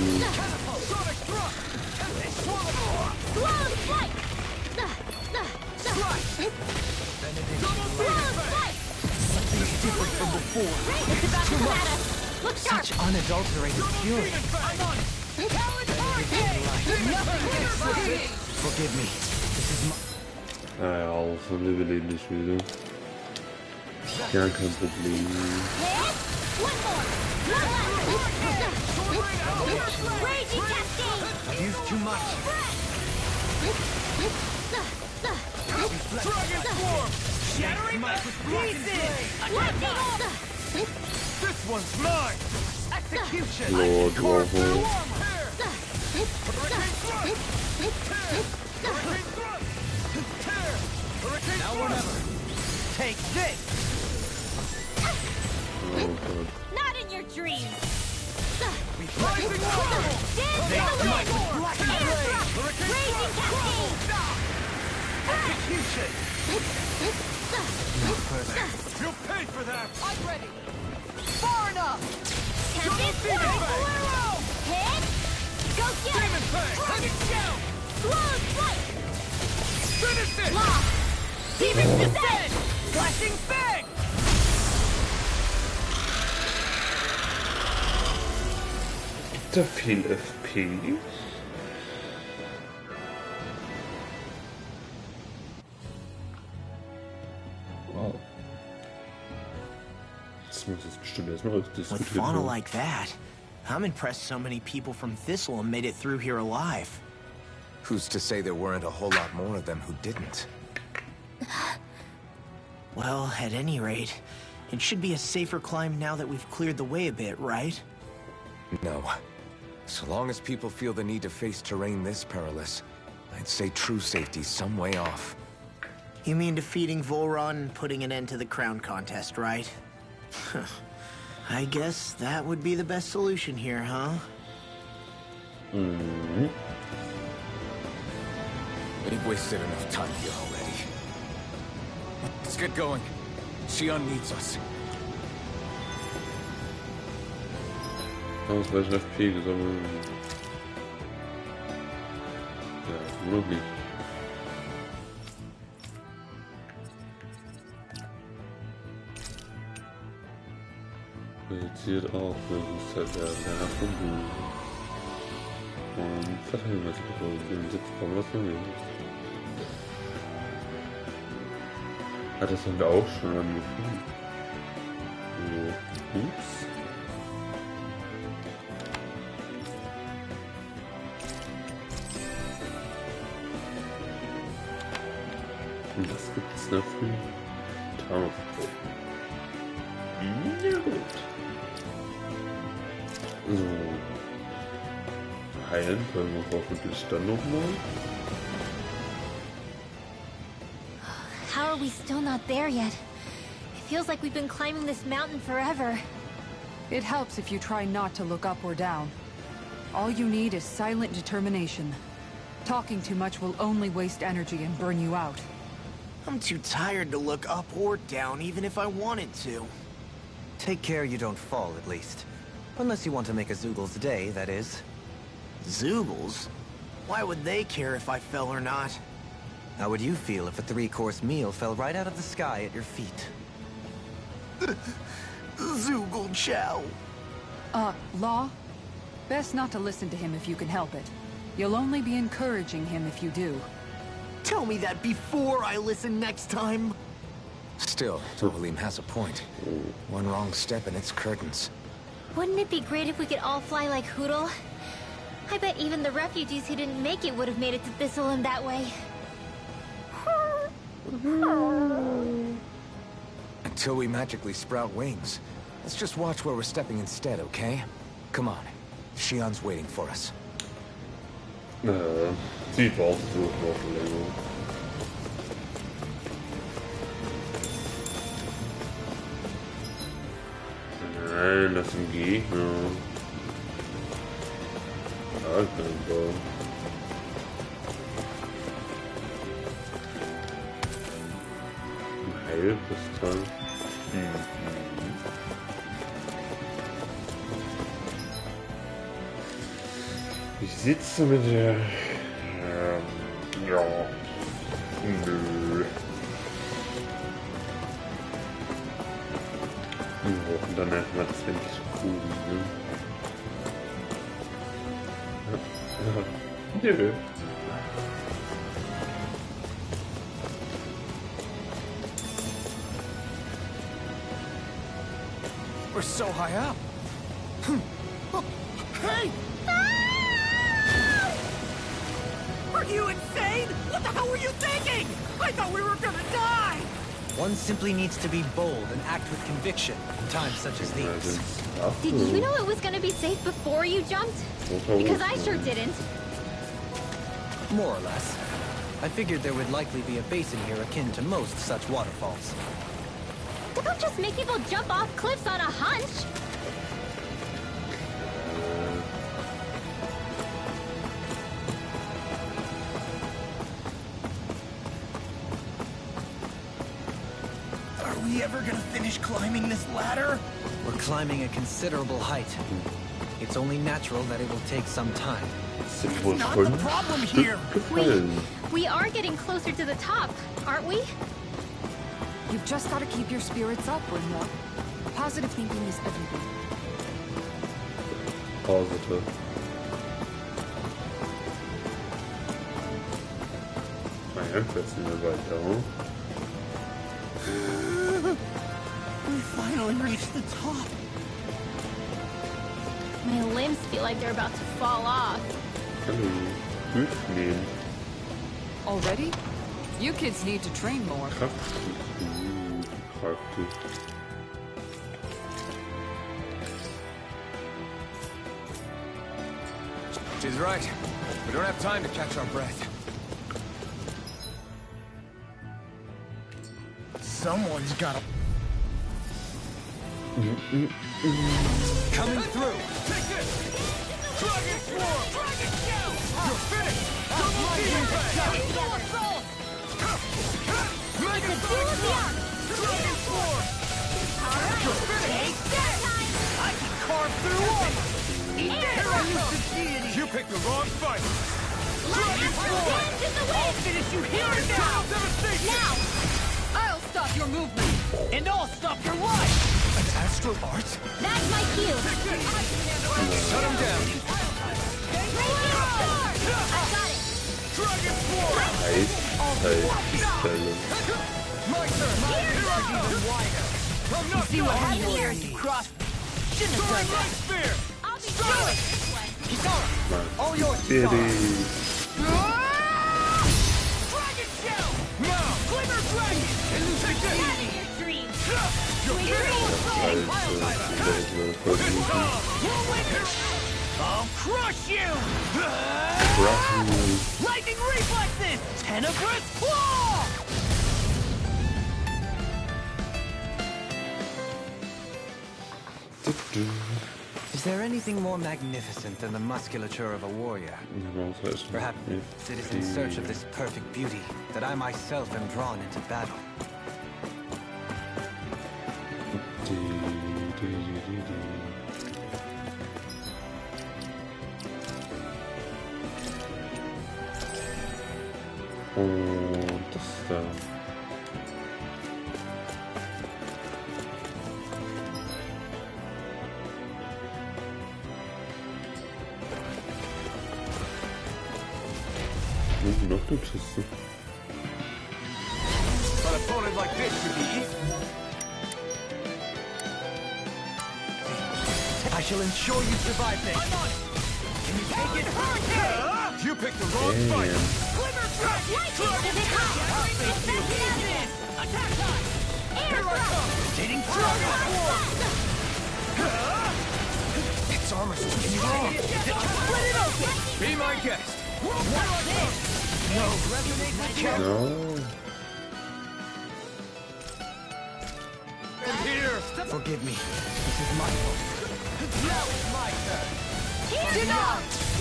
Sonic thrust. Slow flight! Double Slow demon fang. flight! Something's different from before. It's about to come at us! Look sharp! Such unadulterated fury. Demon fang. Forgive me. This is my... naja, auf und überleben die Spiele. Gar kein Problem. Land! One more! One left! Raging cascade! I've used too much. This one's mine! Execution! Lord Carve through Warhol. armor! Hurricane thrust! Tear! Hurricane thrust! Tear! Hurricane Now or thrust! never. Take this! Oh god. Not in your dreams! Rising water! Dance They to the might wind! black and Air blade! thrust! Hurricane Raging thrust! cascade! Execution! You'll pay for that! I'm ready. Far enough! Tempest Demon Fang! Fang! Hit! Go get Demon it! Fang! Dragon Shell! Slow Slice! Finish it! Lock! Demon Descent! Flashing Fang! Gibt da viel FP? Wow. Das muss jetzt bestimmt erstmal With diskutiert fauna werden. like that, I'm impressed so many people from Thistle made it through here alive. Who's to say there weren't a whole lot more of them who didn't? Well, at any rate, it should be a safer climb now that we've cleared the way a bit, right? No. So long as people feel the need to face terrain this perilous, I'd say true safety's some way off. You mean defeating Volron and putting an end to the crown contest, right? I guess that would be the best solution here, huh? Mhm. We've wasted enough time here already. Let's get going. Xion needs us. Ausreichend FP gesammelt. Ja, noch nicht. Reduziert auch Bewusstheit der Funken. Und Verteidigungsbefehl, den Sitz kommen lassen. Ah, das haben wir auch schon angefangen. So, ups. Und was gibt's dafür? Tauf. Ja gut. So. Heilen können wir hoffentlich dann nochmal. How are we still not there yet? It feels like we've been climbing this mountain forever. It helps if you try not to look up or down. All you need is silent determination. Talking too much will only waste energy and burn you out. I'm too tired to look up or down, even if I wanted to. Take care you don't fall, at least. Unless you want to make a Zoogel's day, that is. Zoogles? Why would they care if I fell or not? How would you feel if a 3-course meal fell right out of the sky at your feet? Zoogle chow. Law? Best not to listen to him if you can help it. You'll only be encouraging him if you do. Tell me that before I listen next time. Still, Tohalim has a point. One wrong step and it's curtains. Wouldn't it be great if we could all fly like Hootle? I bet even the refugees who didn't make it would have made it to Thistleland that way. Until we magically sprout wings. Let's just watch where we're stepping instead, okay? Come on. Xion's waiting for us. Sie braucht so noch Verlängerung. Nein, das sind Gegner. Ah, kein Ball. Ein Heilkristall. Ich sitze mit der... ja... Nö. Und dann erstmal 20 Kugeln, ne? Ja. Nö. We're so high up. Hey! Are you insane? What the hell were you thinking? I thought we were gonna die! One simply needs to be bold and act with conviction in times such as these. Did you know it was gonna be safe before you jumped? Because I sure didn't. More or less. I figured there would likely be a basin here akin to most such waterfalls. Don't just make people jump off cliffs on a hunch. Are we ever gonna finish climbing this ladder? We're climbing a considerable height. It's only natural that it will take some time. Not the problem here. We are getting closer to the top, aren't we? You've just got to keep your spirits up, Rimworld. Positive thinking is everything. Positive. Naja, setzen wir weiter hoch. We finally reached the top. My limbs feel like they're about to fall off. Hallo. Hüftnehmen. Already? You kids need to train more. Praktisch. She's right. We don't have time to catch our breath. Someone's gotta... Coming through! Take this! Dragon Swarm! Dragon Shell! You're finished! Double demon bang! Mega Dragon! Dragon Swarm! You're finished! I can carve through them! You picked the wrong fight! Dragon Swarm! I'll finish you here and now! Devastation! Now! I'll stop your movement! And I'll stop your life! An astral art? That's my cue. Shut him down! I got it. Dragon Swarm! My turn! Here I come! Even wider. I'm not See what done! happens here as you cross... Shouldn't have Soaring done Light that. Spear! I'll be Silence! this one. Kisara! All yours, Kisara! Dragon Shell! Now! Glimmer Dragon! Take this! Out of your dreams. You're I'll crush you! Lightning reflexes! Tenebrous claw! Is there anything more magnificent than the musculature of a warrior? Perhaps it is in search of this perfect beauty that I myself am drawn into battle. Und das da. Noch eine Kiste. An opponent like this should be easy. I shall ensure you survive this. I'm on it. Can you take it? Hurricane! You picked the wrong fight. Glimmer Dragon! Lightning is hot. Attack time! Here I come. Hitting Dragon Swarm! Its armor's too strong. Split it open! Be my guest. No, resonate my chest. No. And here. Forgive me. This is my fault. Now it's my turn.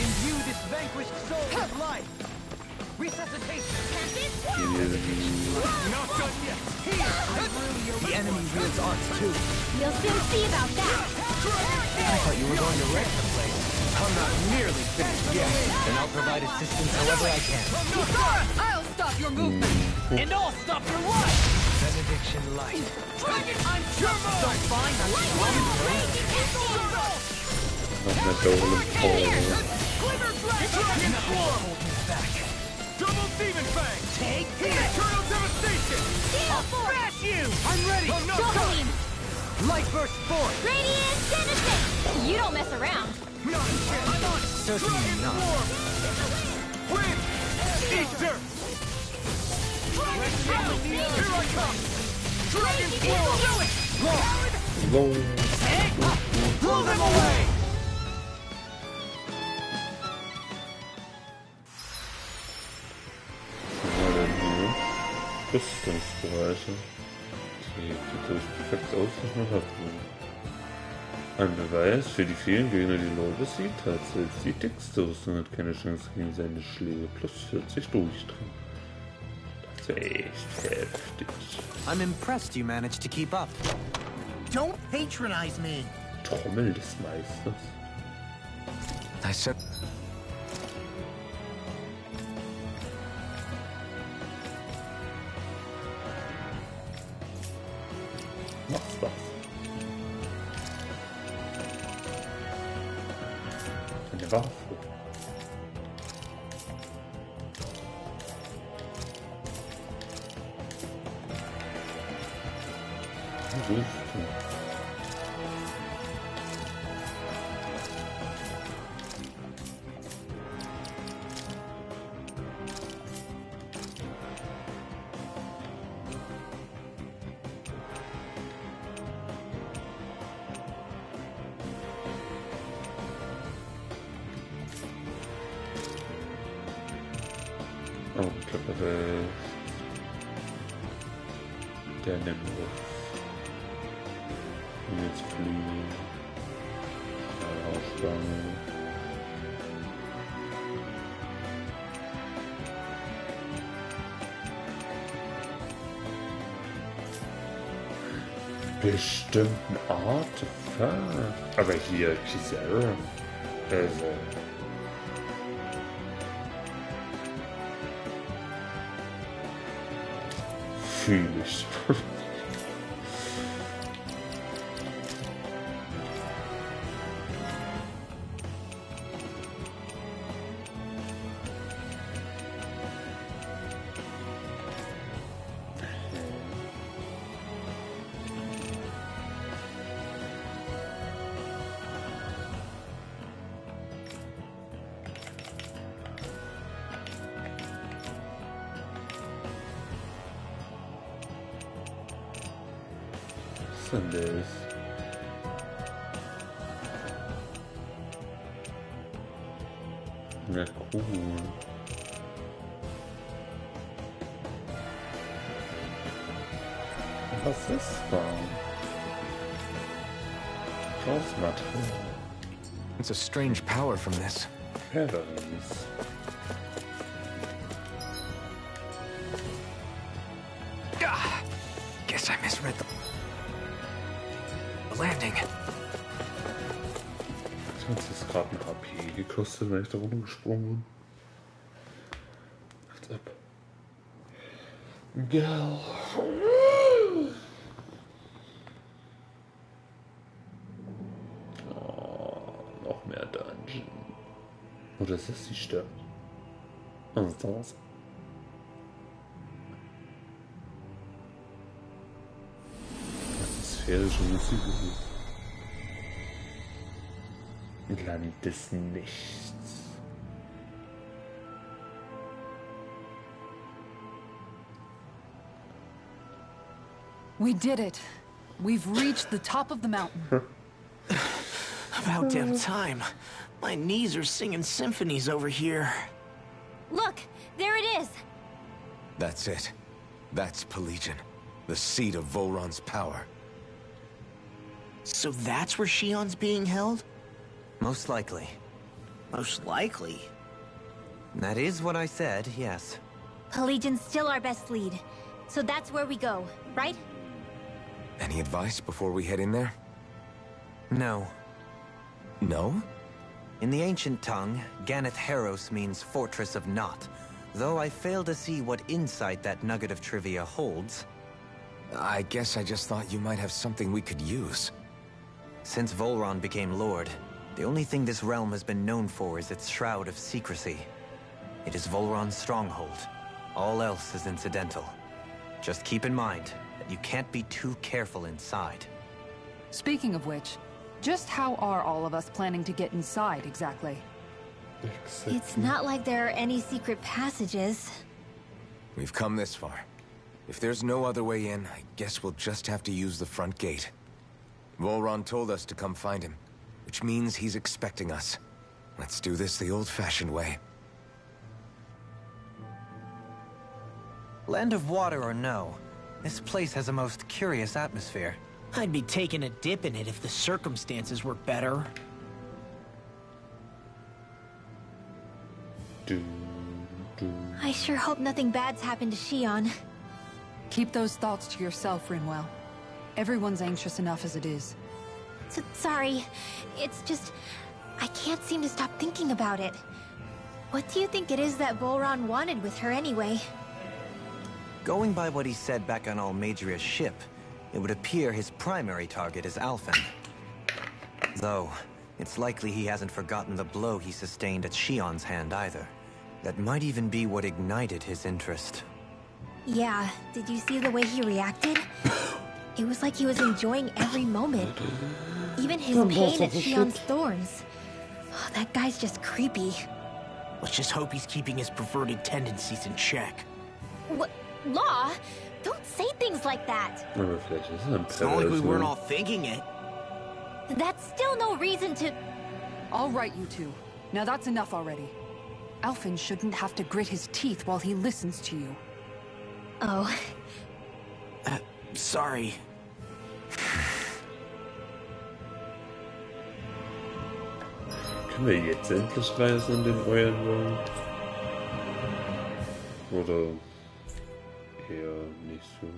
Imbue this vanquished soul with life. Resuscitation. Not done yet. The enemy wields arts too. You'll soon see about that. I thought you were going to wreck the place. I'm not nearly finished yet. Then I'll provide assistance however I can. I'll stop your movement! And I'll stop your life. Benediction light. Dragon, I'm sure so fine. Noch eine Dole Glimmer Dragon Swarm. Hold me back. Double Demon Fang. Take this. Eternal Devastation. Steel Force. Smash you. I'm ready. I'm not done. Dopamine. Light burst forth. Radiant Genesis. You don't mess around. Not a chance. I'm on it. Certainly Dragon not. Swarm. Win. Eat dirt. Here I come. Dragon Claw! Do it! So. Blow them away! Rüstungsbereiche. Okay, sieht durch perfekt aus, was man hat. Ein Beweis für die vielen Gegner, die Lore besiegt hat. Selbst die dickste Rüstung hat keine Chance gegen seine Schläge. Plus 40 Durchdringen. Das ist echt heftig. I'm impressed you managed to keep up. Don't patronize me. Trommel des Meisters. I said... Mach's was. Eine Waffe. Eine Rüstung. Oh, ich glaube, der nimmt es. Und jetzt fliegen. Ausstange. Bestimmt ein Artefakt. Aber hier, Giselle. Also. Fühl ich. Was denn das? Ja, cool. Was ist da? Schlossmaterial. It's a strange power from this. Paradise. Guess I misread the landing. Hat es gerade ein HP gekostet, wenn ich da runtergesprungen bin? Macht's ab. Gell. Oh, noch mehr Dungeon. Oder ist das die Stadt? Was ist das? Atmosphärische Musik. Land des Nichts. We did it. We've reached the top of the mountain. About damn time. My knees are singing symphonies over here. Look, there it is. That's it. That's Pelegion, the seat of Volron's power. So that's where Shion's being held? Most likely. Most likely. That is what I said, yes. Pelagian's still our best lead. So that's where we go, right? Any advice before we head in there? No. No? In the ancient tongue, Ganeth Heros means Fortress of Naught. Though I fail to see what insight that nugget of trivia holds. I guess I just thought you might have something we could use. Since Volron became Lord, the only thing this realm has been known for is its shroud of secrecy. It is Volron's stronghold. All else is incidental. Just keep in mind that you can't be too careful inside. Speaking of which, just how are all of us planning to get inside exactly? It's not like there are any secret passages. We've come this far. If there's no other way in, I guess we'll just have to use the front gate. Volron told us to come find him, which means he's expecting us. Let's do this the old-fashioned way. Land of water or no, this place has a most curious atmosphere. I'd be taking a dip in it if the circumstances were better. I sure hope nothing bad's happened to Shion. Keep those thoughts to yourself, Rinwell. Everyone's anxious enough as it is. Sorry. It's just... I can't seem to stop thinking about it. What do you think it is that Volron wanted with her anyway? Going by what he said back on Almadria's ship, it would appear his primary target is Alphen. Though, it's likely he hasn't forgotten the blow he sustained at Shion's hand either. That might even be what ignited his interest. Yeah, did you see the way he reacted? It was like he was enjoying every moment. Even his pain at Shion's thorns. Oh, that guy's just creepy. Let's just hope he's keeping his perverted tendencies in check. What? Law? Don't say things like that. It's not like we weren't all thinking it. That's still no reason to... All right, you two. Now that's enough already. Alphen shouldn't have to grit his teeth while he listens to you. Oh. Sorry. Können wir jetzt endlich reisen an den Eulenwald? Oder eher nicht so?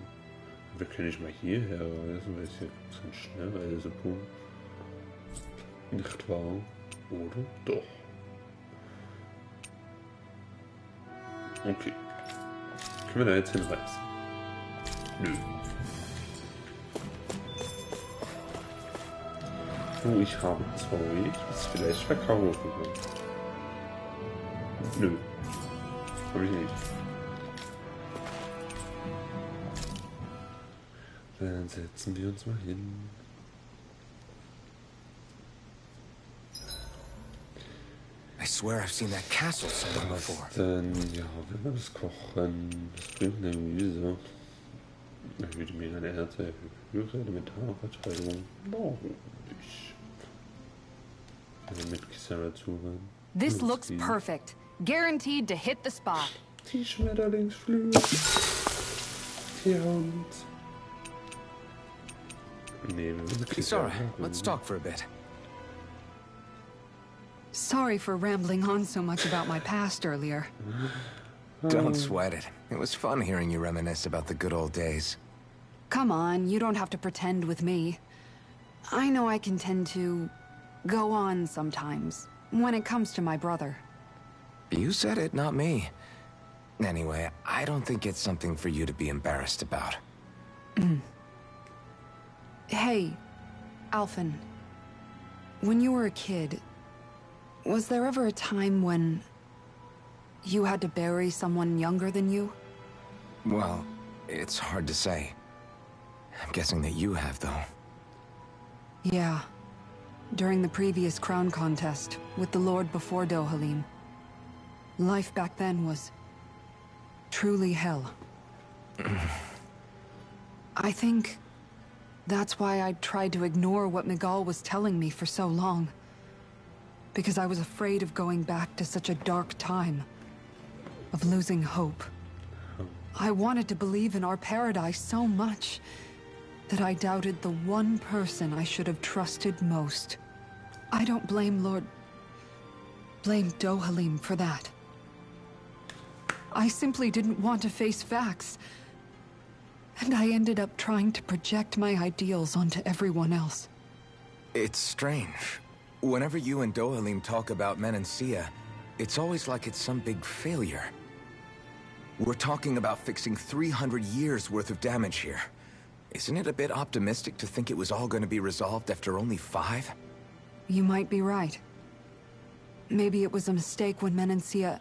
Wir können nicht mal hierher reisen, weil es hier so ein Schnellreisepunkt. Nicht wahr? Oder? Doch. Okay. Können wir da jetzt hinreisen? Nö. Oh, ich habe Zeug, das vielleicht verkaufen kann. Nö. Habe ich nicht. Dann setzen wir uns mal hin. I swear I've seen that castle somewhere before. Dann, ja, wenn wir das kochen, das bringt eine Gemüse. Erhöht mir eine Ernte, höhere Elementarverteidigung. Warum nicht? Mit Kisara zuhören. This looks perfect. Guaranteed to hit the spot. Die Schmetterlingsflügel. Die Hand. Nee, wir müssen Kisara, let's talk for a bit. Sorry for rambling on so much about my past earlier. Don't sweat it. It was fun hearing you reminisce about the good old days. Come on, you don't have to pretend with me. I know I can tend to go on sometimes, when it comes to my brother. You said it, not me. Anyway, I don't think it's something for you to be embarrassed about. Hey, Alphen. When you were a kid, was there ever a time when you had to bury someone younger than you? Well, it's hard to say. I'm guessing that you have, though. Yeah. During the previous crown contest, with the Lord before Dohalim. Life back then was truly hell. I think that's why I tried to ignore what Miguel was telling me for so long. Because I was afraid of going back to such a dark time. Of losing hope. I wanted to believe in our paradise so much that I doubted the one person I should have trusted most. I don't blame blame Dohalim for that. I simply didn't want to face facts. And I ended up trying to project my ideals onto everyone else. It's strange. Whenever you and Dohalim talk about Menancia, it's always like it's some big failure. We're talking about fixing 300 years worth of damage here. Isn't it a bit optimistic to think it was all going to be resolved after only 5? You might be right. Maybe it was a mistake when Menancia...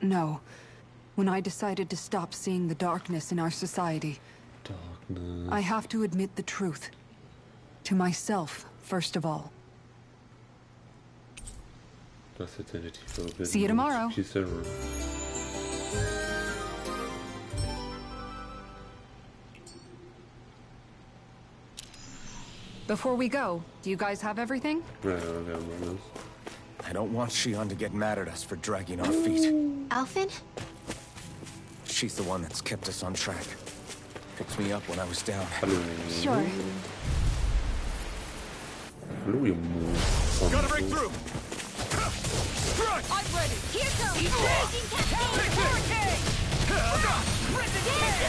No. When I decided to stop seeing the darkness in our society. Darkness. I have to admit the truth. To myself, first of all. Das ist eine tiefe Verbindung. See you tomorrow. Kisara. Before we go, do you guys have everything? Ja, wir haben alles. I don't want Shion to get mad at us for dragging our feet. Alphen? She's the one that's kept us on track. Picked me up when I was down. Hallo. Sure. Hallo, ihr Moos. Gotta break through! Strike! I'm ready. Here comes raging cascade hurricane.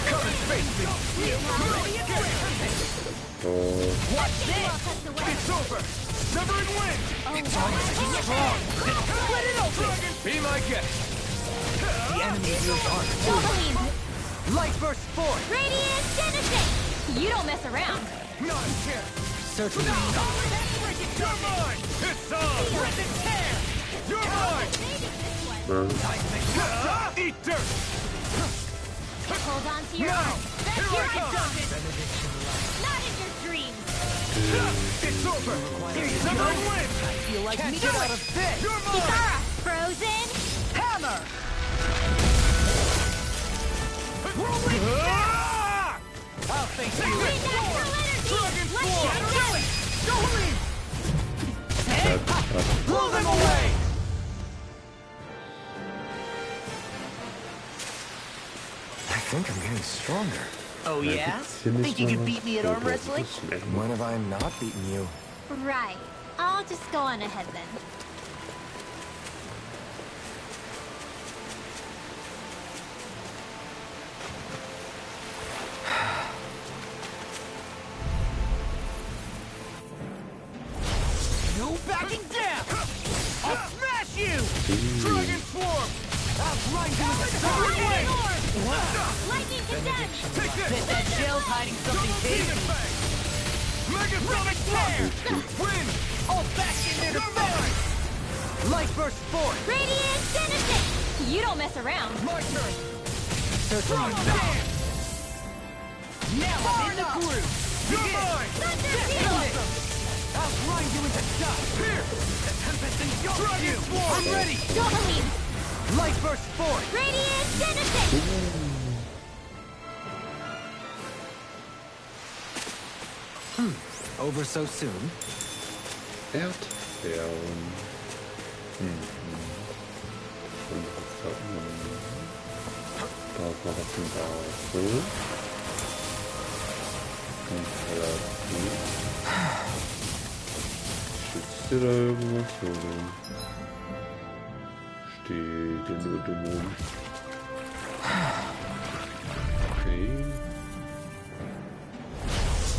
Come and face me! Watch this. It's over! Severing wind! It's strong. Let it open! Be my guest! The enemy is on. Wolverine. Light burst forth! Radiant Genesis. You don't mess around. Not a chance! Certainly not. You're mine! It's on! You're mine! Eat dirt! Hold on to your Now! arms. That's Here your I come! advantage. Not in your dreams. It's over! Severing wind! I feel like me get out of bed! You're mine! Kisara, frozen. Hammer! Whirlwind Ah! I'll face you! Bring natural energy. Dragon Let's Force! get going. Blow them away! I think I'm getting stronger. Oh yeah? Ziemlich Think you could mal beat me at arm wrestling? When have I not beaten you? Right. I'll just go on ahead then. No backing down! I'll smash you! Dragon Swarm! I'll grind you with a solid Lightning way! orb. Lightning condemned. Take this! Bet that shell's hiding something Demon tasty! Fang! Megasonic Thrust! Wind! I'll back in their You're defense! mine! Light burst forth! Radiant Genesis. You don't mess around. My turn! Certainly not! Now I'm in the groove! You're mine! I'll grind you into dust! Here! The Tempest engulfs Dragon you! Swarm! I'm ready! Wolverine. Light burst forth! Radiant Genesis. Over so soon? Erdbeeren. Und was hat man? Da ist noch was im Bauch. Schützt dir da irgendwas? Oder? Steht hier nur dumm rum. Okay.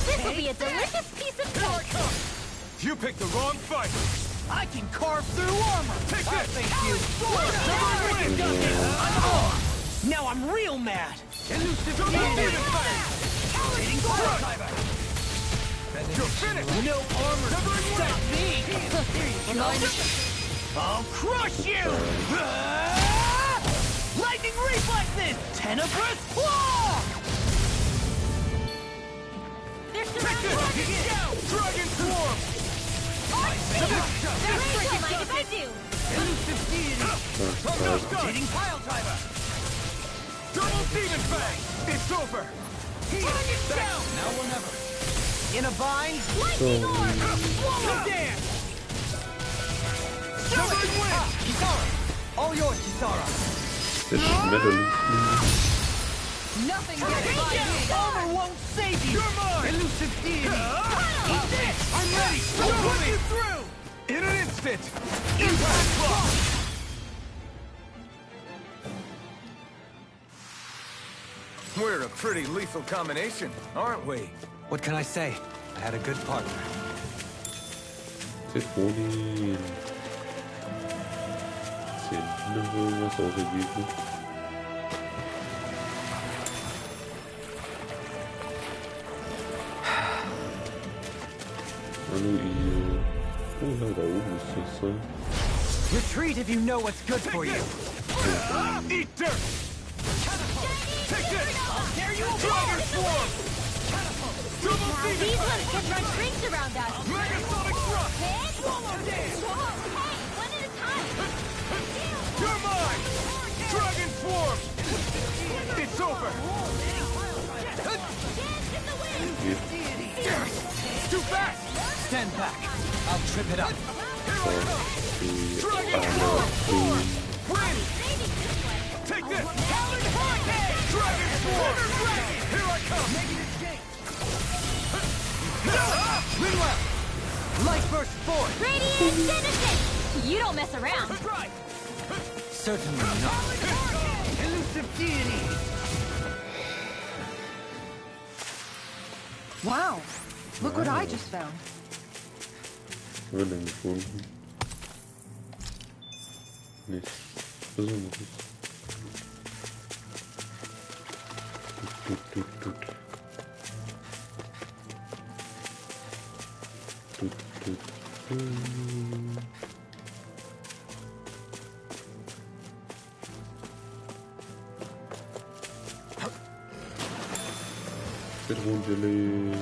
This will be a delicious piece of cake. You picked the wrong fight! I can carve through armor! Take I'll this! face you! Severing wind! I'm on! Now I'm real mad! Elusive Demon Fang! Hitting fire timer! You're finished! No armor can Severing stop me! I'll crush you! Lightning reflexes! Tenebrous claw! They're Take surrounded. this! Dragon Swarm! Don't mind if I do. Elusive deity! Thunderstruck! Hitting pile driver! Double Demon Fang! It's over! Target down! Now or never! In a bind? Lightning orb. Swallow dance! Severing wind! Kisara! All yours, Kisara! Der Schmetterling. Nothing gets by me! Armor won't save you! You're mine! Elusive deity! Eat this! I'm ready! I'll put you through! In an instant! Impact Block! We're a pretty lethal combination, aren't we? What can I say? I had a good partner. Zitronen. 10 irgendwas ausgegeben. Hallo ihr. Oh ja, da oben ist das sein. Retreat if you know what's good for you! Eat dirt! Take this! I'll tear you Dragon apart! Swarm! Double Now Demon these Fang! ones can run rings around us. Megasonic Thrust! Hit. Whoa, hey, one at a time. You're mine! Dragon Swarm! It's over! Dance in the wind. Too fast! impact. I'll trip it up. die alle Win! Take this! Howling Hurricane! Dragon Swarm! Here I come! Make an escape! Win left! Light burst forward! Radiant Citizen! You don't mess around. Right! Certainly not. Elusive deity! Wow. Look what I just found. Was haben wir denn gefunden? Nichts Besonderes. Tut. Zitronengelee.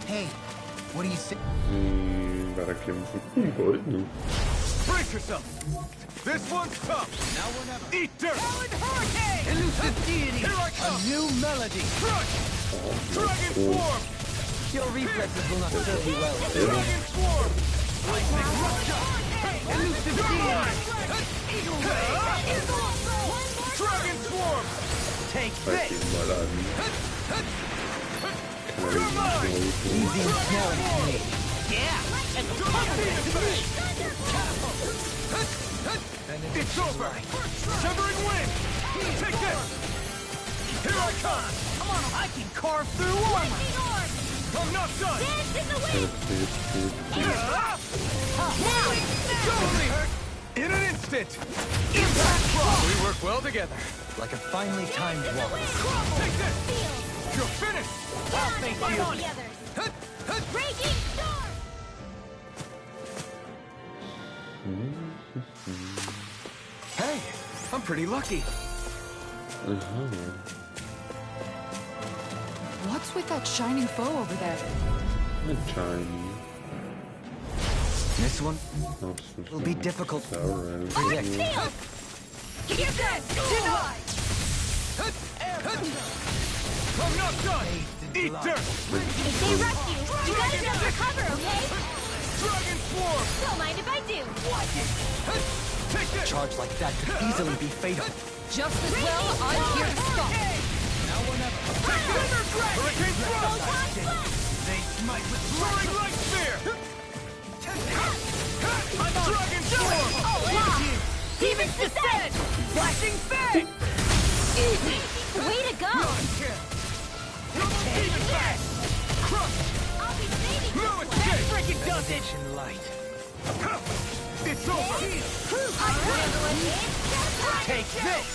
Hey, what do you say? Weiter kämpfen. Gold, ne? Brace yourself! This one's tough! Now or never! Eat dirt! Howling Hurricane! Elusive deity! Here I come! A new melody! Crush! Dragon Swarm! Your reflexes will not serve you well. Dragon Swarm! Lightning Rupture! Elusive deity! Dragon Swarm! Take Zeig this! ihn mal an. You're mine! Easy and small. Yeah! And it's over! Severing wind! Take this! Here I come! Come on, I can carve through armor! I'm not done! Totally hurt! In an instant! Impact block! We work well together. Like a finely timed walk. Take this! You're finished! I'll face you! Raging Storm! Hey, I'm pretty lucky. What's with that shining foe over there? Shiny. This one will be difficult to predict. Field! Get that! Denied! I'm not done! Eat dirt! If they rush you, you gotta jump for cover, okay? Dragon Swarm! Don't mind if I do. Take this! Charge like that could easily be fatal. Just as well, I'm here to stop. Now or never! Take this! Hurricane Thrust! They smite with Soaring Light Spear! Dragon Swarm! Oh, wow! Demon Descent! Flashing Fang! Easy! Way to go! Demon Fang! Crush! I'll be saving No this one. escape! Freaking dosage! Light. It's over! Take this!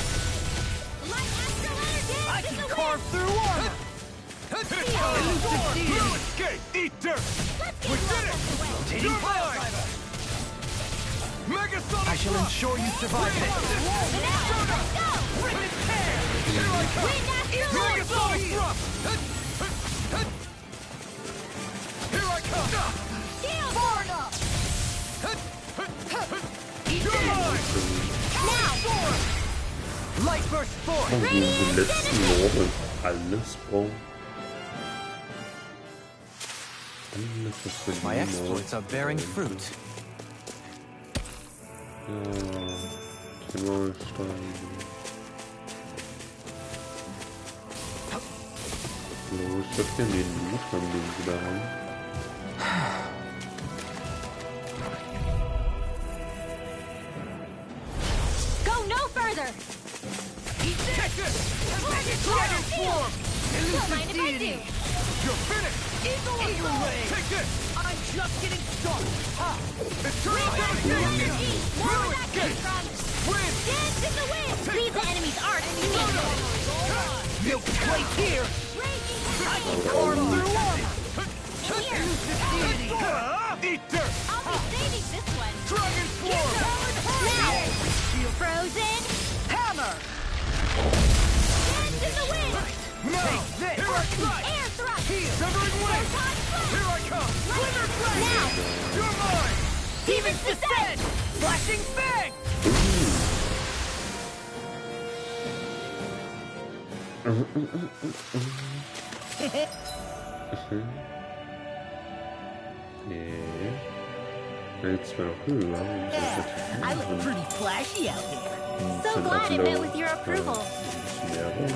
Light astral energy! I can carve through armor! No escape! Eat dirt! We did it! You're mine! Megasonic I shall ensure you survive this. Let's go! Rip and tear! Here I come! Wind astral Megasonic energy! thrust! Here I come! Steel Far enough! You're mine! Now! Light burst forth! Und diese letzten Worte. Alles braucht. Alles, was wir My niemals exploits are bearing fruit. Ja, Zimmerstein. Los, ich hab hier den Loot von dem wieder rein. Go no further! Take this! Dragon Swarm! Don't mind if I do. You're finished! Eagle way! Take this! I'm just getting started! Ha! Eternal Energy! Devastation! More No where that came escape! from! Win! Dance in the wind! Leave the enemy's art to me! No place here! I can carve through armor! Eat dirt! I'll be saving this one! Dragon Swarm! Now! Frozen! Hammer! Dance in the wind! No! Here I come! Air thrust! Severing wind! Photon blast! Here I come! Glimmer Dragon! Now! You're mine! Demon's Descent! Flashing Fang! Nee. Jetzt mal noch höher. I look pretty flashy out here. So glad it met with your approval. Mehr raus.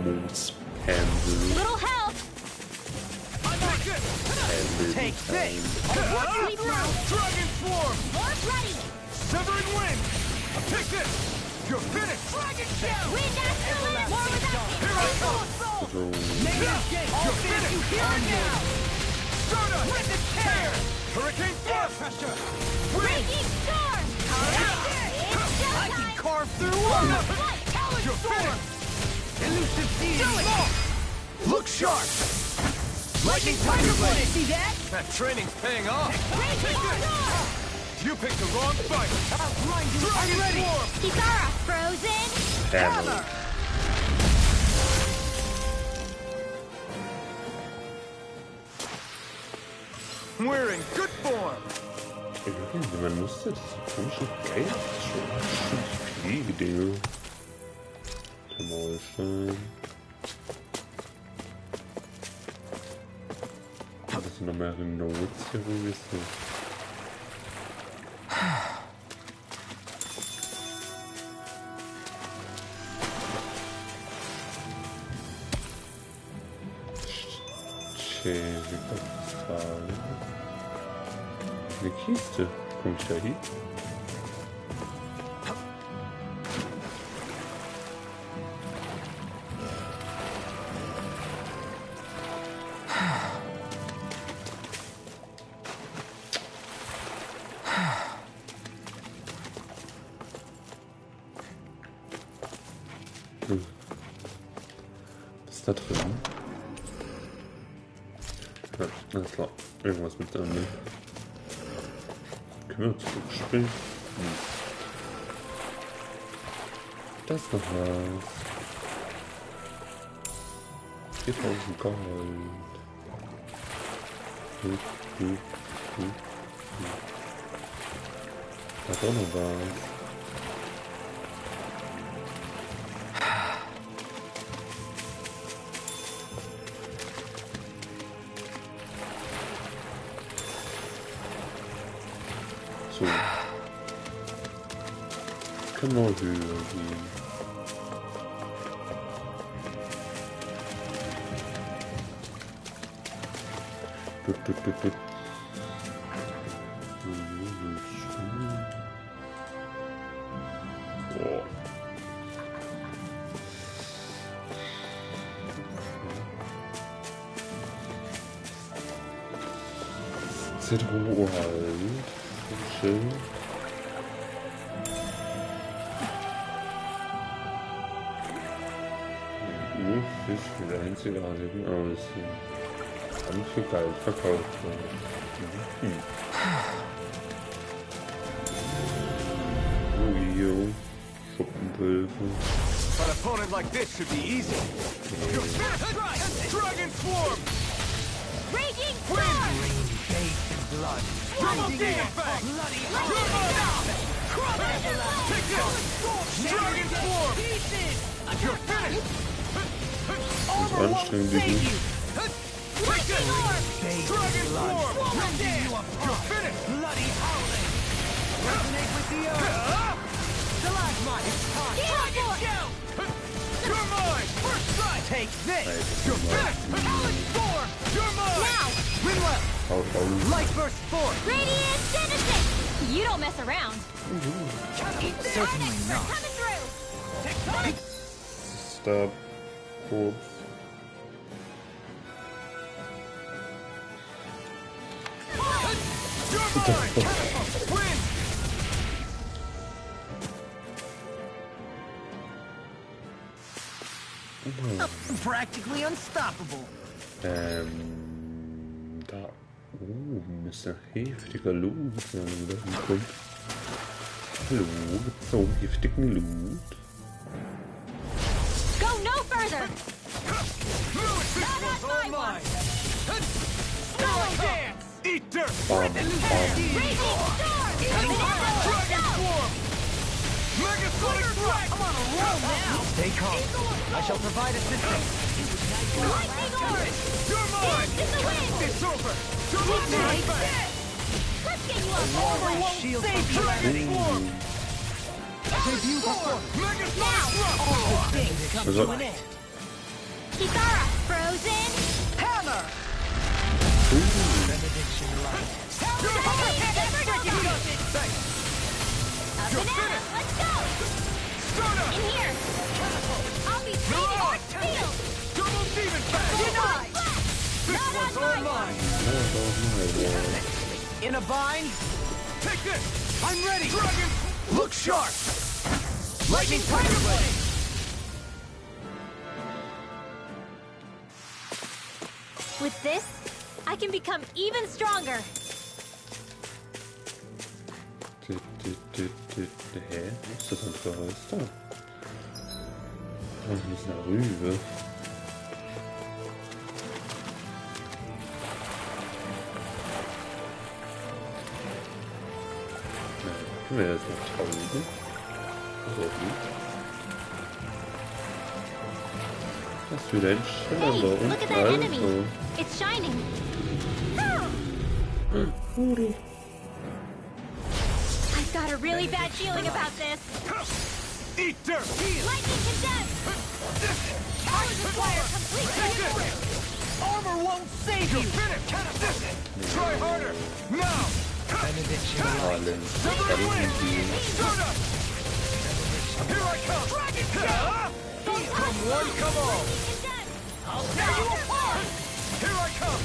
Moospändel. Little help! Take this! Sweet move! Dragon Swarm! More ready! Severing Wind! Take this! You're finished! Dragon Shell! Wind Astrolith! More without me! Here I come! So, You're finished! You hear it now! Stardust! Wind and tear! Hurricane Thrust! Pressure! Breaking Storm! It's I can showtime! carve through walls! Talon You're Storm! finished! Elusive Deity! Look sharp! Lightning Tiger Blade! See that? That training's paying off! Breaking Storm! You picked the wrong fight! I'll blind you. Dragon I'm ready. Swarm! Kikara, frozen! Hammer. We're in good form! Irgendwie, man musste diese komischen Geister schon Fliegedinge. Maulstein. Das sind noch mehrere Notes hier, wo wir sind. Eine Kiste. Komm ich da hin? Was ist da drin? Ja, alles klar. Irgendwas mit drin. Ne? Können wir zurückspringen? Das ist noch was. 4000 Gold. Da ist auch noch was. So. Das kann noch höher gehen. Tut. Boah. Zitro halt. Schön. Fisch für die einzigartigen Aussehen. Ganz viel Geld verkauft worden. Rio, Schuppenpulver. An opponent like this should be easy. You're finished! Dragon Swarm! Raging Storm! Blood. Double Demon Fang! Take this! Dragon Swarm! You're finished! Das ist anstrengend, die Take this! Dragon Swarm! You're finished! Bloody howling. Resonate with the earth. Stalagmite. It's time. Dragon Shell. You're mine! First strike! Take this. You're finished! Talon Storm! You're mine! Now! Rinwell. Haut. Light burst forth. Radiant Genesis! You don't mess around. Certainly not. Coming through! Stop. Kurz. You're mine! Win! Practically unstoppable. Da oben ist ein heftiger Loot, wenn man da hinkommt. Hallo, gibt's so einen heftigen Loot? Go no further! Fluid Pistols all mine! Snow Dance! Eat Victor! Bam, bam. Dragon Form! Megasonic Thrust! I'm on a roll now! Stay calm. I shall provide assistance. Lightning orb! You're mine! Dance in the wind! It's over! Double Demon Fang! Let's get you up! Armor won't Shield save you! Dragon Form! Debut Megasonic Thrust! Also, Kitara! Frozen! Hammer! Up and out! Let's go! Stardust! In here! I'll be training Mirage! Arch Field! Double Demon Fang! Denied! This one's all mine! In a bind? Take this! I'm ready! Dragon! Look sharp! Lightning Tiger Blade! With this, I can become even stronger! Hä? Was ist das denn für Holster? Das ist eine Rübe. Können wir jetzt noch tauchen? Sehr gut. Das ist wieder ein Hey, Schiller. look at that enemy! It's shining! I've got a really bad feeling about this! Eat dirt! Lightning condensed! Powers require complete transform! Armor won't save you! Finish! Try harder! Now! Allen. Severing Wind! Stardust! Here I come! Come one, come all! I'll tear you apart! Here I come!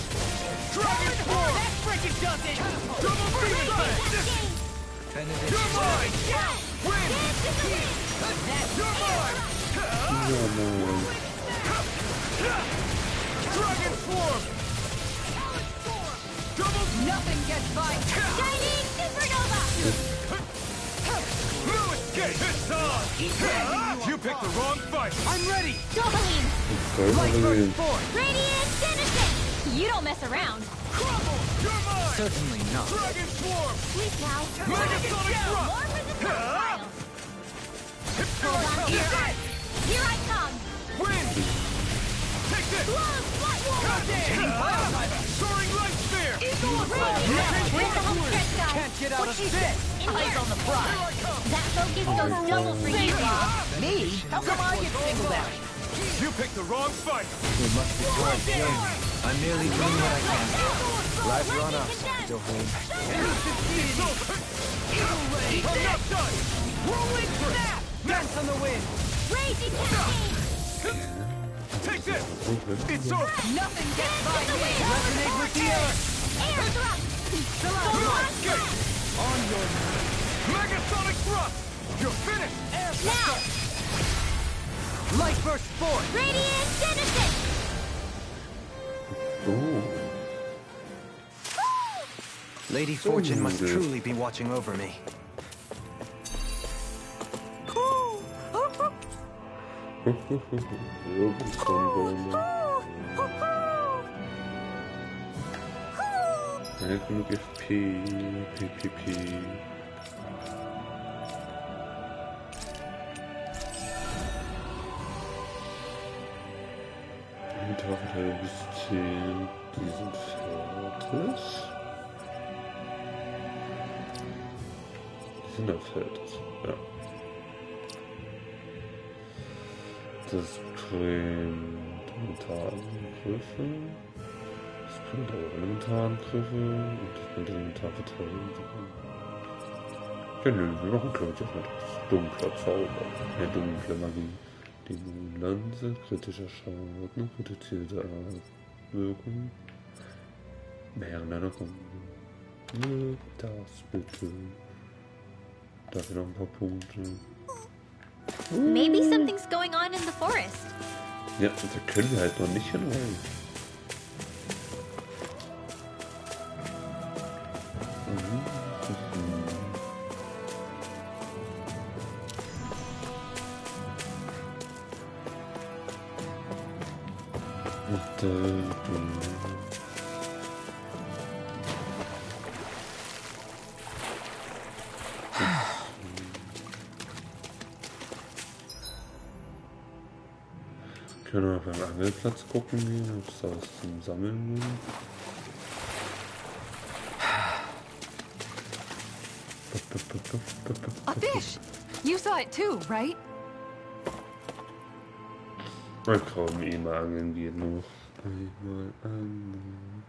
Dragon Form! That frickin' does it! Double Demon Fang! You're mine! Win! You're mine! Dragon Form! Double Nothing gets by! Shining Supernova! No escape! It's on! You picked the wrong fight! I'm ready! Doubling! Light Burst Force! Radiant Genesis! You don't mess around! Crumble! You're mine! Certainly not. Dragon Swarm! Please now! Megasonic Thrust! More resistance trials! Hold on to your arms! Here I come! Win! Take this! Blow Slut Wall! Soaring Light Sphere! Where's the home stretch, guys? Can't get out of this! In Eyes here! on the prize! That focus goes double for you! Me? How come I get singled out? You picked the wrong fight! It must be twice again. I'm merely doing what I can. Lives run up. Still home. It's over! I'm not done! Rolling snap! Dance on the wind! Raging Cascade! Take this! It's over! Nothing gets by me! Resonate with the earth! Air thrust! No escape! On your Megasonic Thrust! You're finished! Now! Light Burst Force! Radiant Genesis! Oh. Lady Fortune must truly be watching over me. Ja, genug FP, PPP. Metallverteilung bis 10, die sind fertig. Die sind auch fertig, ja. Das bringt Elementarangriffe. Das bringt auch Elementarangriffe und das bringt Elementarverteidigung. Ja, nö, wir machen glaube ich erstmal das dunkler Zauber. Ja, dunkle Magie. Die Lanze, kritischer Schaden, reduzierte Wirkung. Während einer Runde. Nö, das bitte. Dafür noch ein paar Punkte. Maybe something's going on in the forest. Ja, da können wir halt noch nicht hin rein. Können wir beim Angelplatz gucken gehen, ob es da was zum Sammeln gibt? A fish! You saw it too, right? Man kaum mal angeln geht noch. Einmal angeln.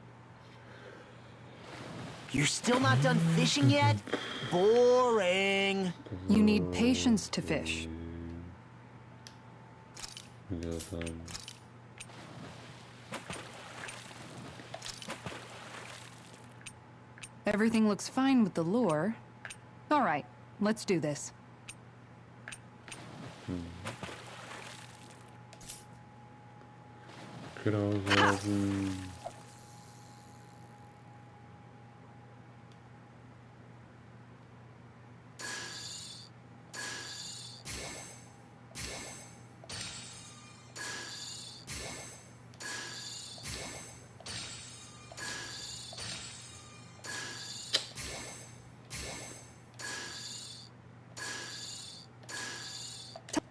You're still not done fishing yet? Boring. You need patience to fish. Ja, sagen. Everything looks fine with the lure. All right, let's do this. Genau sagen.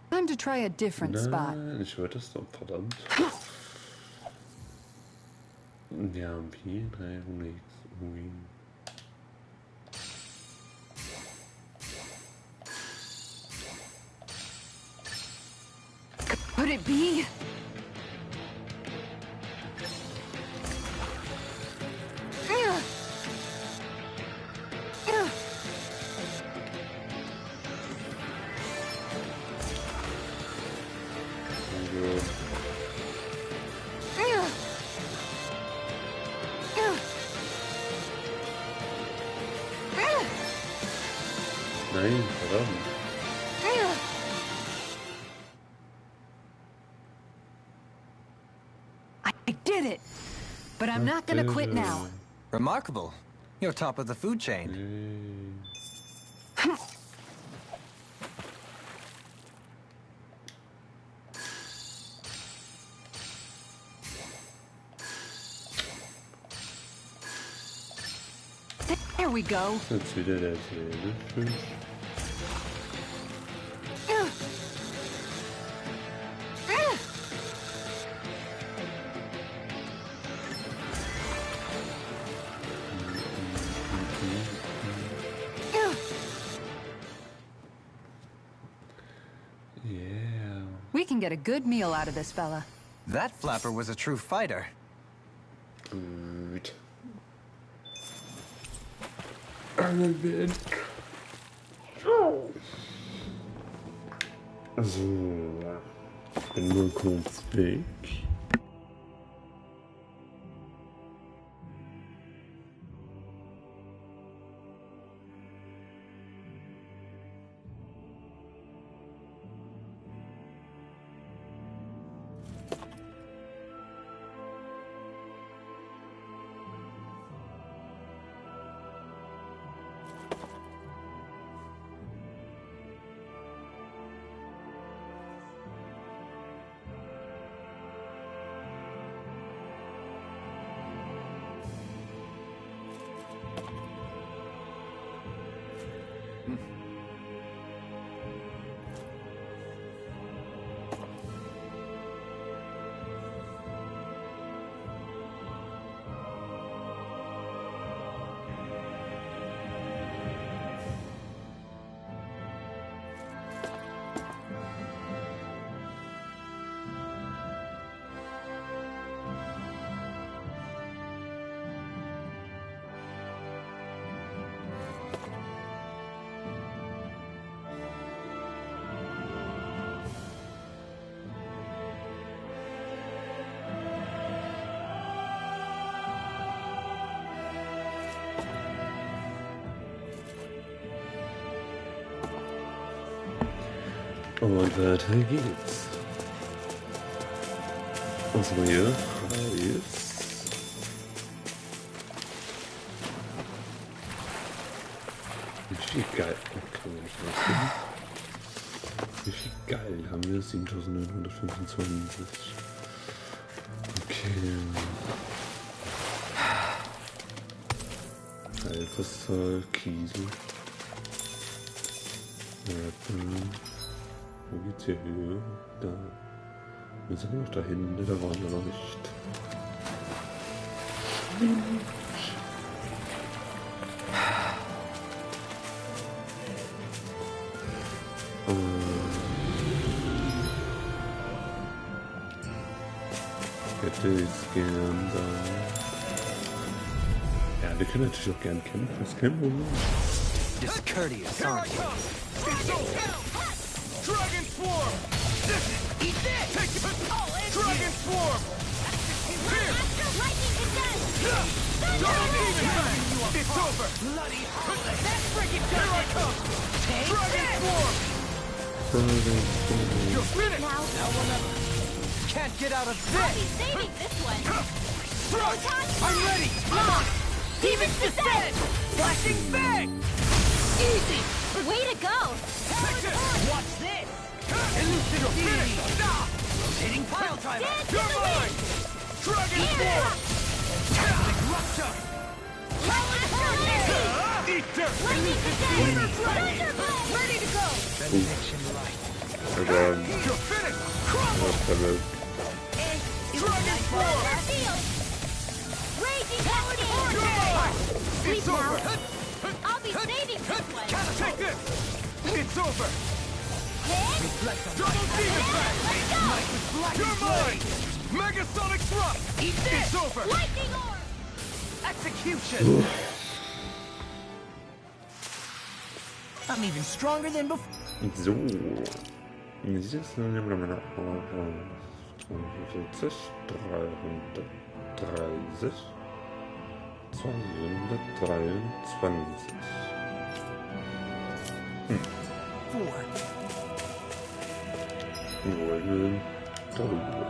Time to try a different spot. Nein, ich wollte das doch, verdammt. Ja, P3 nichts. Ui. Could it be? Nein, verdammt. I did it! But I'm not gonna quit now. Remarkable. You're top of the food chain. There we go. Jetzt wieder der Telefisch. Yeah. We can get a good meal out of this fella. That flapper was a true fighter. Gut. Angeln. So. Ich bin nur kurz weg. Und weiter geht's. Was haben wir hier? Reis. Wie geil. Okay, wie viel geil haben wir? 7925. Okay. Heilkristall, Kiesel. Wo geht's hier höher? Da. Wir sind noch dahin, da waren wir noch nicht. Hätte ich gern da. Ja, wir können natürlich auch gern kämpfen, das ist kein Problem. Discourteous, Here I aren't you? come! It's over! Dragon Swarm! This is... Eat this! Take it! Dragon Swarm! Here! Double Demon Fang! It's over! Bloody That's freaking Here I come! Dragon Swarm! You're finished! Now, can't get out of I'll this! be saving this one. Thrust! I'm ready! Come on! Demon's Descent! Flashing Fang! Easy! Way to go! Take this! Watch this! Elusive! You're finished! Stop! Rotating pile driver! Dance in You're the mine! wind! Dragon Yeah! Swarm! Cosmic Rupture! Eat dirt! Lightning Thunder Descent! Dragon! Thunderblade! Ready to go! Benediction right. Aber You're finished! damit Dragon Swarm! Thunder Field! Raging Cascade! You're mine! Sleep It's now. over! I'll be saving this one! Take this! It's over! Hit! Double Demon Fang! Let's go! You're mine! Megasonic Thrust! Eat this! It's over! Lightning Orb! Execution! I'm even stronger than before. so. Dieses 240, 330, 223. Four. Wollen darüber.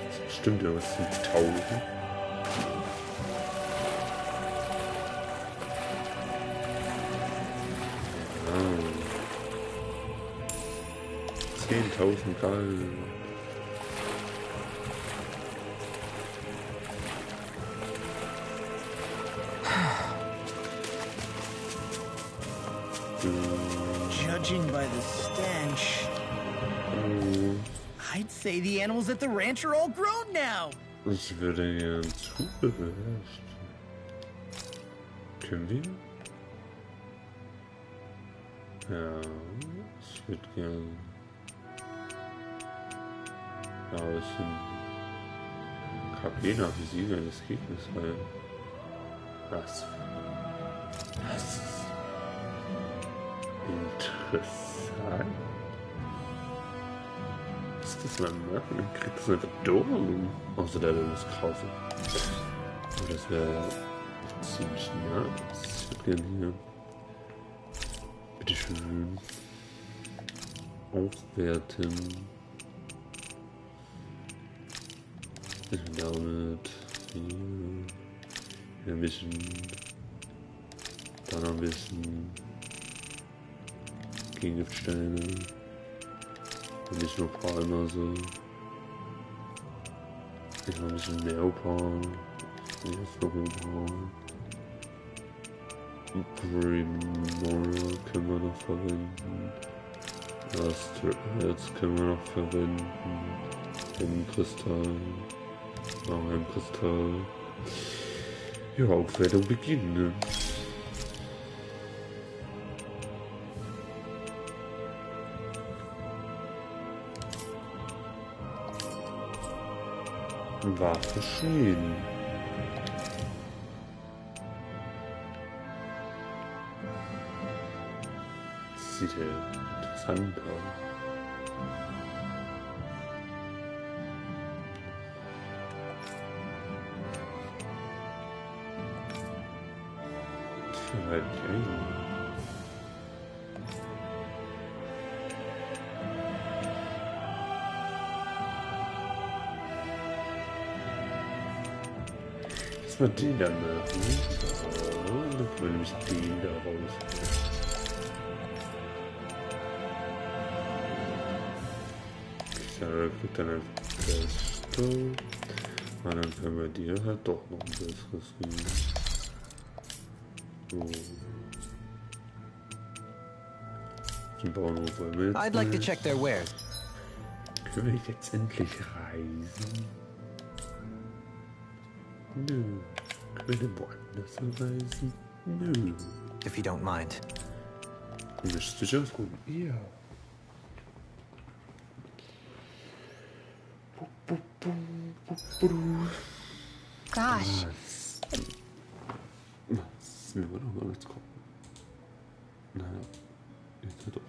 Das ist bestimmt irgendwas zum Tauchen. Ah. 10.000 Gold. Judging by the stench, I'd say the animals at the ranch are all grown now. Ich würde gern Zubehör. Können wir? Ja, ich würde gern. Aber ich bin Kabiner besiegen des Gegners, weil. Was? Interessant. Was ist das mal machen? Dann kriegt das einfach Dorn. Außer der will das kaufen. Aber das wäre ziemlich nice. Ich würde gerne hier. Bitteschön. Aufwerten. Damit hier ein bisschen. Dann ein bisschen. Gegengiftsteine. Und nicht nur Palmer so. Ich habe ein bisschen mehr Opal. Jetzt noch Opal. Primora können wir noch verwenden. Asterherz können wir noch verwenden. Kristall. Auch ein Kristall. Ja, Aufwertung beginnen. Waffe Schäden. Das sieht ja interessant aus. Lass mal den dann machen. Dann können wir nämlich den da raus. Ich krieg dann einfach Beste. Und dann können wir dir halt doch noch ein besseres geben. So. den Bauernhof wollen wir jetzt I'd like to nicht. check their wares. Können wir jetzt endlich reisen? Nö. Können wir denn woanders reisen? Nö. If you don't mind. Müsste ich ausgucken. Ja. Gosh, Was will man doch mal jetzt gucken? Na, jetzt doch.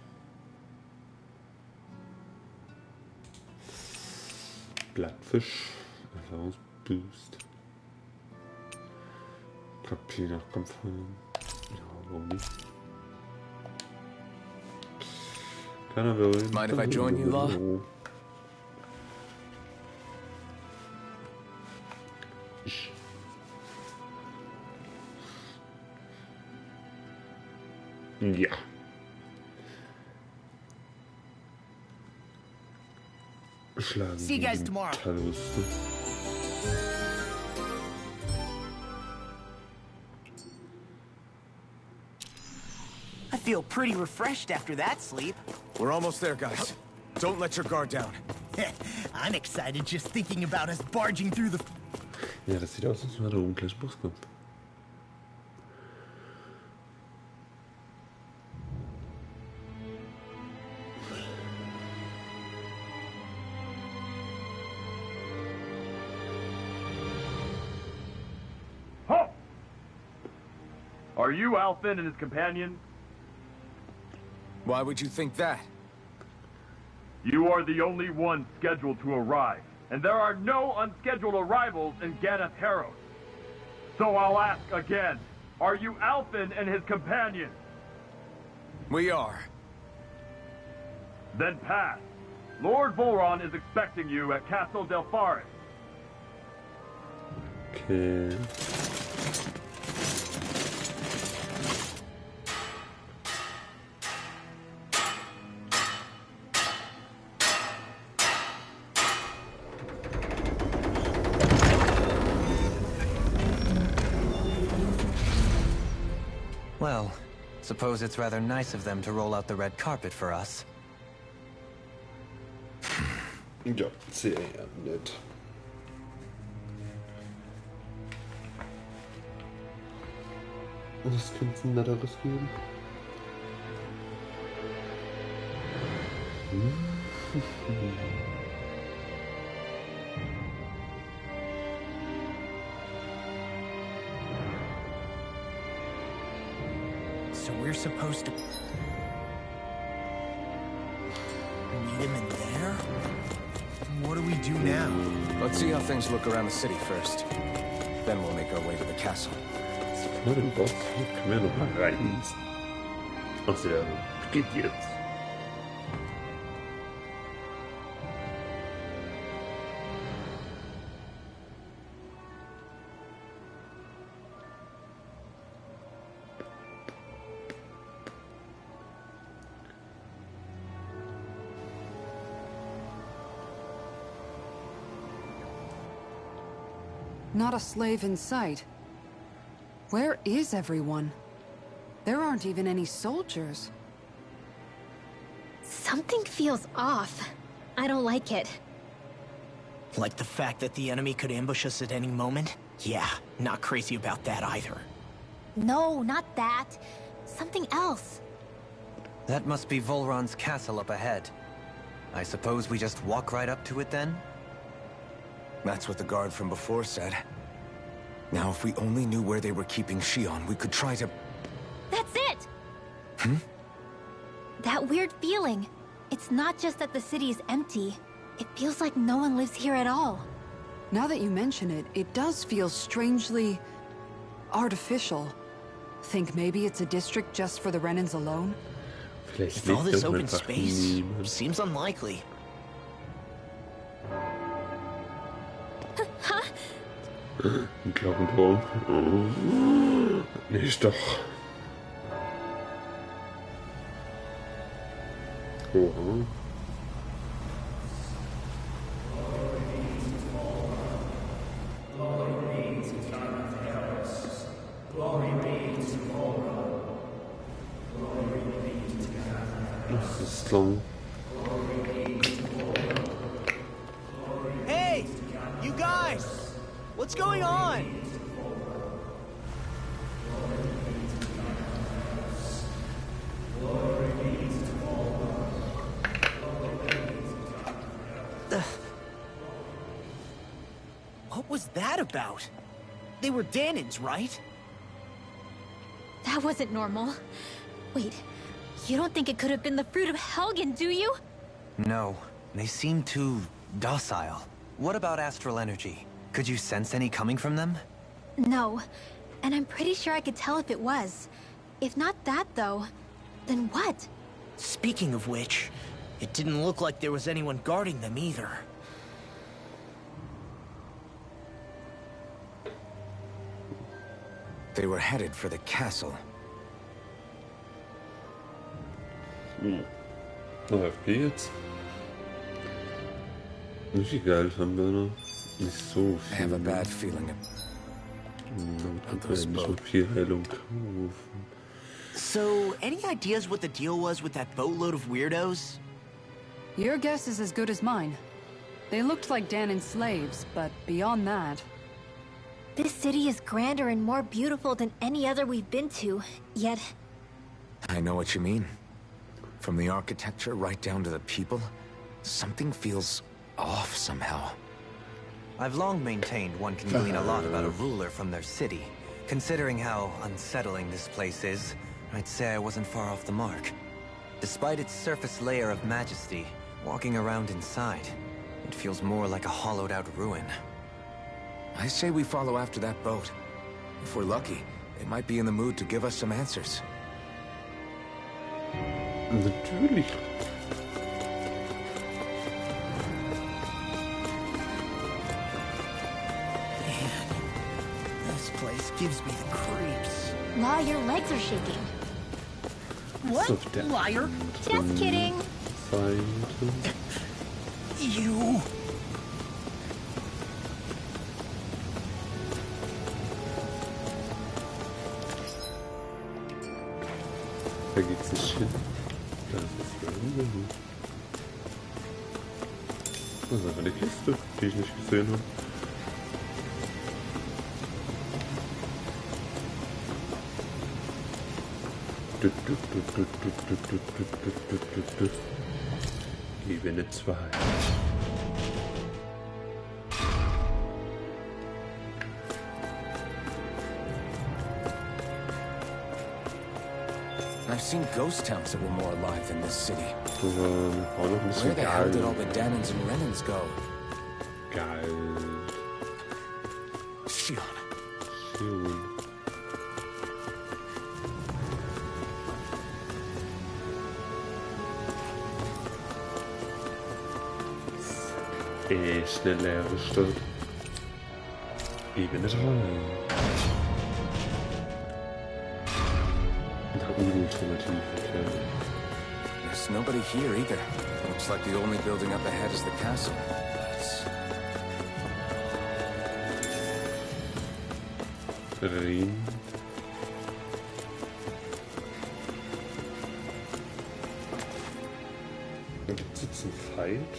Blattfisch, Erfahrungsboost. Papier nach Kampfhallen. Ja, warum nicht? Keiner will. Mind if I join you, Law? Ja. Schlagen See you guys gegen tomorrow. Taluste. I feel pretty refreshed after that sleep. We're almost there, guys. Don't let your guard down. I'm excited just thinking about us barging through the... Ja, das sieht aus, als wäre da oben gleich Bus kommt. Halt! Are you Alfin and his companions? Why would you think that? You are the only one scheduled to arrive, and there are no unscheduled arrivals in Gerettet. So I'll ask again, are you Alfin and his companions? We are. Then pass. Lord Volron is expecting you at Castle Del Faris. Okay. Well, suppose it's rather nice of them to roll out the red carpet for us. Ja, sehr nett. Was könnte es ein netteres geben? So we're supposed to... meet him in there? What do we do now? Let's see how things look around the city first. Then we'll make our way to the castle. Na, den Boss können wir noch mal rein. Ach ja, geht jetzt. Not a slave in sight. Where is everyone? There aren't even any soldiers. something feels off. I don't like it. Like the fact that the enemy could ambush us at any moment? Yeah, not crazy about that either. No, not that. Something else. That must be Volron's castle up ahead. I suppose we just walk right up to it then? That's what the guard from before said. Now, if we only knew where they were keeping Shion, we could try to... That's it! That weird feeling. It's not just that the city is empty. It feels like no one lives here at all. Now that you mention it, it does feel strangely... artificial. Think maybe it's a district just for the Renans alone? Vielleicht With all lebt this doch open einfach space, niemand. seems unlikely. Ein Glockenturm. Oh. Nicht doch. Oha. Das ist lang. Hey! You guys! What's going on? What was that about? They were Danins, right? That wasn't normal. Wait, you don't think it could have been the fruit of Helgen, do you? No, they seem too docile. What about astral energy? Could you sense any coming from them? No, and I'm pretty sure I could tell if it was. If not that, though, then what? Speaking of which, it didn't look like there was anyone guarding them either. They were headed for the castle. AFK jetzt. Nicht viel Geld haben wir noch. Nicht so I have a viel. bad feeling. Damit können wir nicht so viel Heilung kaufen. So, any ideas what the deal was with that boatload of weirdos? Your guess is as good as mine. They looked like Danin slaves, but beyond that... This city is grander and more beautiful than any other we've been to, yet... I know what you mean. From the architecture right down to the people, something feels off somehow. I've long maintained one can glean a lot about a ruler from their city. Considering how unsettling this place is, I'd say I wasn't far off the mark. Despite its surface layer of majesty, walking around inside, it feels more like a hollowed-out ruin. I say we follow after that boat. If we're lucky, they might be in the mood to give us some answers. Natürlich. Man, this place gives me the creeps. Law, your legs are shaking. What? So der Liar? Just kidding. Feinde. You... Da geht's nicht hin. Da ist das Random. Das ist einfach eine Kiste, die ich nicht gesehen habe. Ebene 2. I've seen ghost towns that were more alive than this city. War noch ein Where bisschen the hell did all geil. the Danins and Renans go? Geil. Shion. Schön. Echt eine leere Stadt. Ebene 3. Ultimative, okay. There's nobody here either. Looks like the only building up ahead is the castle. Rhin. Gibt's jetzt einen Fight?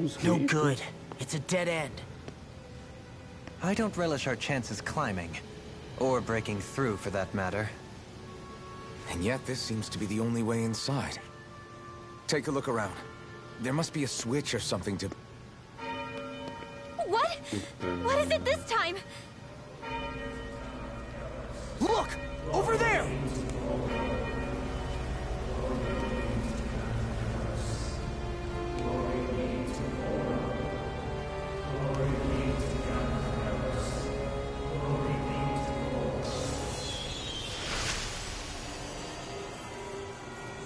Es No geht. good. It's a dead end. I don't relish our chances climbing. Or breaking through, for that matter. And yet this seems to be the only way inside. Take a look around. There must be a switch or something to... What? What is it this time? Look! Over there!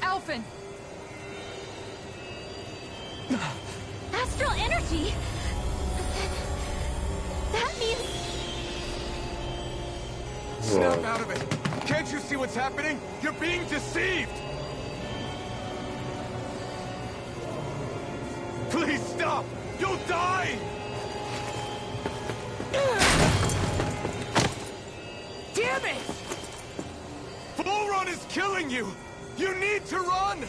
Alphen! Astral energy! That means... Snap out of it! Can't you see what's happening? You're being deceived! Please stop! You'll die! Damn it! Bull Run is killing you! You need to run!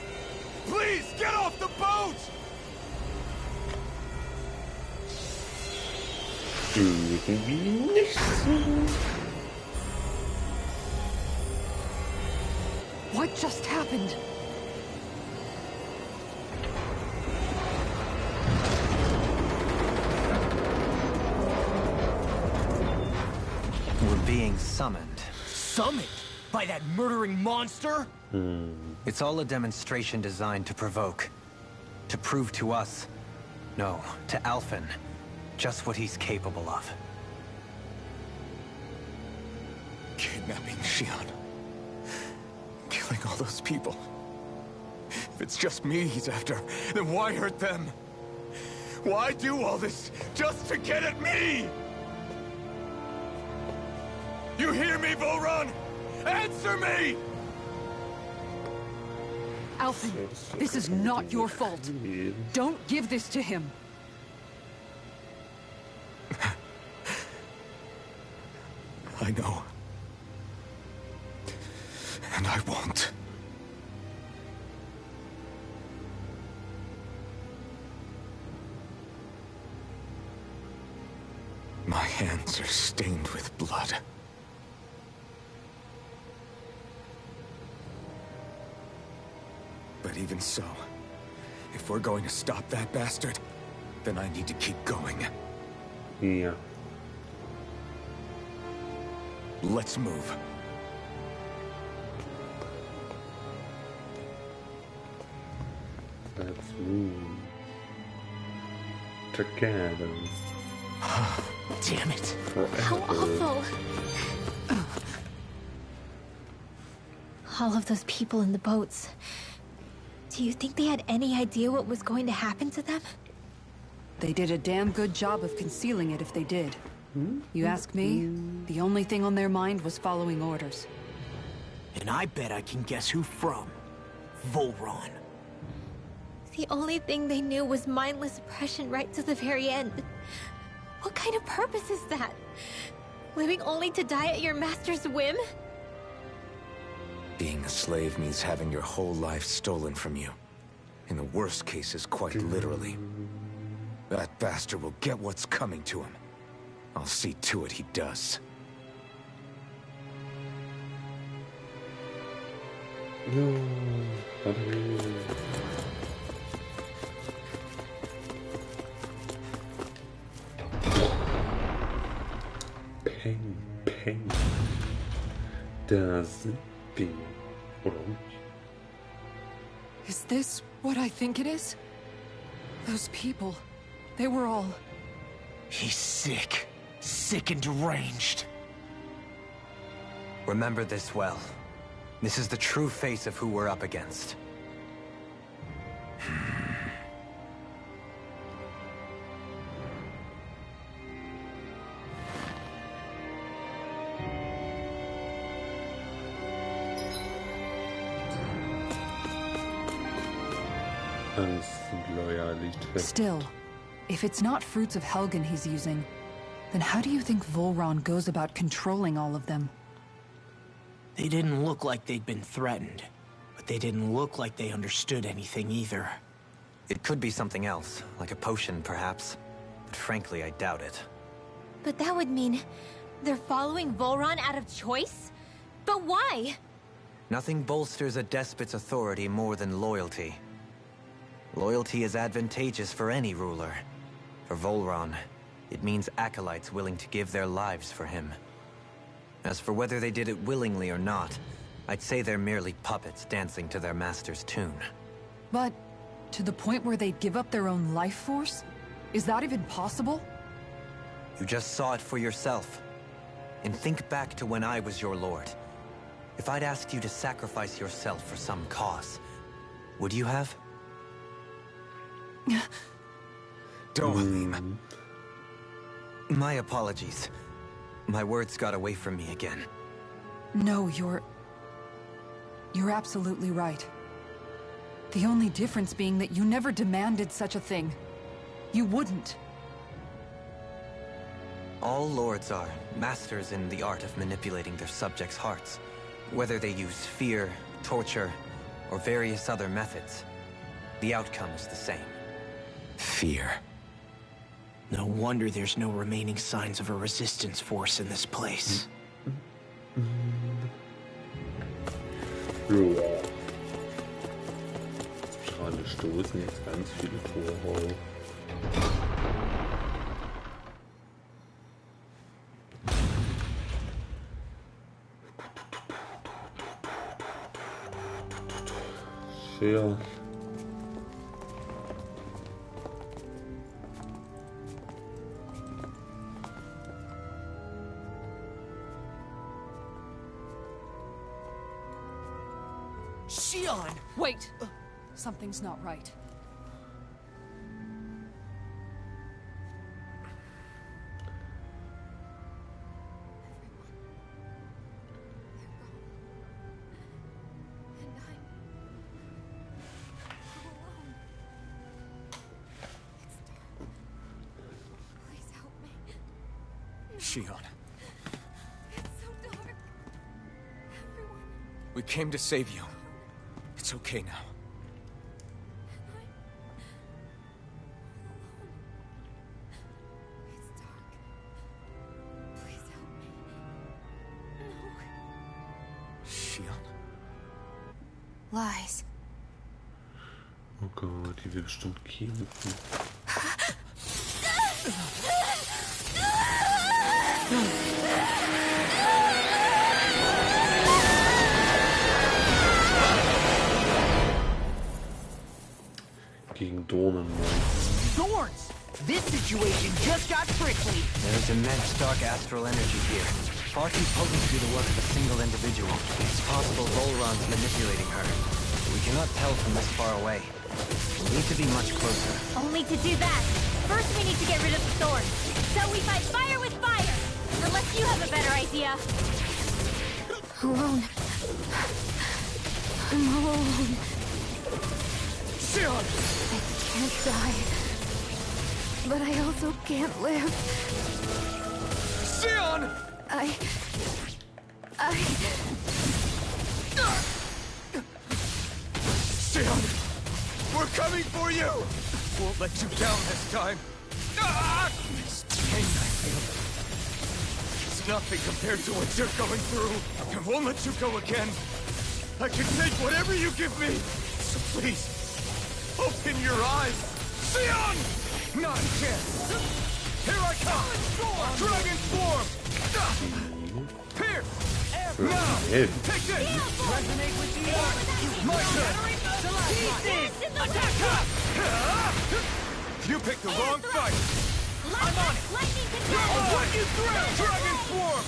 Please, get off the boat! Irgendwie nicht so. What just happened? We're being summoned. Summoned? By that murdering monster? It's all a demonstration designed to provoke. To prove to us, no, to Alphen, just what he's capable of. Kidnapping Shion. Killing all those people. If it's just me he's after, then why hurt them? Why do all this just to get at me? You hear me, Volron? Answer me! Alphen, this is not your fault. Don't give this to him. I know. And I won't. My hands are stained with blood. But even so, if we're going to stop that bastard, then I need to keep going. Ja. Let's move. Let's move. Together. Damn it. Forever. How awful. All of those people in the boats. Do you think they had any idea what was going to happen to them? They did a damn good job of concealing it if they did. You ask me, the only thing on their mind was following orders. And I bet I can guess who from. Volron. The only thing they knew was mindless oppression right to the very end. What kind of purpose is that? Living only to die at your master's whim? Being a slave means having your whole life stolen from you. In the worst cases, quite literally. That bastard will get what's coming to him. I'll see to it he does. No. Hallelujah. Peng, Peng. Da sind wir. Oder nicht? Is this what I think it is? Those people, they were all... He's sick. Sick and deranged. Remember this well. This is the true face of who we're up against. Angst und Loyalität. Still, if it's not fruits of Helgen he's using, then how do you think Volron goes about controlling all of them? They didn't look like they'd been threatened, but they didn't look like they understood anything either. It could be something else, like a potion perhaps. But frankly, I doubt it. But that would mean they're following Volron out of choice? But why? Nothing bolsters a despot's authority more than loyalty. Loyalty is advantageous for any ruler. For Volron, it means acolytes willing to give their lives for him. As for whether they did it willingly or not, I'd say they're merely puppets dancing to their master's tune. But to the point where they'd give up their own life force? Is that even possible? You just saw it for yourself. And think back to when I was your lord. If I'd asked you to sacrifice yourself for some cause, would you have? Dohalim. My apologies. My words got away from me again. No, you're absolutely right. The only difference being that you never demanded such a thing. You wouldn't. All lords are masters in the art of manipulating their subjects' hearts. Whether they use fear, torture, or various other methods. The outcome is the same. Fear. No wonder there's no remaining signs of a resistance force in this place. Ja. Spirale stoßen jetzt ganz viele Tore auf. Ja. Shion! Wait! Something's not right. Shion. We came to save you. It's okay now. Shion. Lies. Oh Gott, die will bestimmt kämpfen. Gegen Dornenmonster. Thorns! This situation just got tricky. There's immense dark astral energy here. Far too potent to do the work of a single individual. It's possible Volron's manipulating her. We cannot tell from this far away. We'll need to be much closer. Only to do that, first we need to get rid of the thorns. So we fight fire with fire! Unless you have a better idea. Alone. I'm all alone. Shion! I can't die. But I also can't live. Shion! Shion! We're coming for you! Won't let you down this time. This pain I feel. It's nothing compared to what you're going through. I won't let you go again. I can take whatever you give me. So please, open your eyes. Shion! Not a chance. Here I come! Dragon Swarm! Pierce! Now! Take this! Resonate with the earth! My turn! Pieces! Attack her! You picked the wrong fight! I'm on it! I'll put you through! Dragon Swarm!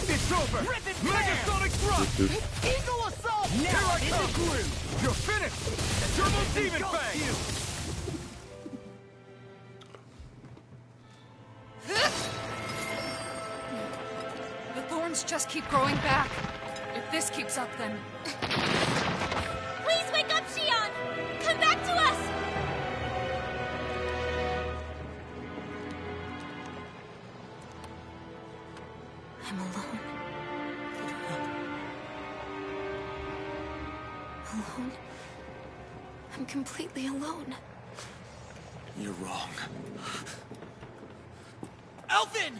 It's over! Megasonic Thrust! Eagle Assault! Here I come! You're finished! Turbo Demon Fang! The thorns just keep growing back. If this keeps up, then... Please wake up, Shion! Come back to us! I'm alone. Alone? I'm completely alone. You're wrong. Elfin!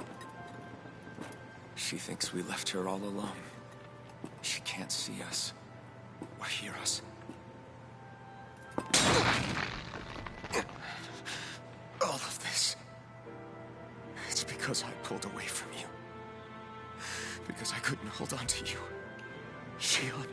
She thinks we left her all alone. She can't see us or hear us. All of this, it's because I pulled away from you. Because I couldn't hold on to you. Shion.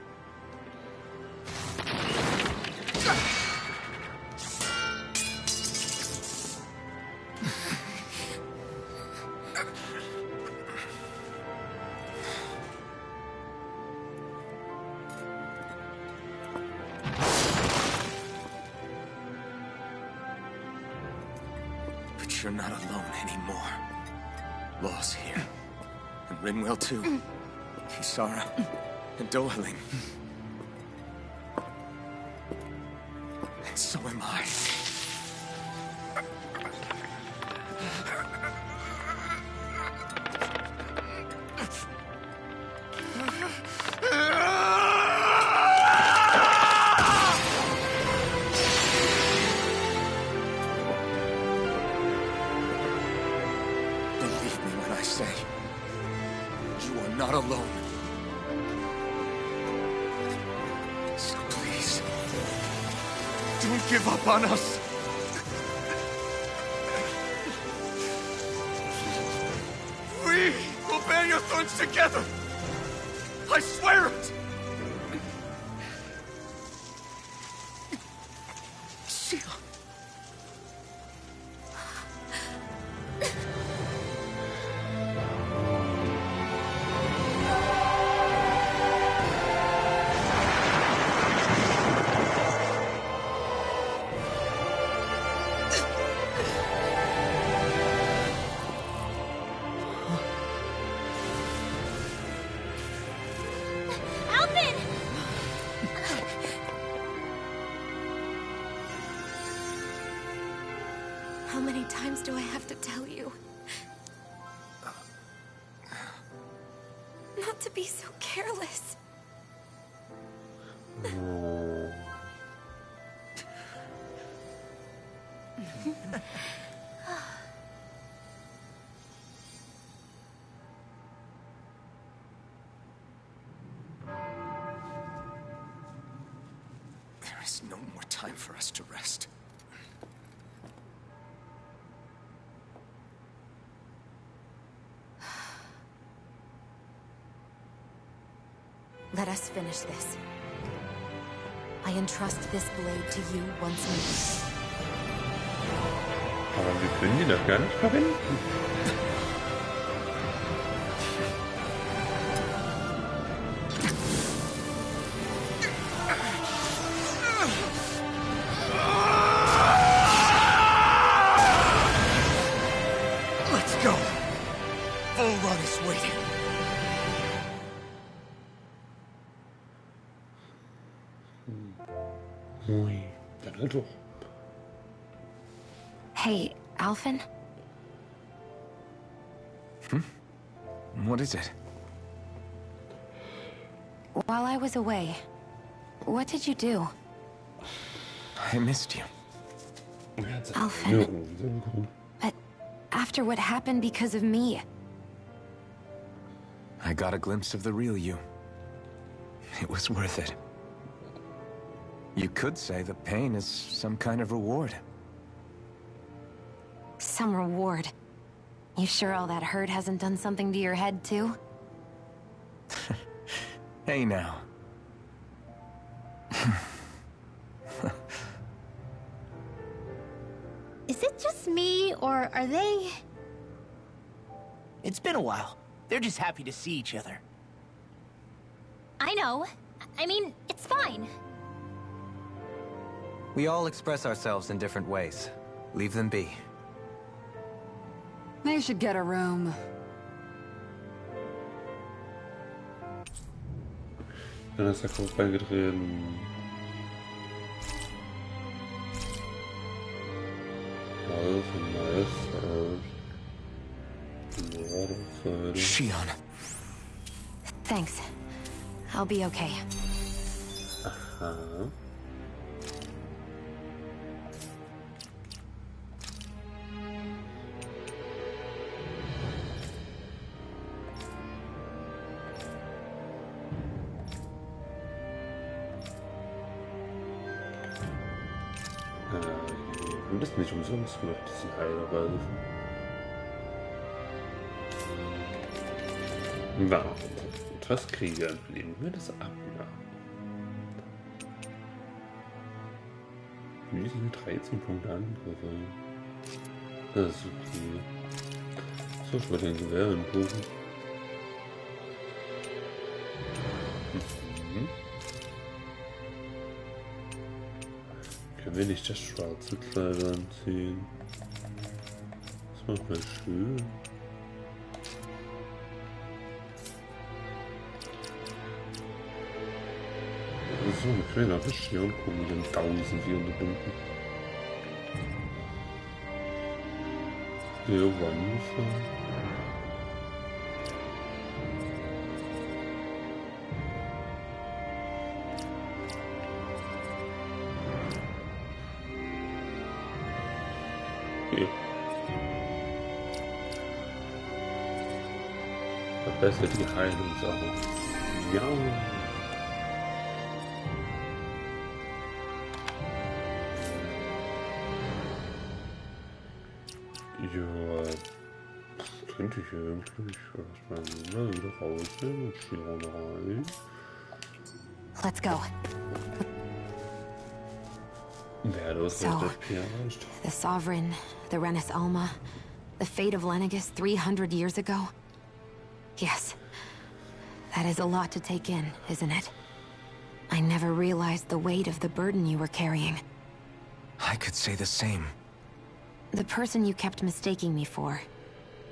But you're not alone anymore. Law's here. And Rinwell too. Kisara. And Dohaling. And so am I. Don't give up on us! We will bear your thorns together! I swear it! Shion. Alvin! How many times do I have to tell you? Not to be so careless. Oh. There is no more time for us to rest. Let us finish this. I entrust this blade to you once more. Aber wir können die doch gar nicht verwenden. Let's go! Bull Run is waiting. Ui, dann halt doch. Hey, Alvin? What is it? While I was away, what did you do? I missed you. Alvin. But after what happened because of me, I got a glimpse of the real you. It was worth it. You could say the pain is some kind of reward. some reward. You sure all that hurt hasn't done something to your head, too? Hey, now. Is it just me, or are they... It's been a while. They're just happy to see each other. I know. I mean, it's fine. We all express ourselves in different ways. Leave them be. They should get a room. Dann ist der Kopf beigetreten. Shion. Thanks. I'll be okay. Aha. Wir müssen nicht umsonst mit diesen Heilreisen. Warte. Etwas Krieger lehnen wir das ab. Ja. Wie sind 13 Punkte Angriffe? Das ist okay. So, ich wollte den Gewehr hingucken. Können wir nicht das schwarze Kleid anziehen? Das macht mal schön. So, wir können auf das Stirn gucken mit den 1400 Punkten. Der Wanderer. Okay. Verbessert die Heilungssache. Ja. Ja, könnte ich eigentlich erstmal wieder rausnehmen und Skion rein. Let's go. So, the Sovereign, the Renis Alma, the fate of Lenegis 300 years ago. Yes, that is a lot to take in, isn't it? I never realized the weight of the burden you were carrying. I could say the same. The person you kept mistaking me for,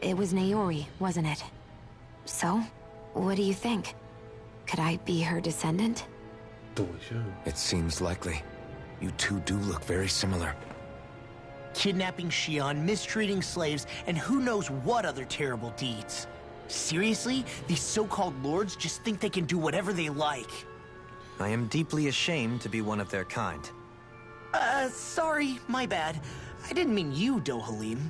it was Naori, wasn't it? So, what do you think? Could I be her descendant? It seems likely. You two do look very similar. Kidnapping Xion, mistreating slaves, and who knows what other terrible deeds. Seriously? These so-called lords just think they can do whatever they like. I am deeply ashamed to be one of their kind. Sorry, my bad. I didn't mean you, Dohalim.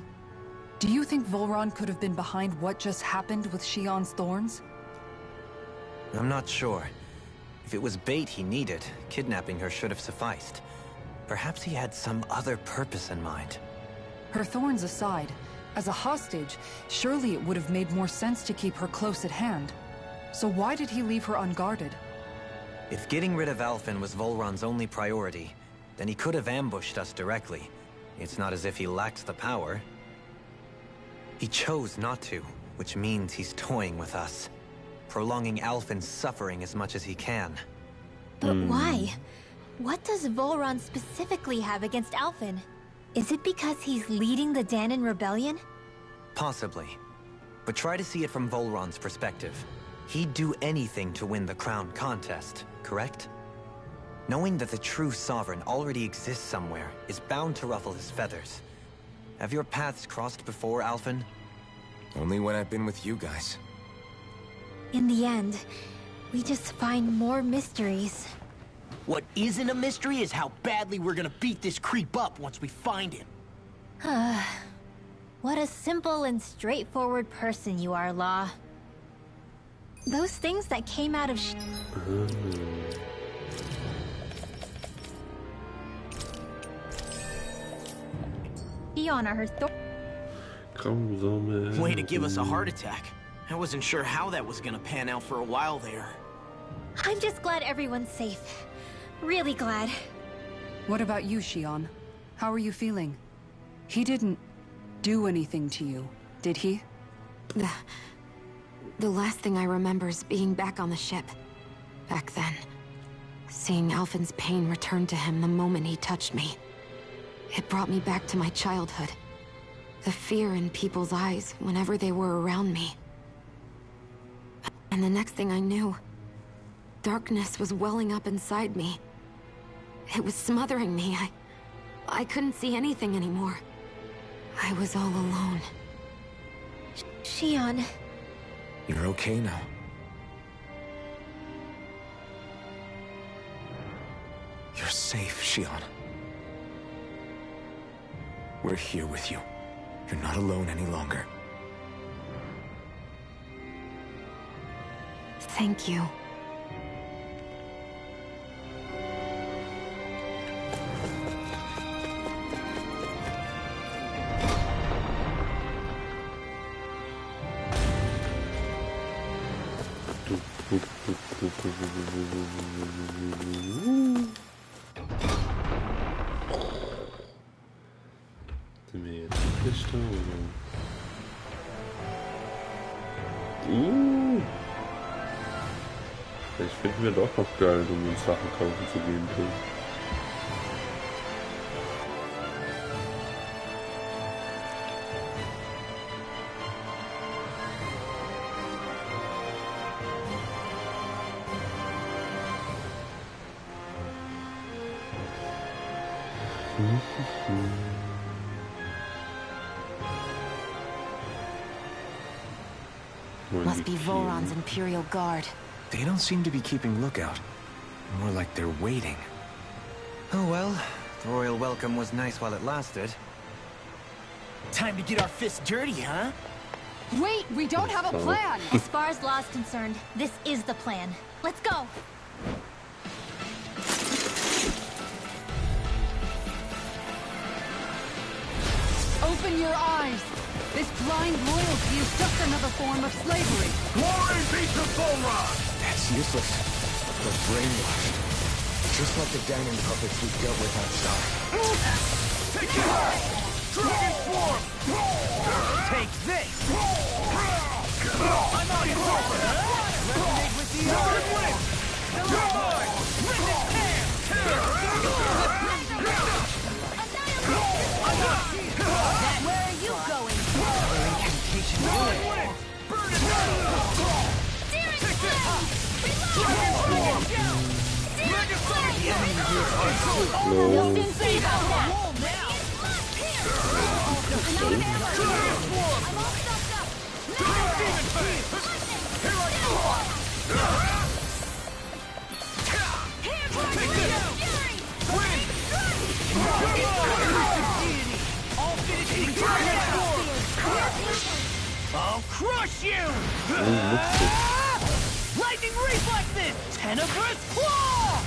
Do you think Volron could have been behind what just happened with Xion's thorns? I'm not sure. If it was bait he needed, kidnapping her should have sufficed. Perhaps he had some other purpose in mind. Her thorns aside, as a hostage, surely it would have made more sense to keep her close at hand. So why did he leave her unguarded? If getting rid of Alphen was Volron's only priority, then he could have ambushed us directly. It's not as if he lacked the power. He chose not to, which means he's toying with us, prolonging Alphen's suffering as much as he can. But why? What does Volron specifically have against Alphen? Is it because he's leading the Danon rebellion? Possibly. But try to see it from Volron's perspective. He'd do anything to win the crown contest, correct? Knowing that the true sovereign already exists somewhere is bound to ruffle his feathers. Have your paths crossed before, Alphen? Only when I've been with you guys. In the end, we just find more mysteries. What isn't a mystery is how badly we're gonna beat this creep up once we find him. What a simple and straightforward person you are, Law. Those things that came out of Xion are her Way to give us a heart attack. I wasn't sure how that was gonna pan out for a while there. I'm just glad everyone's safe. Really glad. What about you, Xion? How are you feeling? He didn't do anything to you, did he? The last thing I remember is being back on the ship. Back then. Seeing Alphen's pain return to him the moment he touched me. It brought me back to my childhood. The fear in people's eyes whenever they were around me. And the next thing I knew, darkness was welling up inside me. It was smothering me. I couldn't see anything anymore. I was all alone. Xion. You're okay now. You're safe, Xion. We're here with you. You're not alone any longer. Thank you. Sind wir jetzt wirklich da, oder? Vielleicht finden wir doch noch geil, um uns Sachen kaufen zu gehen. Must be Volron's Imperial Guard. They don't seem to be keeping lookout. More like they're waiting. Oh well, the royal welcome was nice while it lasted. Time to get our fists dirty, huh? Wait, we don't have a plan! As far as Law's concerned, this is the plan. Let's go! Open Open your eyes! This blind loyalty is just another form of slavery. Glory be to Volra! That's useless. They're brainwashed. Just like the dining puppets we dealt with outside. Take that! Dragon Swarm! Take this! I'm on your over! Resonate with the Southern Wind! You're mine! Rip it Where are you going? Incantation Southern Wind! Burn it down! Take this! Dragon Swarm! Megasonic Blast! You'll soon see how that. Dragon Swarm! Demon Face! Here I go! Take this! Win! I'll finish the Dragon Swarm! I'll crush you! Lightning Reflexes! Tenebrous Claw!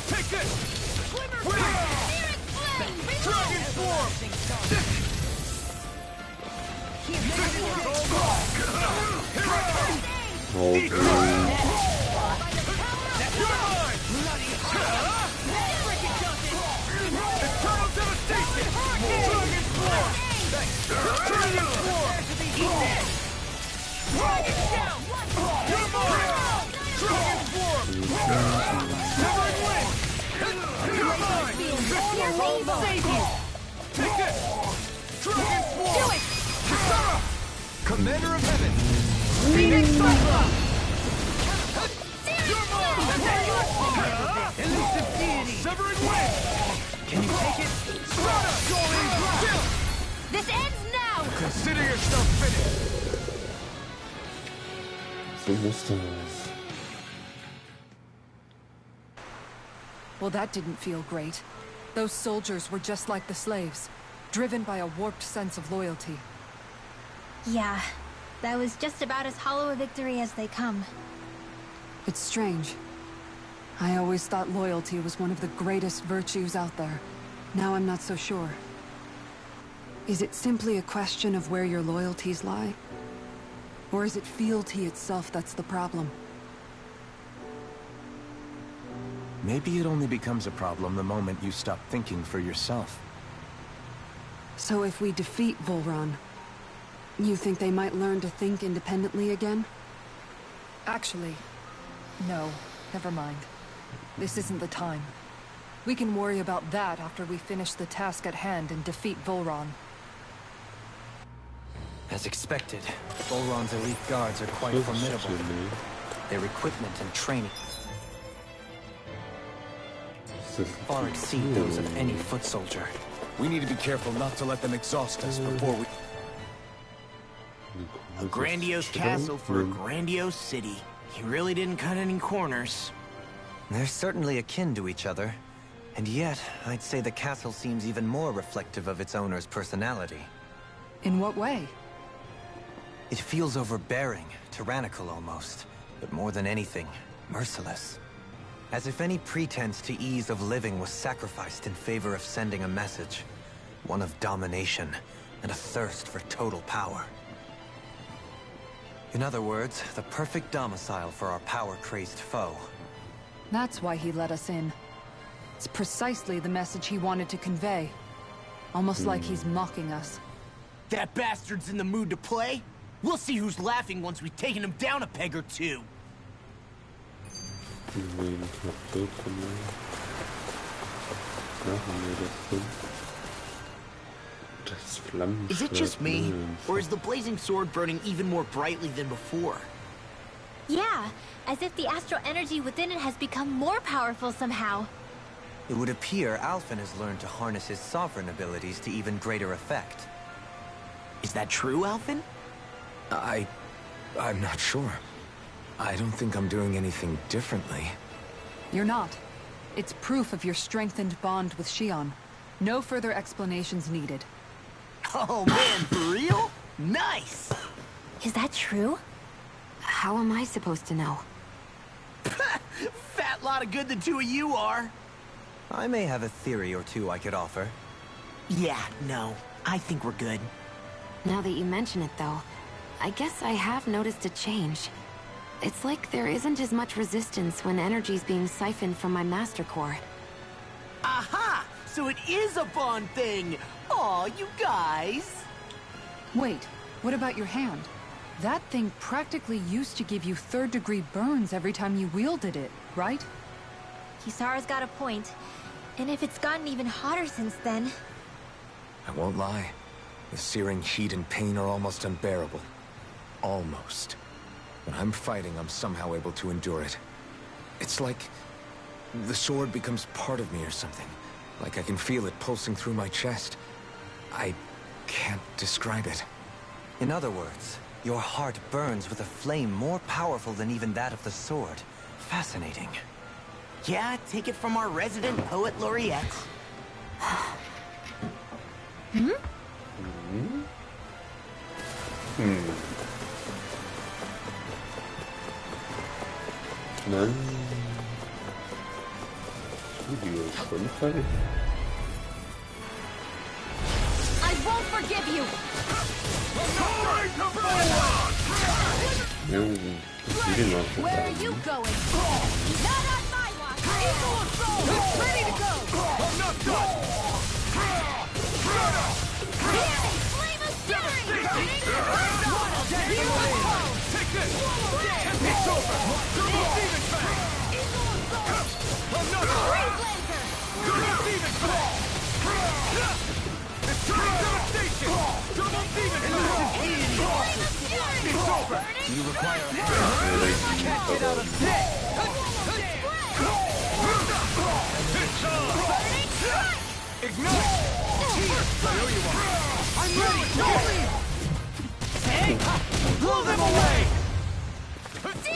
Take this! Dragon Swarm! Eternal Devastation! Dragon Swarm! Dragon Swarm! Dragon Shout! You're mine! Dragon Swarm! Severing Wind! You're mine! This will save you! Take this! Dragon Swarm! Do it! Kisara! Commander of Heaven! Phoenix Cyclops! You're mine! Elusive Deity! Severing Wind! Can you take it? Strata! Kill! This ends now! Consider yourself finished! So muss das. Well, that didn't feel great. Those soldiers were just like the slaves, driven by a warped sense of loyalty. Yeah, that was just about as hollow a victory as they come. It's strange. I always thought loyalty was one of the greatest virtues out there. Now I'm not so sure. Is it simply a question of where your loyalties lie? Or is it fealty itself that's the problem? Maybe it only becomes a problem the moment you stop thinking for yourself. So if we defeat Volron, you think they might learn to think independently again? Actually, no. Never mind. This isn't the time. We can worry about that after we finish the task at hand and defeat Volron. As expected, Volron's elite guards are quite formidable. Their equipment and training far exceed those of any foot soldier. We need to be careful not to let them exhaust us before we... A grandiose castle for a grandiose city. He really didn't cut any corners. They're certainly akin to each other. And yet, I'd say the castle seems even more reflective of its owner's personality. In what way? It feels overbearing, tyrannical almost, but more than anything, merciless. As if any pretense to ease of living was sacrificed in favor of sending a message. One of domination, and a thirst for total power. In other words, the perfect domicile for our power-crazed foe. That's why he let us in. It's precisely the message he wanted to convey. Almost like he's mocking us. That bastard's in the mood to play? We'll see who's laughing once we've taken him down a peg or two. Is it just me, or is the blazing sword burning even more brightly than before? Yeah, as if the astral energy within it has become more powerful somehow. It would appear Alphen has learned to harness his sovereign abilities to even greater effect. Is that true, Alphen? I'm not sure. I don't think I'm doing anything differently. You're not. It's proof of your strengthened bond with Xion. No further explanations needed. Oh man, for real? Nice! Is that true? How am I supposed to know? Fat lot of good the two of you are. I may have a theory or two I could offer. Yeah, no. I think we're good. Now that you mention it, though, I guess I have noticed a change. It's like there isn't as much resistance when energy's being siphoned from my Master Core. Aha! So it is a Bond thing! Aw, you guys! Wait, what about your hand? That thing practically used to give you third-degree burns every time you wielded it, right? Kisara's got a point. And if it's gotten even hotter since then... I won't lie. The searing heat and pain are almost unbearable. Almost. When I'm fighting, I'm somehow able to endure it. It's like the sword becomes part of me or something. Like I can feel it pulsing through my chest. I can't describe it. In other words, your heart burns with a flame more powerful than even that of the sword. Fascinating. Yeah, take it from our resident poet laureate. Nein. Studio schon fertig. I won't forgive you! Ja, ich will noch Where are you going? Not on my watch! Eagle Assault! Ready to go! I'm not done! Flame of Fury! Take this! It's over! Double Demon Fang! I'm not done! Double Demon Fang! It's time devastation! Double Demon Fang! It's over! You require Can't get out of this! It's on! Ignite! There you are! I'm ready! Don't leave! Blow them away!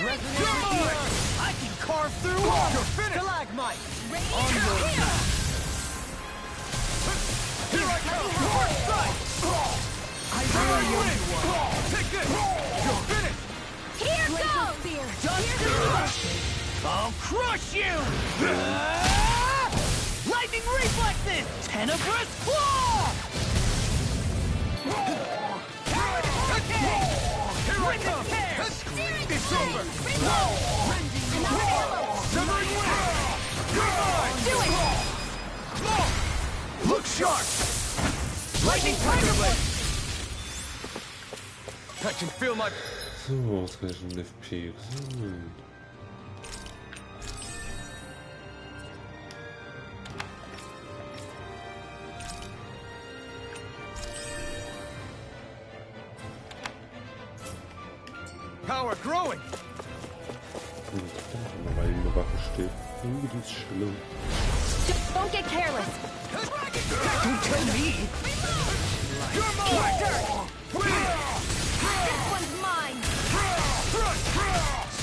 You're mine! I can carve through walls! You're finished! Stalagmite! On your feet! Here I come! First strike! I really win! Take this! You're finished! Here goes! Just I'll crush you! lightning reflexes! Tenebrous claw! Here I come! It's over! Severing wing! You're mine! Do it! Look sharp! Lightning Tiger Blade! I can feel my... So, was kann ich denn FP? Power growing! Weil eine Waffe steht. Die ist schlimm. Don't get careless! Don't tell me! You're mine! This one's mine!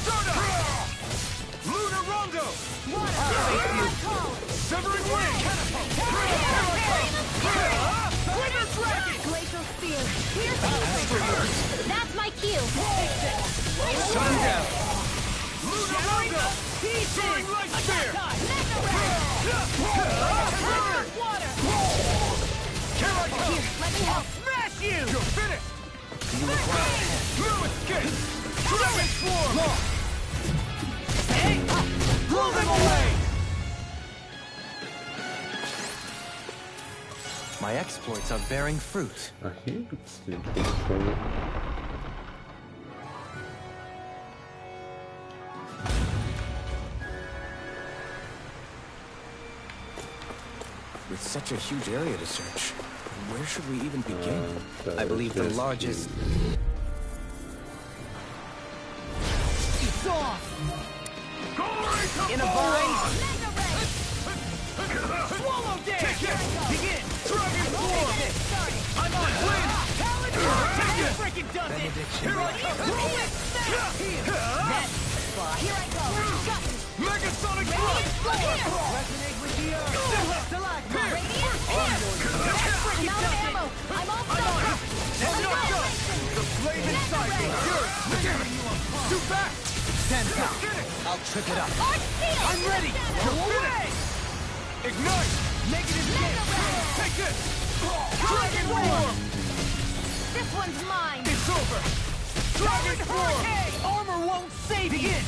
Stardust! Lunar Rondo! Severing wing! Winter Dragon! Glacial Spear! Here's That's my cue! Sundown! Lunar Rondo! Soaring Light Spear! Water! Here I come! Let me help! Smash you! You're finished! Blue escape! Dragon Swarm! Blow them away! My exploits are bearing fruit. Ach, hier gibt's den Fußball. With such a huge area to search, where should we even begin? I believe the largest... It's off! In a bind! Swallow Dance! Take it! Begin! Dragon Swarm! I'm on wind! Take it! Freaking does it! Here I come! Here I go! Got you! Megasonic Thrust! Resonate with the earth! Here! I'm out of ammo! I'm all stuck! I'm not done! The flame inside me! Yours! Too back! Stand down. I'll trip it up. I'm ready. You're finished. Ignite. Negative hit. Take this. Dragon form. This one's mine. It's over. Dragon form. Armor won't save you.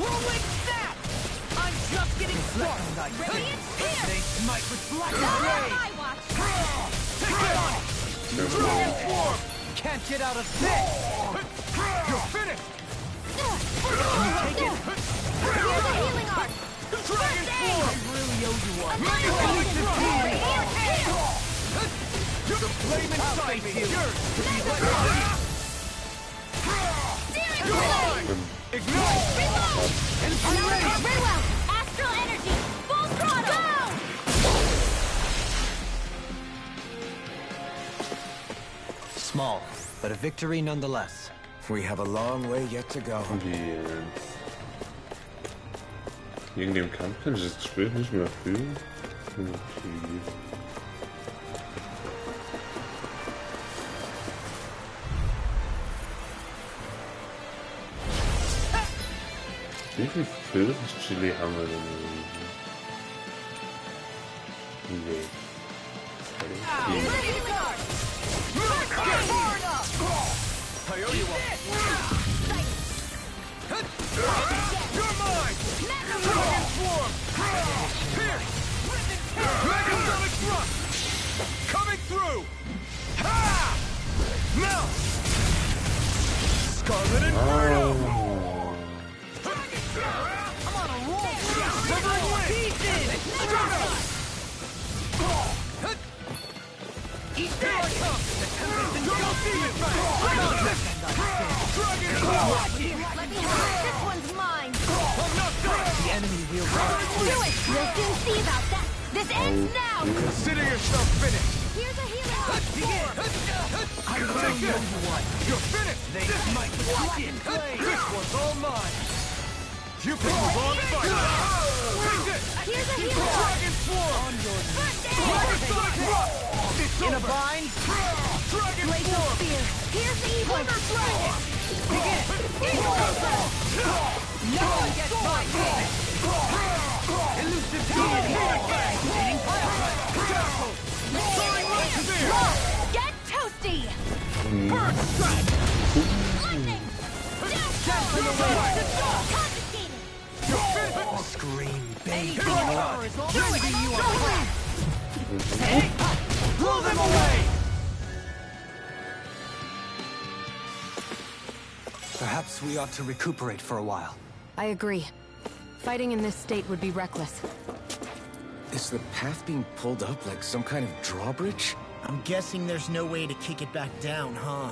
Whirlwind snap. I'm just getting started. Radiant spear. They smite with black Not on ray. my watch. Take it on. Dragon form. Can't get out of this. You're finished. Can you take it? Here's a healing arc. Dragon form. I really owe you one. You're the flame inside me. Yours to be let go. You're mine. Ignite. Reload. I'm ready. Very well. Astral energy. Full throttle. Small, but a victory nonetheless. We have a long way yet to go. Wegen dem Kampf kann ich das Gespräch nicht mehr führen. Okay. Wie viel Pfirsich-Chili haben wir denn? Nee. I owe you one. You're mine. Dragon form. Here. Megasonic thrust. Coming through. Ha! Now. Scarlet Inferno. I'm on a roll. Severing Wind. Eat that. Here I come. Go see it back. Dragon form. Let me have it. This one's mine. I'm not done. The enemy wields Do it. We'll soon see about that. This ends now. Consider yourself finished. Here's a healing arc. I take this. You're finished. They might this one's all mine. You picked the wrong fight. Take this. Here's a healing arc. Dragon form. On your Megasonic thrust. It's in a bind. Dragon Laser form. spear. Here's the evil. Dragon. Begin. No one gets my way. Elusive demon. Activating Firefly. Catapult. Soaring right spear. Get toasty. Burn strike. Lightning. Cast in the way. Confiscated. You're finished. Scream, baby. Here I come. Rending you apart. Blow them away. Perhaps we ought to recuperate for a while. I agree. Fighting in this state would be reckless. Is the path being pulled up like some kind of drawbridge? I'm guessing there's no way to kick it back down, huh?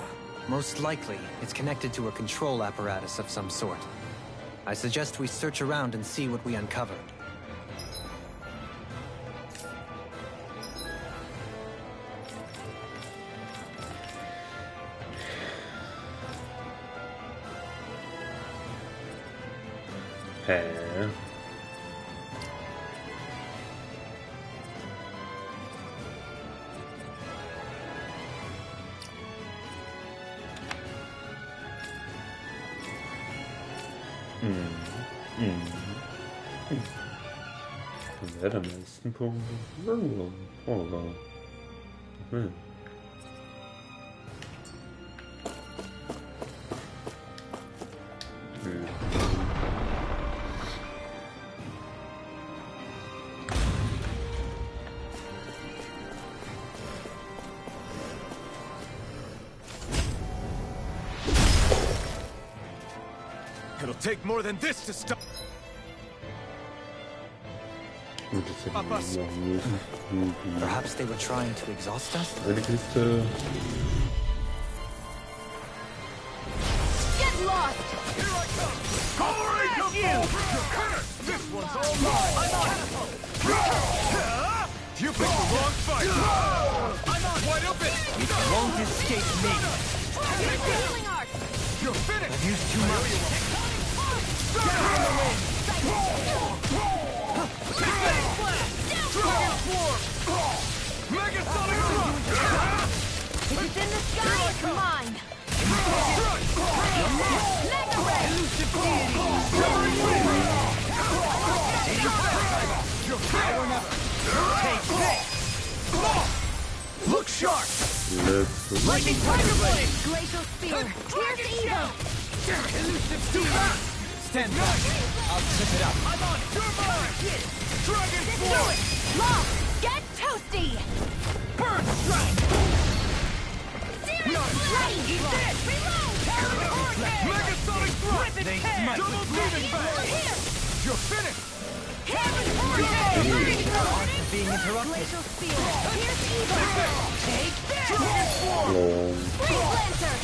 Most likely, it's connected to a control apparatus of some sort. I suggest we search around and see what we uncover. Hä? Wer hat am meisten Punkte? Oh, wow. It'll take more than this to stop. Perhaps they were trying to exhaust us? Eine Kiste. Get lost. Here I come. Glory to you. This one's all mine. I'm on it. You picked the wrong fight. I'm on wide open. You won't escape me. Here's the healing arc. You're finished. I've used too much. Dragon form. Megasonic thrust. If it's in the sky, it's mine. Look sharp! Let's Lightning Tiger Blade! Glacial Spear. Pierce evil. Elusive Steel! Stand back. I'll tip it up. I'm on your mark! Dragon Force! Law. Get toasty. Burn Strike! Searing Flame. Eat this! Reload. Megasonic Thrust! They smite Double with Demon Bash! Here. You're finished! Being interrupted. Glacial Spear. Pierce evil. Take this! Dragon Force! long. Freeze Lancer.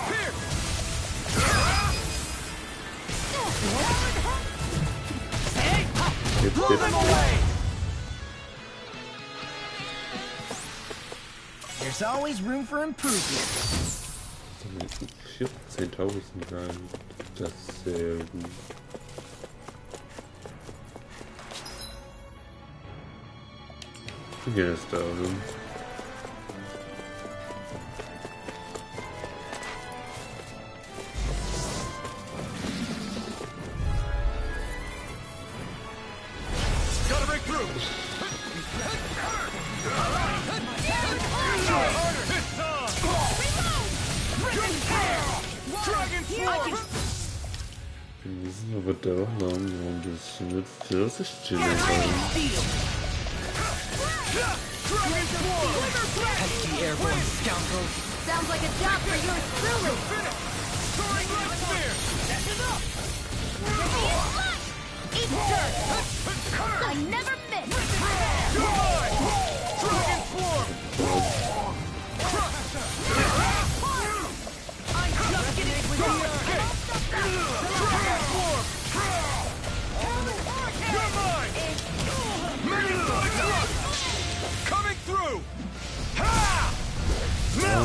Pierce! Blow them away! There's always room for improvement. 14.000 Gold. Das ist sehr gut. Hier ist da oben. Gotta break through! Dragon Force! Wir müssen aber da auch noch ein bisschen mit Pfirsichchili rein. Dragon Force! Pesky airborne scoundrels. Sounds like a job for yours truly. Soaring Light Spear! Eat dirt. I never miss. You're mine! Dragon Force! I'm just getting started. Dragon Force! You're mine! Megasonic Thrust! Coming through! Ha! Now!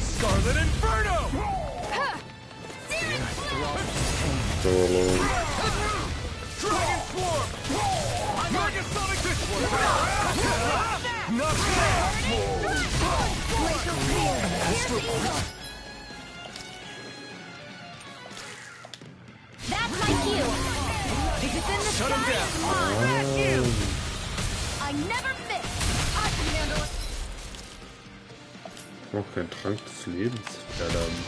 Scarlet Inferno! Solo. Dragon Force! Megasonic Not bad! That's my cue. If it's in the Shut him sky, down. it's mine. I never miss. I can handle it. Ich brauche keinen Trank des Lebens. Verdammt.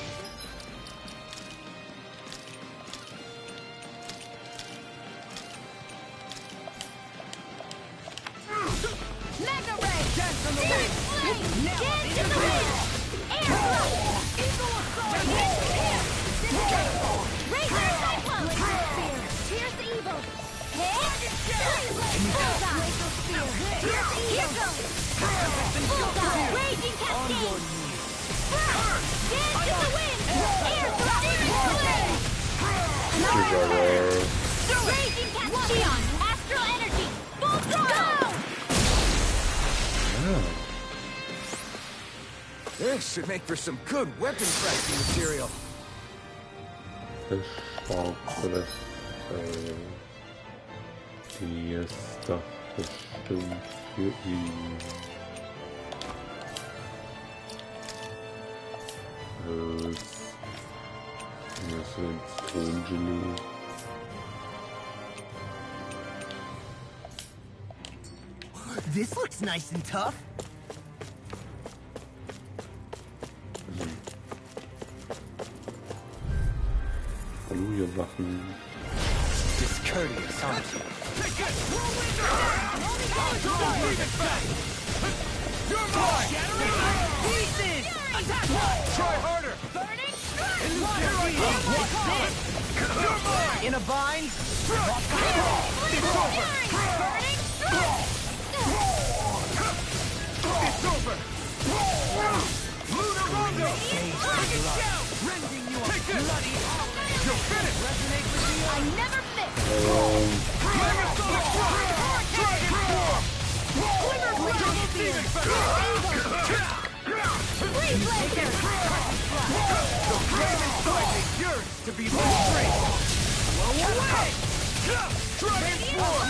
Mega Ray. Dance on the wing. Dance in the wind. Air thrust. Eagle assault. Here. Razor Cyclone. Spear. Pierce evil. Hit. Bullseye. Spear. Pierce evil. Here goes. Bullseye. Raging Cascade. Dance in the wind. Air thrust. Raging Cascade. Astral energy. Full throttle. This should make for some good weapon crafting material. Fischschwarze. Die ist doch bestimmt für ihn. Das ist Zitronengelee. This looks nice and tough. Halleluja-Waffen. Discourteous, aren't you? Take it! You're mine! Pieces! Attack! Try harder! What's this? You're mine! In a bind? It's over! It's over! Lunar Rondo! Rendering you Take a this! bloody You're finished! resonate with you. I never miss. Megasonic Thrust! Dragon Force! Double Demon Bash! Freeze Lancer. The flame inside is yours to be set free! Blow away! Dragon Force!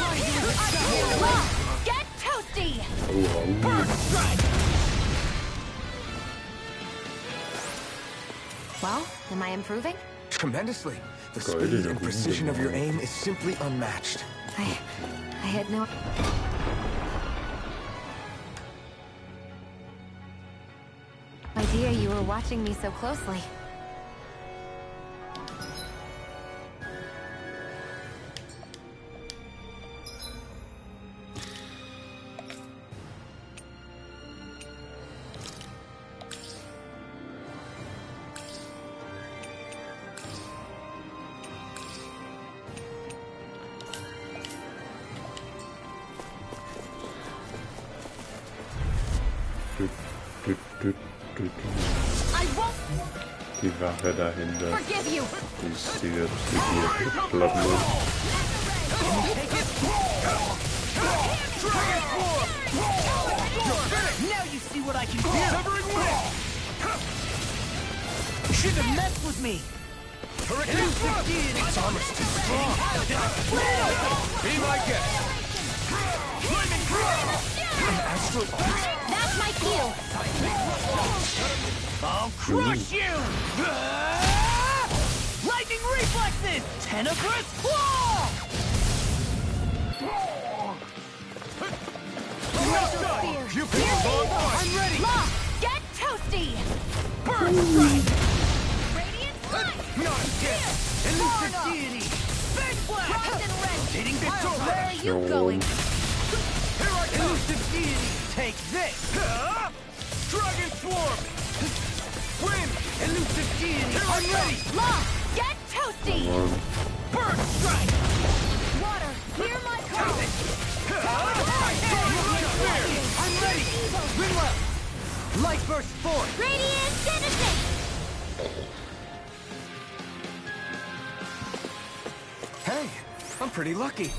Law. Get toasty. Burn Strike! Well, am I improving? Tremendously. The Goldene speed and precision of your Runde. aim is simply unmatched. I had no... Idea you were watching me so closely. Die Wache dahinter. Forgive you. Die ist die jetzt klappen muss. Now you see what I can do. You shouldn't have messed with me. Its armor's too strong. Be my guest. An astral arc? That's my cue. I'll crush you! Lightning reflexes! Tenebrous claw! You picked the wrong one. I'm ready! Law, get toasty. Burn strike! Radiant light. Not again. Elusive deity! Big blast! Rise and rend. Hitting Victoria! Where are you going? Here I come. Elusive deity! Take this! Dragon swarm. Wind. Elusive deity! I'm ready! Law, get toasty. Burn strike! Water, hear my call. I'm ready! Rinwell! Light burst forth! Radiant genesis. Hey, I'm pretty lucky.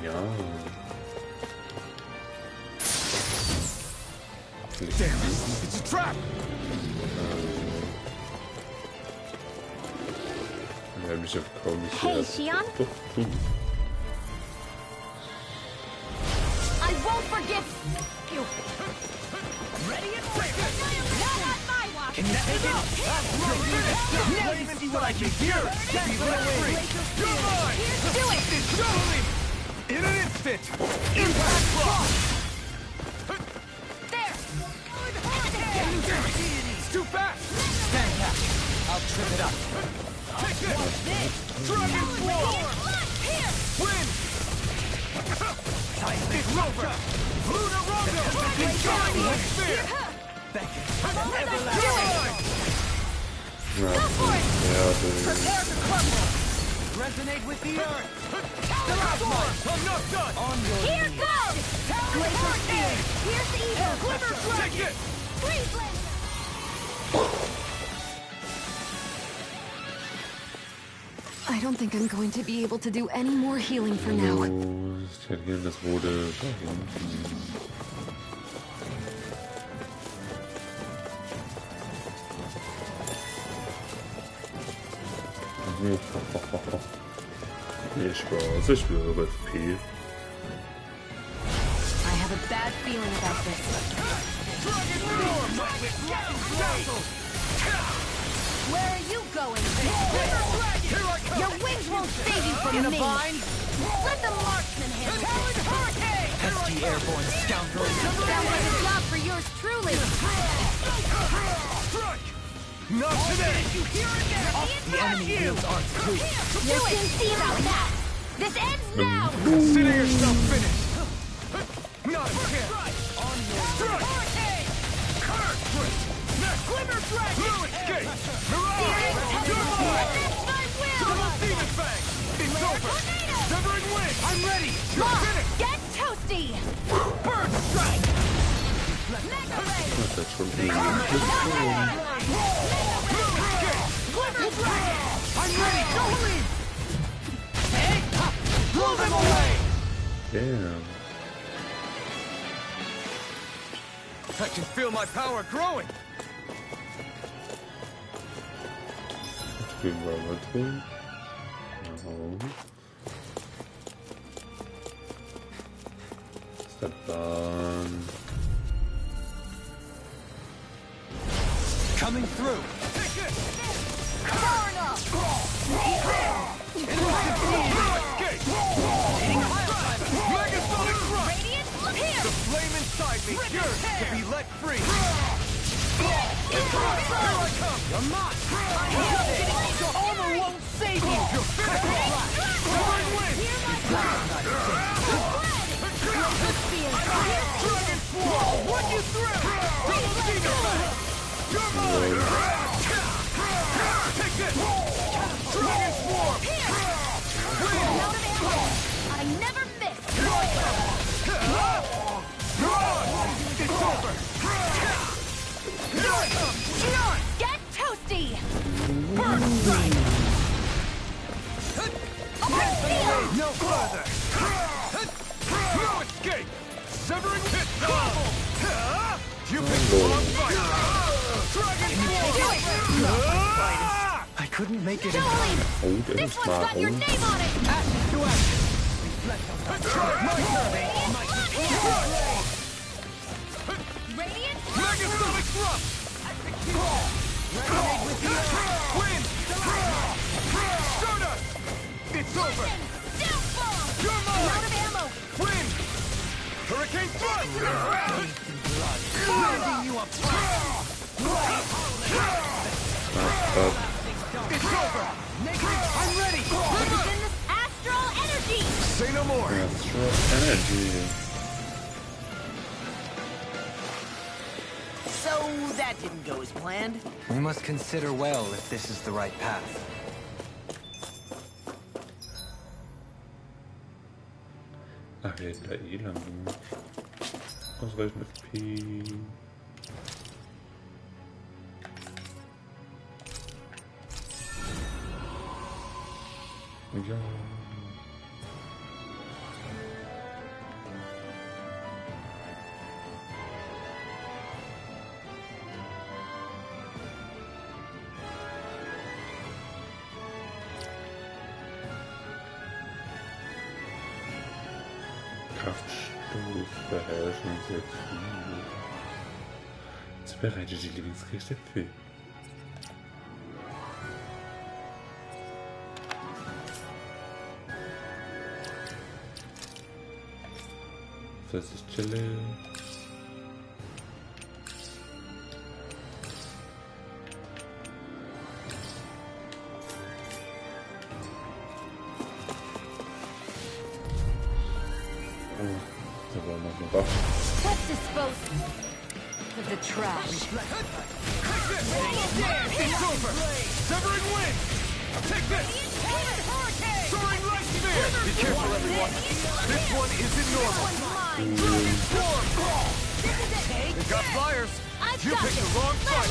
Ja. Damn, it's a trap. Ja, mich auf kaum nicht Hey, Shion. Doch, du. I won't forgive you. Ready and quick! Not on my watch. Can you take it? Now you see what I can do! Be free! You're mine. Do it. Totally. In an instant. Impact block. There. It's too fast. Stand back! I'll trip it up! Take this. Dragon swarm. Here. Wind. It's over. Lunar Rondo. Enjoy sphere. Ja, Prepare to crumble. Resonate with the earth! I'm not done. On your Here knees! goes. Glacier spear. Here's the evil. Glimmer Take dragon. it. Freeze laser. I don't think I'm going to be able to do any more healing for now. ich hätte gerne das rote da hinten. Nee, Spaß, ich schwöre, P. I have a bad feeling about this. Where are you going? Your wings won't save you from In a me. vine? Let the marksman handle it. Pesky airborne scoundrel! Sounds like a job for yours truly. Not today. The enemy wields our truth! You can see about that. This ends now. Consider yourself finished. Not a chance. On your Glimmer Dragon. Blue escape. Mirage. You're mine. Double Demon Fang. It's over. Severing Wind. I'm ready. You're Law, finished. get toasty. Burn strike. Mega ray. Das hat schon irgendwie Glimmer Dragon. I'm ready. Go in. Hey. Blow them away. Damn. I can feel my power growing. Spielen wir mal drin. Ist der Plan. Coming through! Escape. Mega Sonic I'm not! Your armor won't save you! Your physical Dragon Wind! Dragon Swirl! Run you through! Double Demon Blast! You're mine! Take this! Dragon Swarm! Out of ammo! I never miss! It's over! Get toasty! Burn Strike! Oh, No further! No escape! Severing Hit! You picked the wrong fight! Dragon Swarm! I couldn't make it in Jolie! time. Oh, der This ist one's got your warum? name on it! Action to action! Try my turn! Radiant! Megasonic Thrust! Resonate with the earth! Wind! Stardust! It's over! Downfall! You're Out mine! of ammo! Wind! Hurricane Thrust! Binding you apart! It's over! I'm ready! It's in this astral energy! Say no more! Astral Energy. So that didn't go as planned. We must consider well if this is the right path. Ach, wir hätten da eh lang genug. Ausreichend FP. Ja. Kraftstoß beherrschen sehr viel. Jetzt bereite die Lieblingsgerichte für. Das ist Chille. Da war noch eine Waffe. Let's dispose of the trash. It's over! Severing Wind! Take this! Soaring Light Sphere! Be careful, everyone! This one isn't normal! Dragon Swarm! They got flyers! You picked the wrong fight!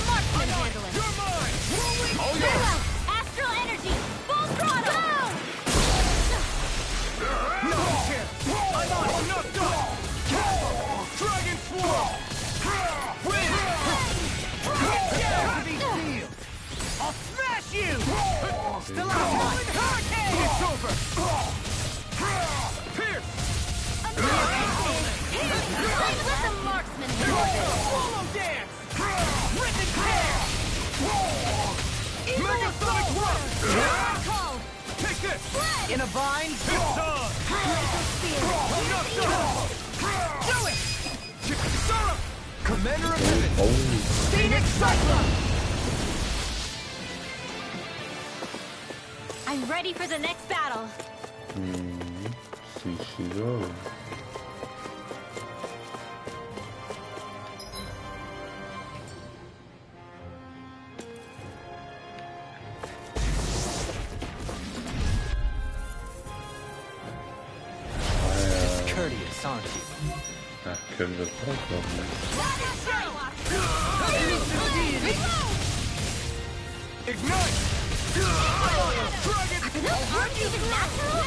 You're mine! All yours! Astral energy! Full throttle! No chance! I'm on! Enough done! Dragon Swarm! Wind! I'll smash you! Still out! Hurricane! It's over! Pierce! Let the marksman handle Swallow dance! Rip and tear! Megasonic Rush! Call! Take this! In a bind? It's on! Enough done! Do it! Syrup! Commander of Heaven! Phoenix Cyclone! I'm ready for the next battle. See she goes. Discourteous, aren't you? Ach, können wir es auch noch nicht. Ignite! Dragon! Are those arms even natural?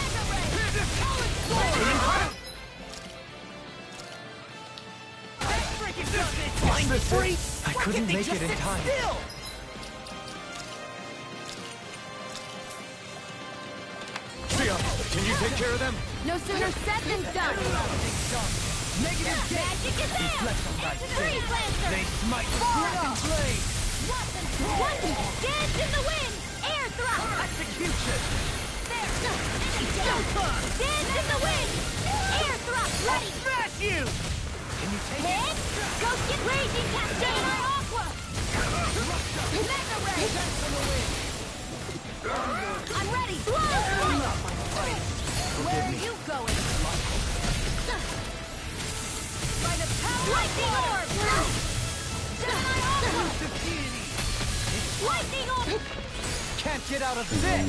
Find the free! I couldn't make it in time. Sia, can you take care of them? No sooner said than done. Negative Magic is out. Freeze Lancer. They smite with Dragon Blade! Watson, dance in the wind. Air thrust. Execution! Dance in the wind. Air thrust. Ready. Smash you! Can you take it? Go get raging cascade. Aqua. Mega ray. going. By the power lightning orb! Lightning orb! Can't get out of this!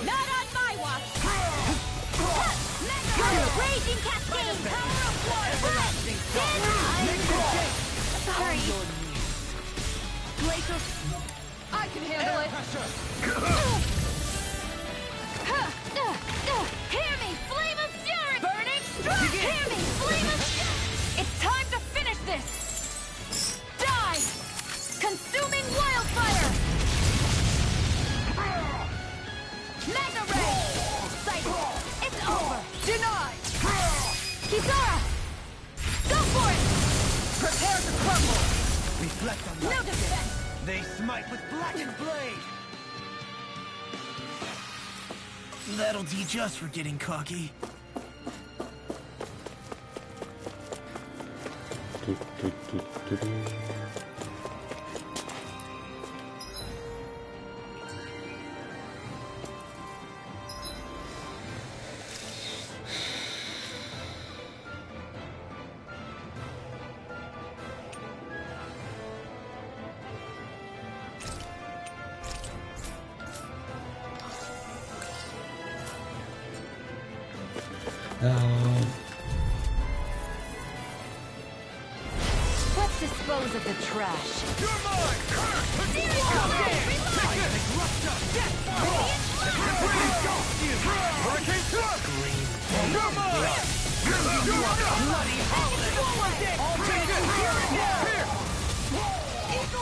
Not on my watch! Raging cascade! Power of water! Sorry. Glacial... I can handle it! Hear me! Flame of fury! Burning strike! Hear me! Flame of fury! It's time to finish this! Die! Consuming wildfire! Mega ray! Sight! It's over! Denied! Kisara! Go for it! Prepare to crumble! Reflect on No defense! They smite with blackened blade! That'll teach us for getting cocky. Let's dispose of the trash. You're mine! Hurricane thrust! You're mine! You are bloody holiday! All take it! Here!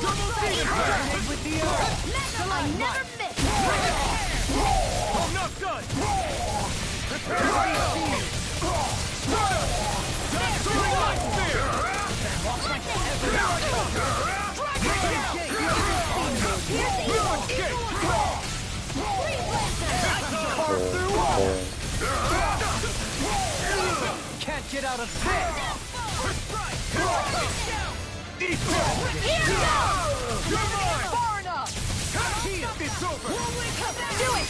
Double demon with the earth! I never miss! I'm not done! Prepare to be seen! Dazzling light spear! Can't get out of this! You're mine! Far enough! It's over! Do it!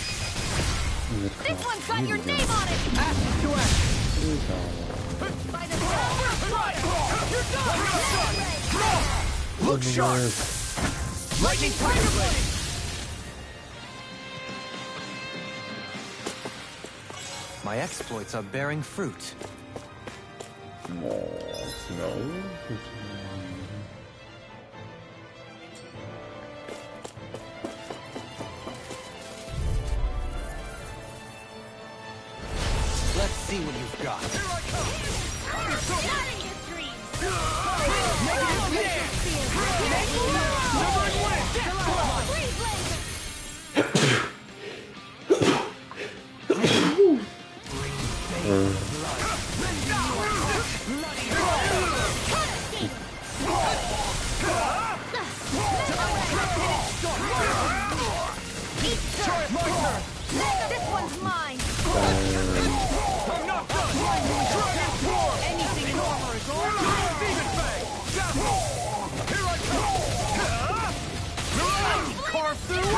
This one's got your name on it! Action to action! By the power of fire! You're done! Look sharp! Lightning tiger blade! My exploits are bearing fruit. No. Let's see what you've got. Here I come! It's over! Not in your dreams! This one's mine! I'm not done! Dragon Roar! Anything in armor is on! Demon Fang! Dazzle! Here I come! Carve through!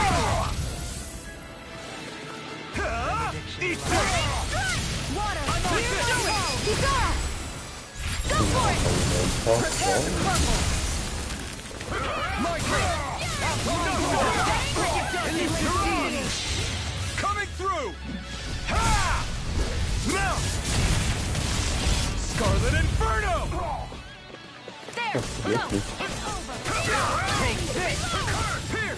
Eat this! Water! I'm on this! Kisara! Go for it! Prepare to crumble! My turn! Coming through! Ha! Now! Scarlet Inferno! There! No! It's over! Take this! Here!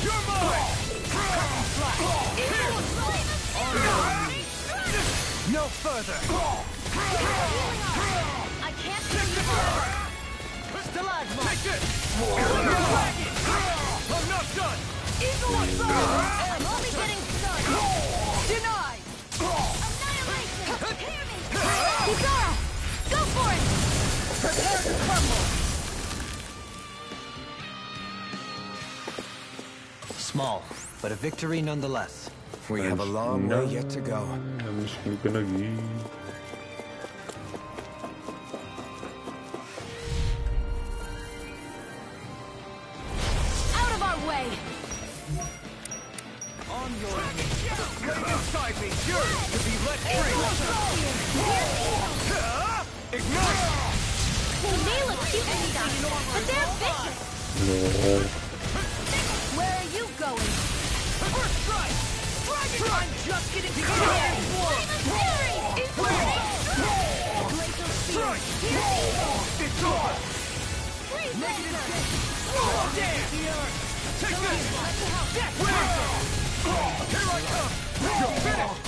You're mine! No further! I can't kill you more! Stalagmite! Take this! I'm not done! Eagle Assault! I'm only getting started! Denied! Annihilation! Hear me! Kisara! Go for it! Prepare to crumble! Small, but a victory nonetheless. We have a long way yet to go. Ja, nicht genug Energie. Out of our way! On your knees! might be yours to be let free. Ignite! They may look cute and stuff, but they're vicious. Where are you going? First strike! Dragon! I'm just getting started! Strike! It's over! Negative dance! Take this! Death Whistle! Here I come! You're finished!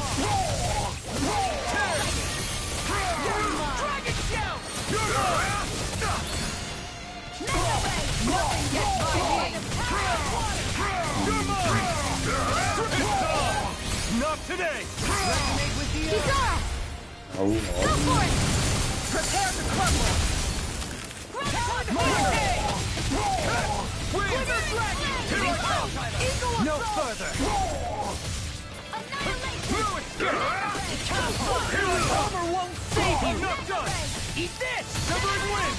Tear! Dragon Shout! You're mine! Nothing gets by me! You're mine! Not today! Resonate with the earth! Go for it! Prepare to crumble! Glimmer Dragon! Here I come! No further! No escape! Here I come! Won't save you! I'm not done! Eat this! Severing wind!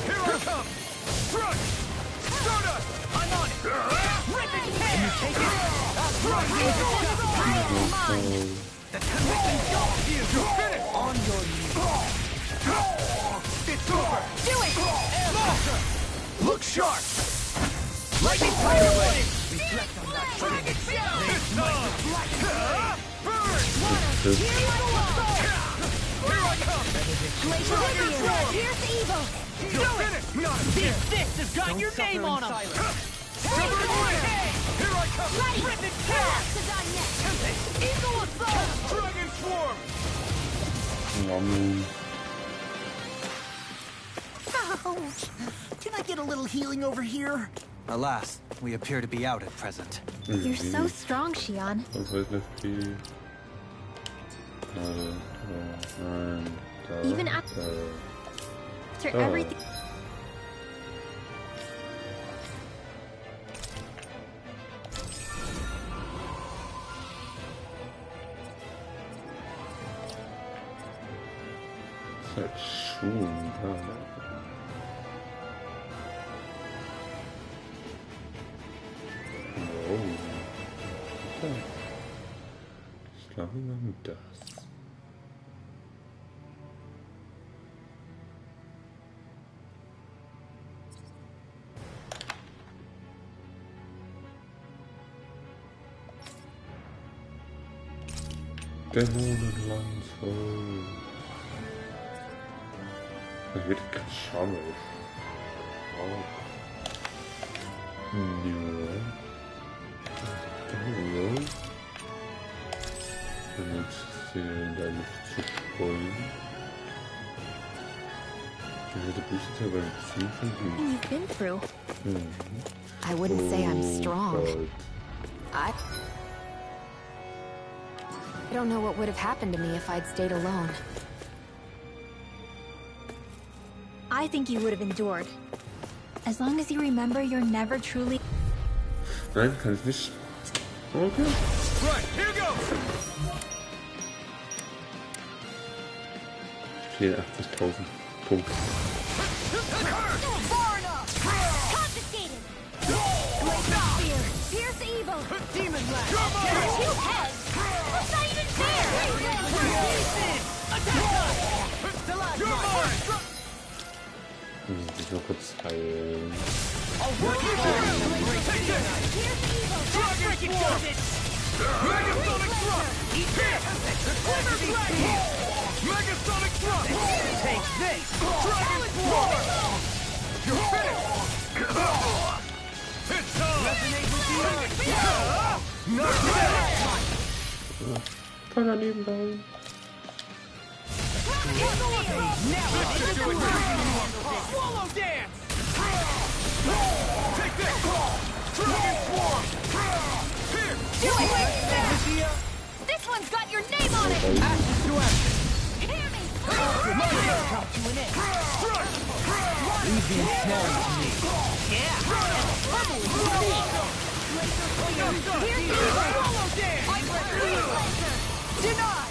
Here I come! Strike! Stardust! I'm on it! Rip and tear! You take it! Strike! Mine! The commission don't you! You're finished! On your knees! It's over! Do it! Air Monster! Look sharp! Lightning Tiger Blade! Reflect on that Dragon Shout! It's time! Burn! Here I come! Dragon Dragon! Here's evil! You're finished! Not again! This has got your name on him! Severing Wind! Here I come! Rip and tear! Eagle Assault! Dragon Swarm! Ouch! Can I get a little healing over here? Alas, we appear to be out at present. You're so strong, Xion. Even after everything. Schon da. Wow. Ich glaube, wir machen das. Dämonenlandshaus. Das wird geschammt. Oh. Nur. Benutzt sie in der Luft zu streuen. Der Bücher beim Ziehen von Büchern. You've been through. I wouldn't say I'm strong. I don't know what would have happened to me if I'd stayed alone. I think you would have endured. As long as you remember you're never truly... Nein, kann ich nicht. Okay. Right, here goes! 84.000 Punkte. Far enough! Confiscated! Glacier Spear! Pierce evil! Demon Lash! Two heads! That's not even fair! Attack us! You're mine! Ich noch kurz heilen. I'll work you down! Take this! Dragon Swarm! Megasonic Thrust! Eat this! Glimmer Dragon! Megasonic Thrust! Take this! Dragon Swarm! You're finished! It's time! Resonate with the earth! Not today! Kann daneben bleiben. Swallow dance! Take this! Dragon Swarm! Here! Do it! This one's got your name on it! Ashes to ashes! Hear me! My day come to an end! Strike! Leave the ensnaring to me! Yeah! Swallow dance! Denied!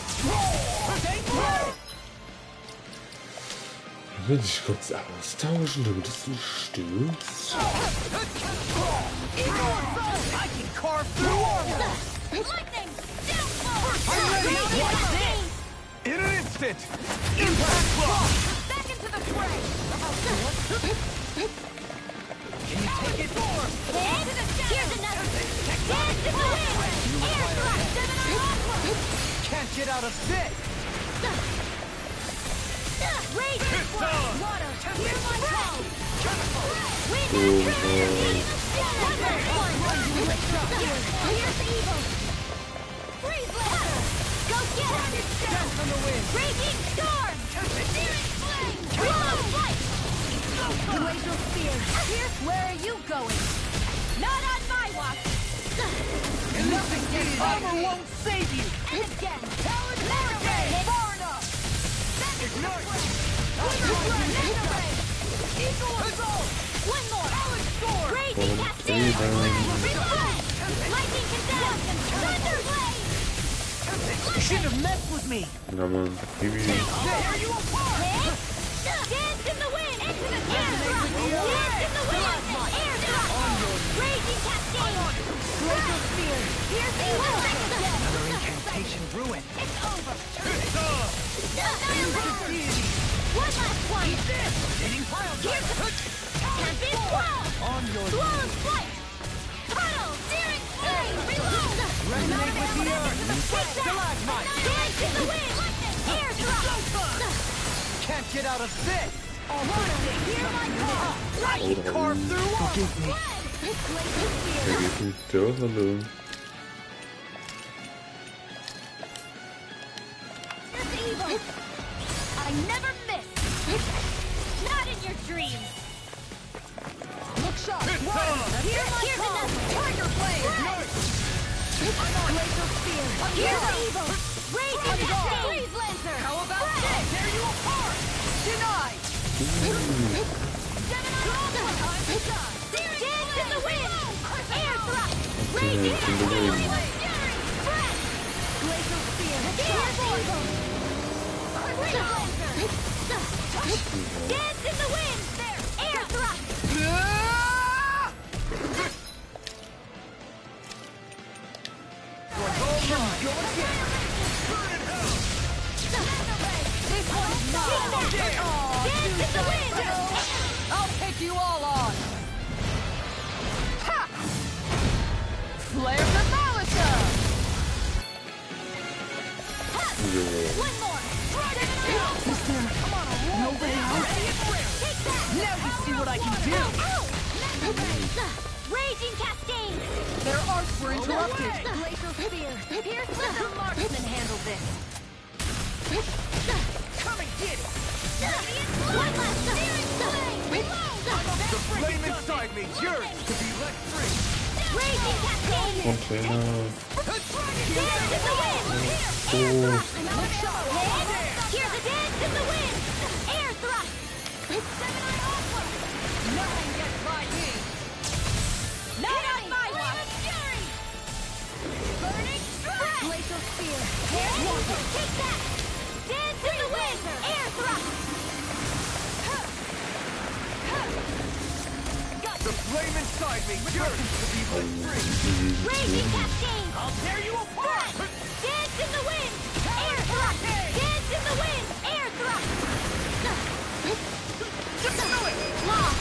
Will ich kurz austauschen, damit es nicht stürzt? I can carve through armor! Lightning! Downfall! I'm ready! Watch this! In an instant! Impact block! Back into the fray! Can you take it? Here's another! Dance in the wind! Air thrust! Can't get out of this! Rage and flow! Water! Hear my call! Wind Oh, and Here's evil! Freeze laser! Go get it! Dance from the wind! Raging storm! Searing flame! Blow flight! Glacial spear! Here? Where are you going? Not on my watch! Nothing in armor won't save you! And again! Talon Hurricane! far enough! Ignite! Eagle assault! One more! Talon storm! Raging cascade! Reflect! Lightning condemn! Thunder blade! You shouldn't have messed with me! Na man, irgendwie. Tear you apart! Dance in the wind! Into the air thrust! Dance in the wind! Air thrust! Raging cascade! Glacial spear! Here's the Another incantation ruined. It's over! Deity! One last one! Hitting pile Here's the... Tempest Claw! on your Blown flight! Tunnel! Searing flame! Reload! resonate with the earth! Stalagmite! Dance in the wind! Air thrust! Can't get out of this! Hear my call! Right! Carve through Forgive me. Glacial spear! Der geht nicht durch, hallo. Here's evil! I never miss! Not in your dreams! Look sharp! Here's another! Tiger blade! Glacial spear! Here's evil! Raging cascade! Freeze lancer! How about this? Tear you apart! Denied! Dance in the wind! Air thrust! Raging cascade! Glacial spear! Here's evil! Freeze lancer! Dance in the wind! Air thrust! This one's mine! Dance in the wind! I'll take you all on! Ha! Flare the Malika! One more! Come on, nobody else? Take that! Now you see what I can do! Raging cascade! Their arcs were interrupted! Glacial spear! Here's let the marksman handle this! Come and get it! One last searing flame! Reload! The flame inside me yearns to be let free! Raging cascade! Container. Dance in the wind! Air thrust! Here's a dance in the wind! Air thrust! Gemini Aqua! Nothing gets by me! Not on my watch! Burning strike! Glacial spear! Take that! Dance in the wind! Air thrust! The flame inside me yearns to be let free! Raging cascade! I'll tear you apart! Dance in the wind! Air thrust! Dance in the wind! Air thrust! Just do it! Lost!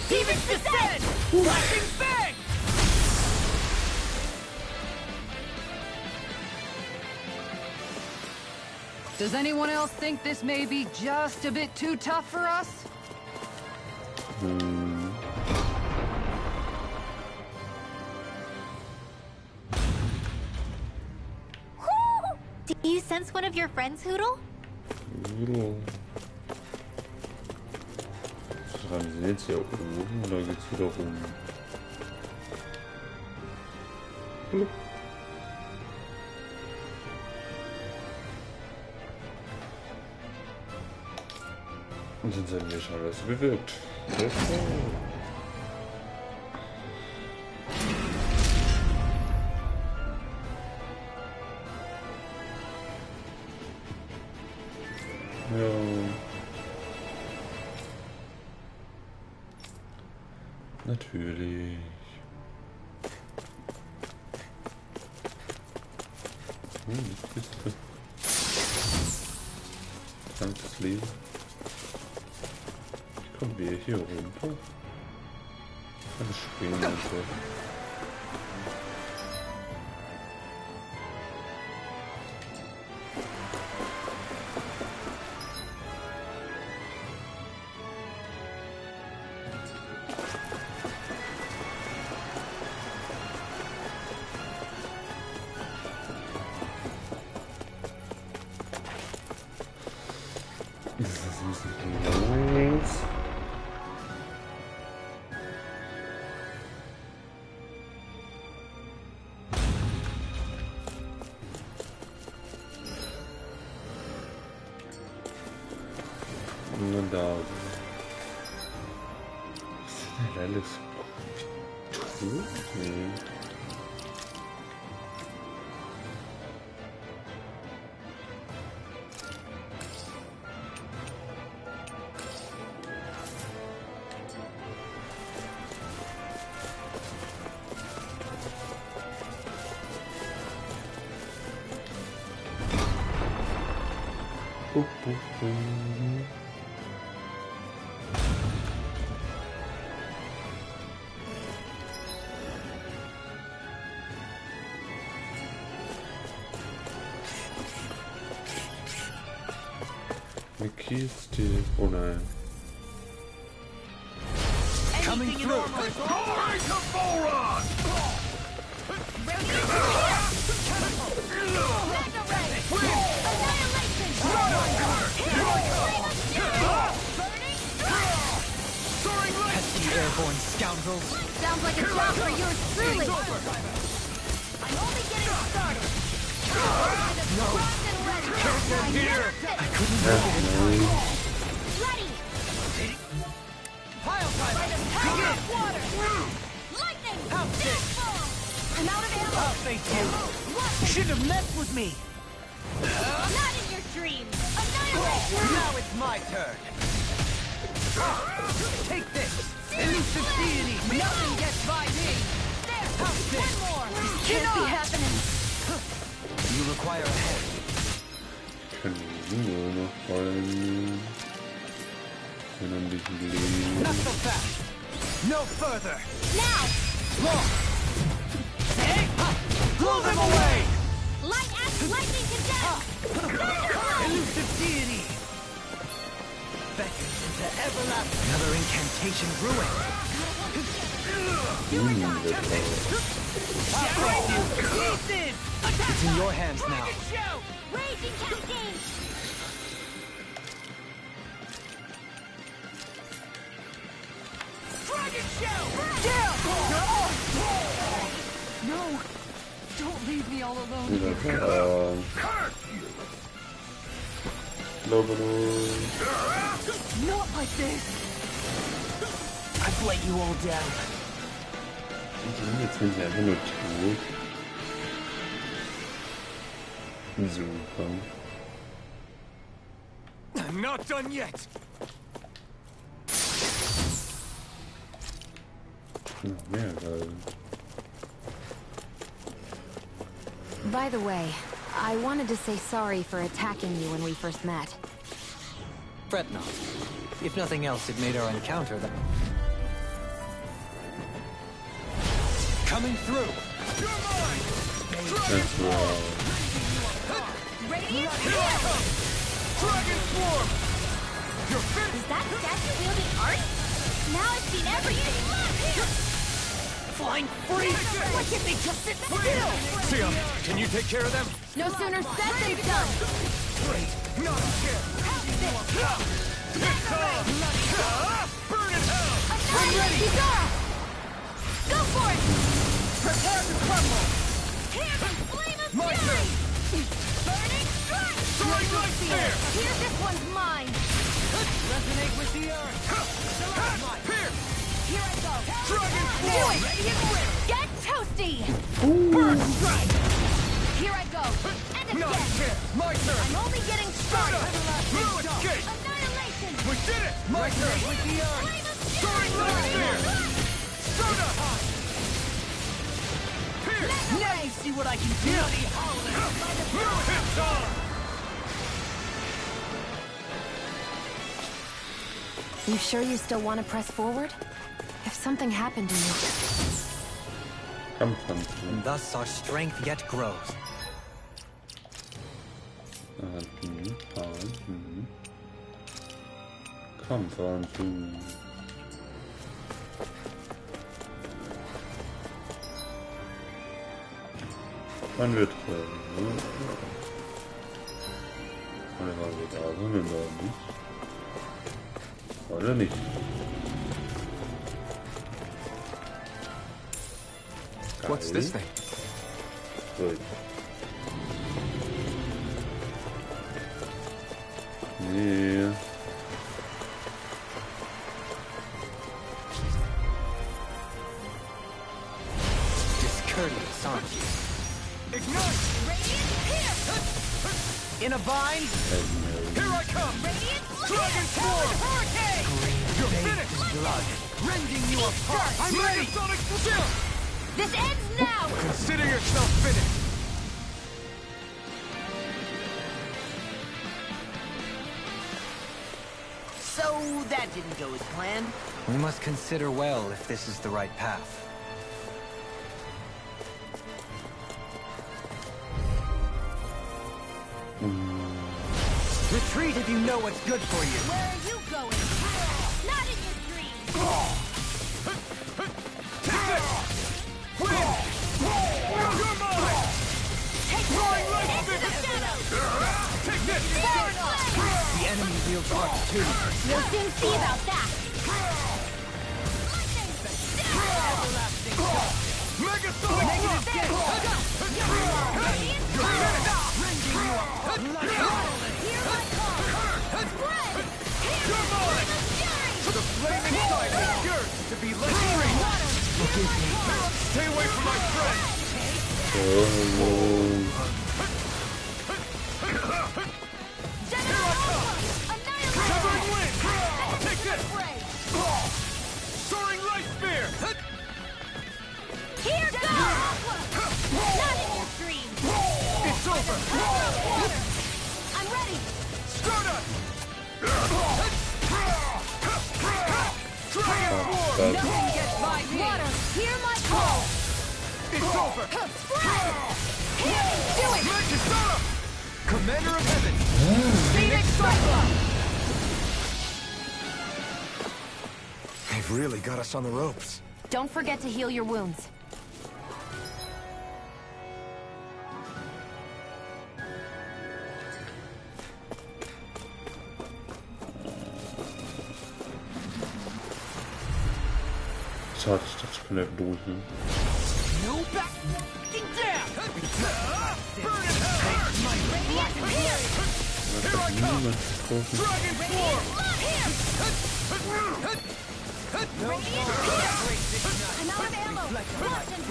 Demons descend! Flashing bang! Does anyone else think this may be just a bit too tough for us? Do you sense one of your friends, Hoodle? Hallo. Was haben sie jetzt hier oben? Da geht's wieder rum. Hallo. Und sind sie mir schon alles bewirkt. Ja. Natürlich. Kiste. Dankes Leben. Wie kommen wir hier runter? Alles springen und so. Und dann da. Was ist denn alles? Nee. Eine Kiste. Oh nein. Coming through. Glory to Boron! Pesky airborne scoundrels. Sounds like a job for yours truly. I'm only getting started. No. Can't get here. I couldn't make it in time. Ready. Pile driver. Power of water. Lightning. Fastball. I'm out of ammo. I'll face you. Shouldn't have messed with me. Not in your dreams. Annihilate. Now it's my turn. Take this. Elusive deity. Nothing gets by me. There. How's this? One more. This Can't be happening. You require a head. Können wir nur noch fallen. Können ein bisschen leben. Not so fast. No further. Now. Long. Hey! Blow them away! Light axe lightning condemn. Elusive deity. Beckons into everlasting. Another incantation brewing. It's in your hands now. Raging cascade. Dragon shell. No! Don't leave me all alone. Curse you. Not like this! I've let you all down. Jetzt sind sie einfach nur tot. Super. I'm not done yet. Noch mehr gerade. By the way, I wanted to say sorry for attacking you when we first met. Fret not. If nothing else, it made our encounter that... Coming through. You're mine. Das war... Radiant Dragon swarm. You're finished. Is that statue wielding art? Now I've seen everything. Flying free! Why can't they just sit still? Sia, can you take care of them? No sooner said than done. Great. Not a chair. It's on. Burn in hell. I'm ready. Kizara. Go for it. Prepare to crumble! Here's a flame of My fury. turn. Burning strike. Strike like spear. Here, this one's mine. Resonate with the earth! Here. Here I go. Dragon Do swarm. it. Get toasty. Burn strike. Here I go. And Not a again. chair. My turn. I'm only getting started. No escape. Annihilation. We did it. My turn. With the earth! Flame of Soaring like fury. spear. Soda. Here. Now you see what I can do! You sure you still want to press forward? If something happened to you... Kampfhandlung. And thus our strength yet grows. Kampfhandlung. Man wird treffen, Oder war wir da, sondern da nicht. Oder nicht? What's this thing? Gut. Nee. Discourteous, aren't you? Ignite! In a bind? Here I come! Dragon Form! Hurricane! You're finished! Blood. Rending you apart! I'm ready! Sonic Shield! This ends now! Consider yourself finished! So that didn't go as planned. We must consider well if this is the right path. Retreat if you know what's good for you! Where are you going? Not in your dreams! Take this! Win! You're mine! Take Roaring into lightning! the shadows! Take this! The enemy wields hearts too. We'll soon see about that! Mega Sonic Negative Gate! You're finished! Rending you apart! Hear my call! Spread! You're mine! The flaming side is yours to be let free! Stay away from my friend! Severing wind! Take this! Soaring light spear! Here goes! Not in your dreams! It's over! I'm ready! Stardust! Dragon Form! Nothing gets by me! Water, hear my call! It's over! Spread! Here, do it! Magistora! Commander of Heaven! Phoenix Cyclops! They've really got us on the ropes. Don't forget to heal your wounds. Schade, ich dachte, ich kann einfach durch, ne? No back! Down! Burn in hell! My black and blade! Here I come! Niemand getroffen. Dragon Form! I'm out of ammo! Blast him!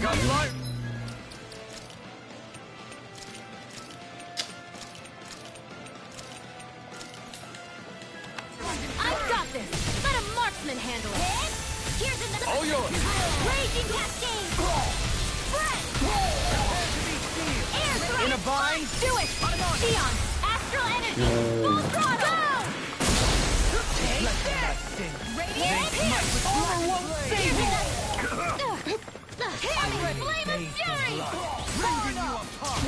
Got light! I've got this! Let a marksman handle it! Here's another... All yours! Raging Cascade! Spread! Air thrust! In a bind? Do it! Theon! Astral energy! Full throttle! Take this! Radiant might won't save me! Flame of Fury! Rending you apart!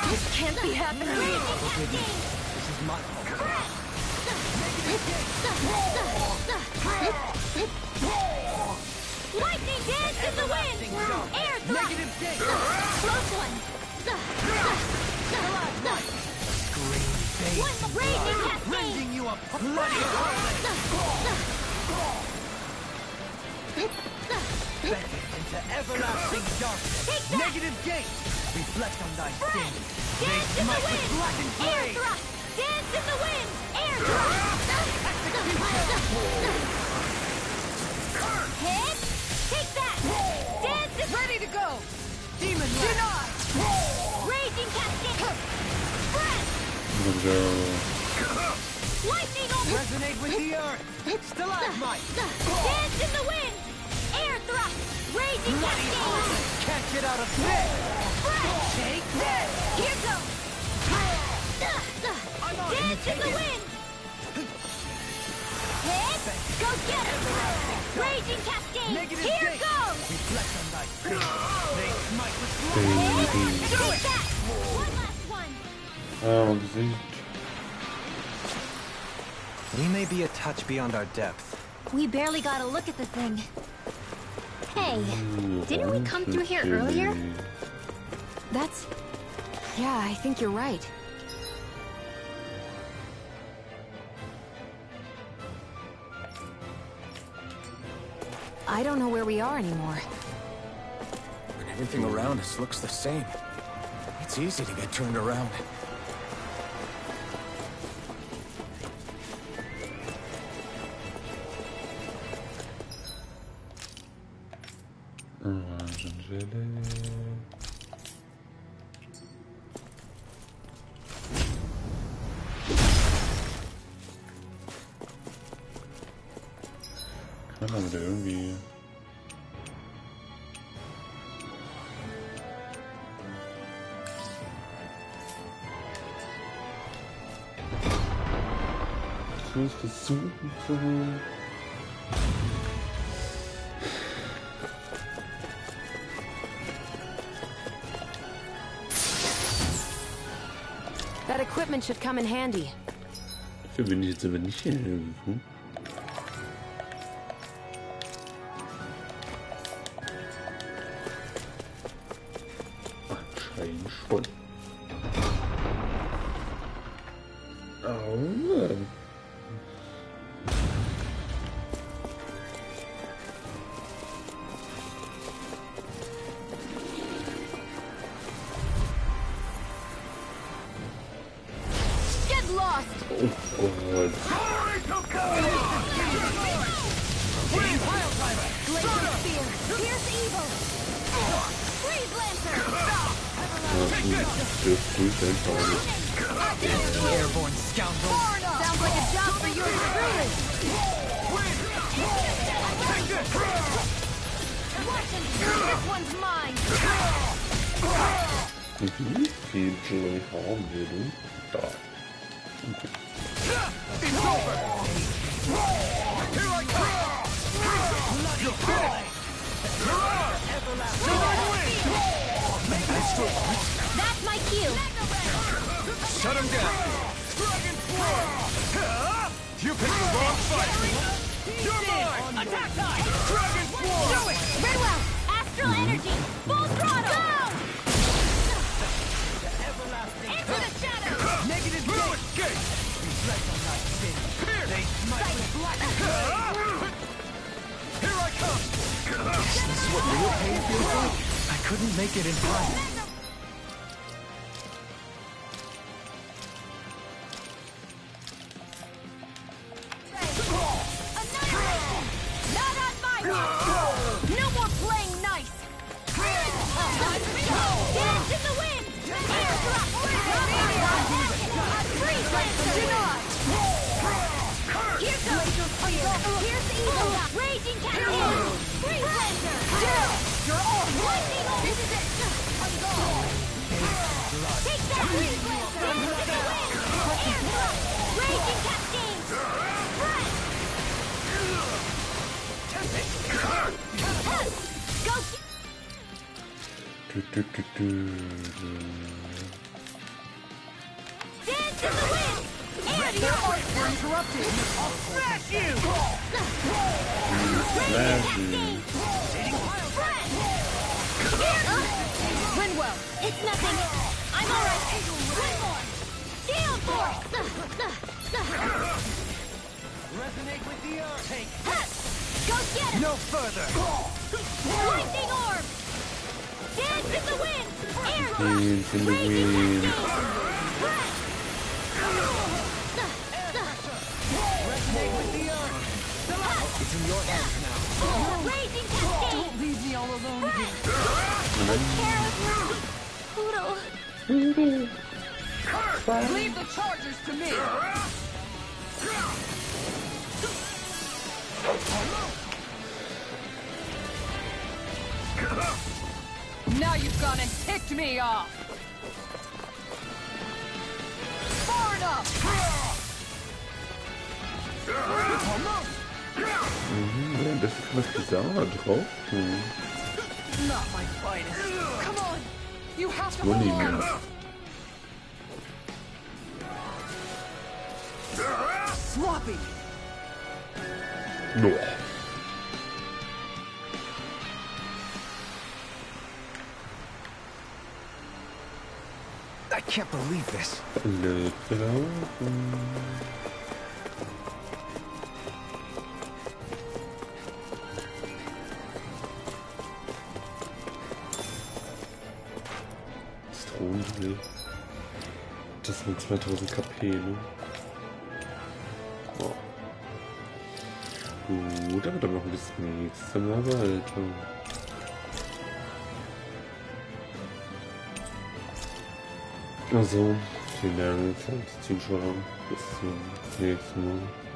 This can't be happening! Raging Cascade! This is my fault. Lightning dance in the wind! Air thrust! Close one! One raging cascade! Rending you apart! Into everlasting darkness! Take that! Negative gate! Reflect on thy Spread! sins! Dance in the Might with wind! black and Air blade! thrust! Dance in the wind! Air thrust! Hit! Take that! Dance in... Ready to go! Demon Deny! Raging cascade! Spread! Lightning over... Resonate with the earth! Stalagmite! Dance in the wind! Air thrust! Raging cascade! Can't get out of this! Take this! Here goes! I'm on it. Dance in the wind! Hit! Go get him! Raging cascade! Negative Here gate. goes! Reflect on thy fate. They smite with Hit! Take that! One last one! Ah, Gesicht. We may be a touch beyond our depth. We barely got a look at the thing. Hey, didn't we come through here earlier? That's... Yeah, I think you're right. I don't know where we are anymore. And everything around us looks the same. It's easy to get turned around. Kann man da irgendwie... Ich muss versuchen zu... That equipment should come in handy. Dafür bin ich jetzt aber nicht hierher gekommen. Anscheinend schon. Oh. Get lost! Oh Gott. Glacial spear! Pierce evil! Freeze lancer! Das prüft einfach alles. airborne scoundrel. Sounds like a job for yours truly! Watch and see, this one's mine! Wie viel Joy haben wir denn? Da. Okay. It's over. Here I come. You're finished. That's my cue! Shut him down. Dragon Swarm. You picked the wrong fight. You're mine. Attack time. Dragon Swarm. Do it. Very well! Astral energy! Full throttle! Go! Into the shadows! Negative gate. Reflect on thy sin. They smite with black. Here I come. This is what real pain feels like. I couldn't make it in time. Annihilation! Not on my watch! No more playing nice! Dance in the wind! Airdrop! Freeze lancer! Here goes! Here's evil! Raging cascade! Freeze lancer! You're on! Lightning orb! This is it! Take that! Freeze lancer! In the wind! Airdrop! Raging cascade! Spread! Go! Dance in the wind! Their arts were interrupted! I'll smash you! Raging cascade! Spread! Windwell! It's nothing! I'm alright! One more! Gale force! Resonate with the earth. Take Go get him! no further. Lightning orb! Dance in the wind! Air Dance in the wind. Resonate with the earth. It's in your hands now. Raging cascade! Don't leave me all alone here. Pluto! Leave the chargers to me! Now you've gone and ticked me off! Far enough! Das ist was gesagt drauf. Not my finest. Come on! You have to Money hold on! man. Sloppy! No. I can't believe this. Blöd gelaufen. Zitronengelee. Das sind 2000 KP, ne? Oh. Gut, aber dann noch bis nächste Mal weiter. Also, vielen Dank fürs Zuschauen. Bis zum nächsten Mal.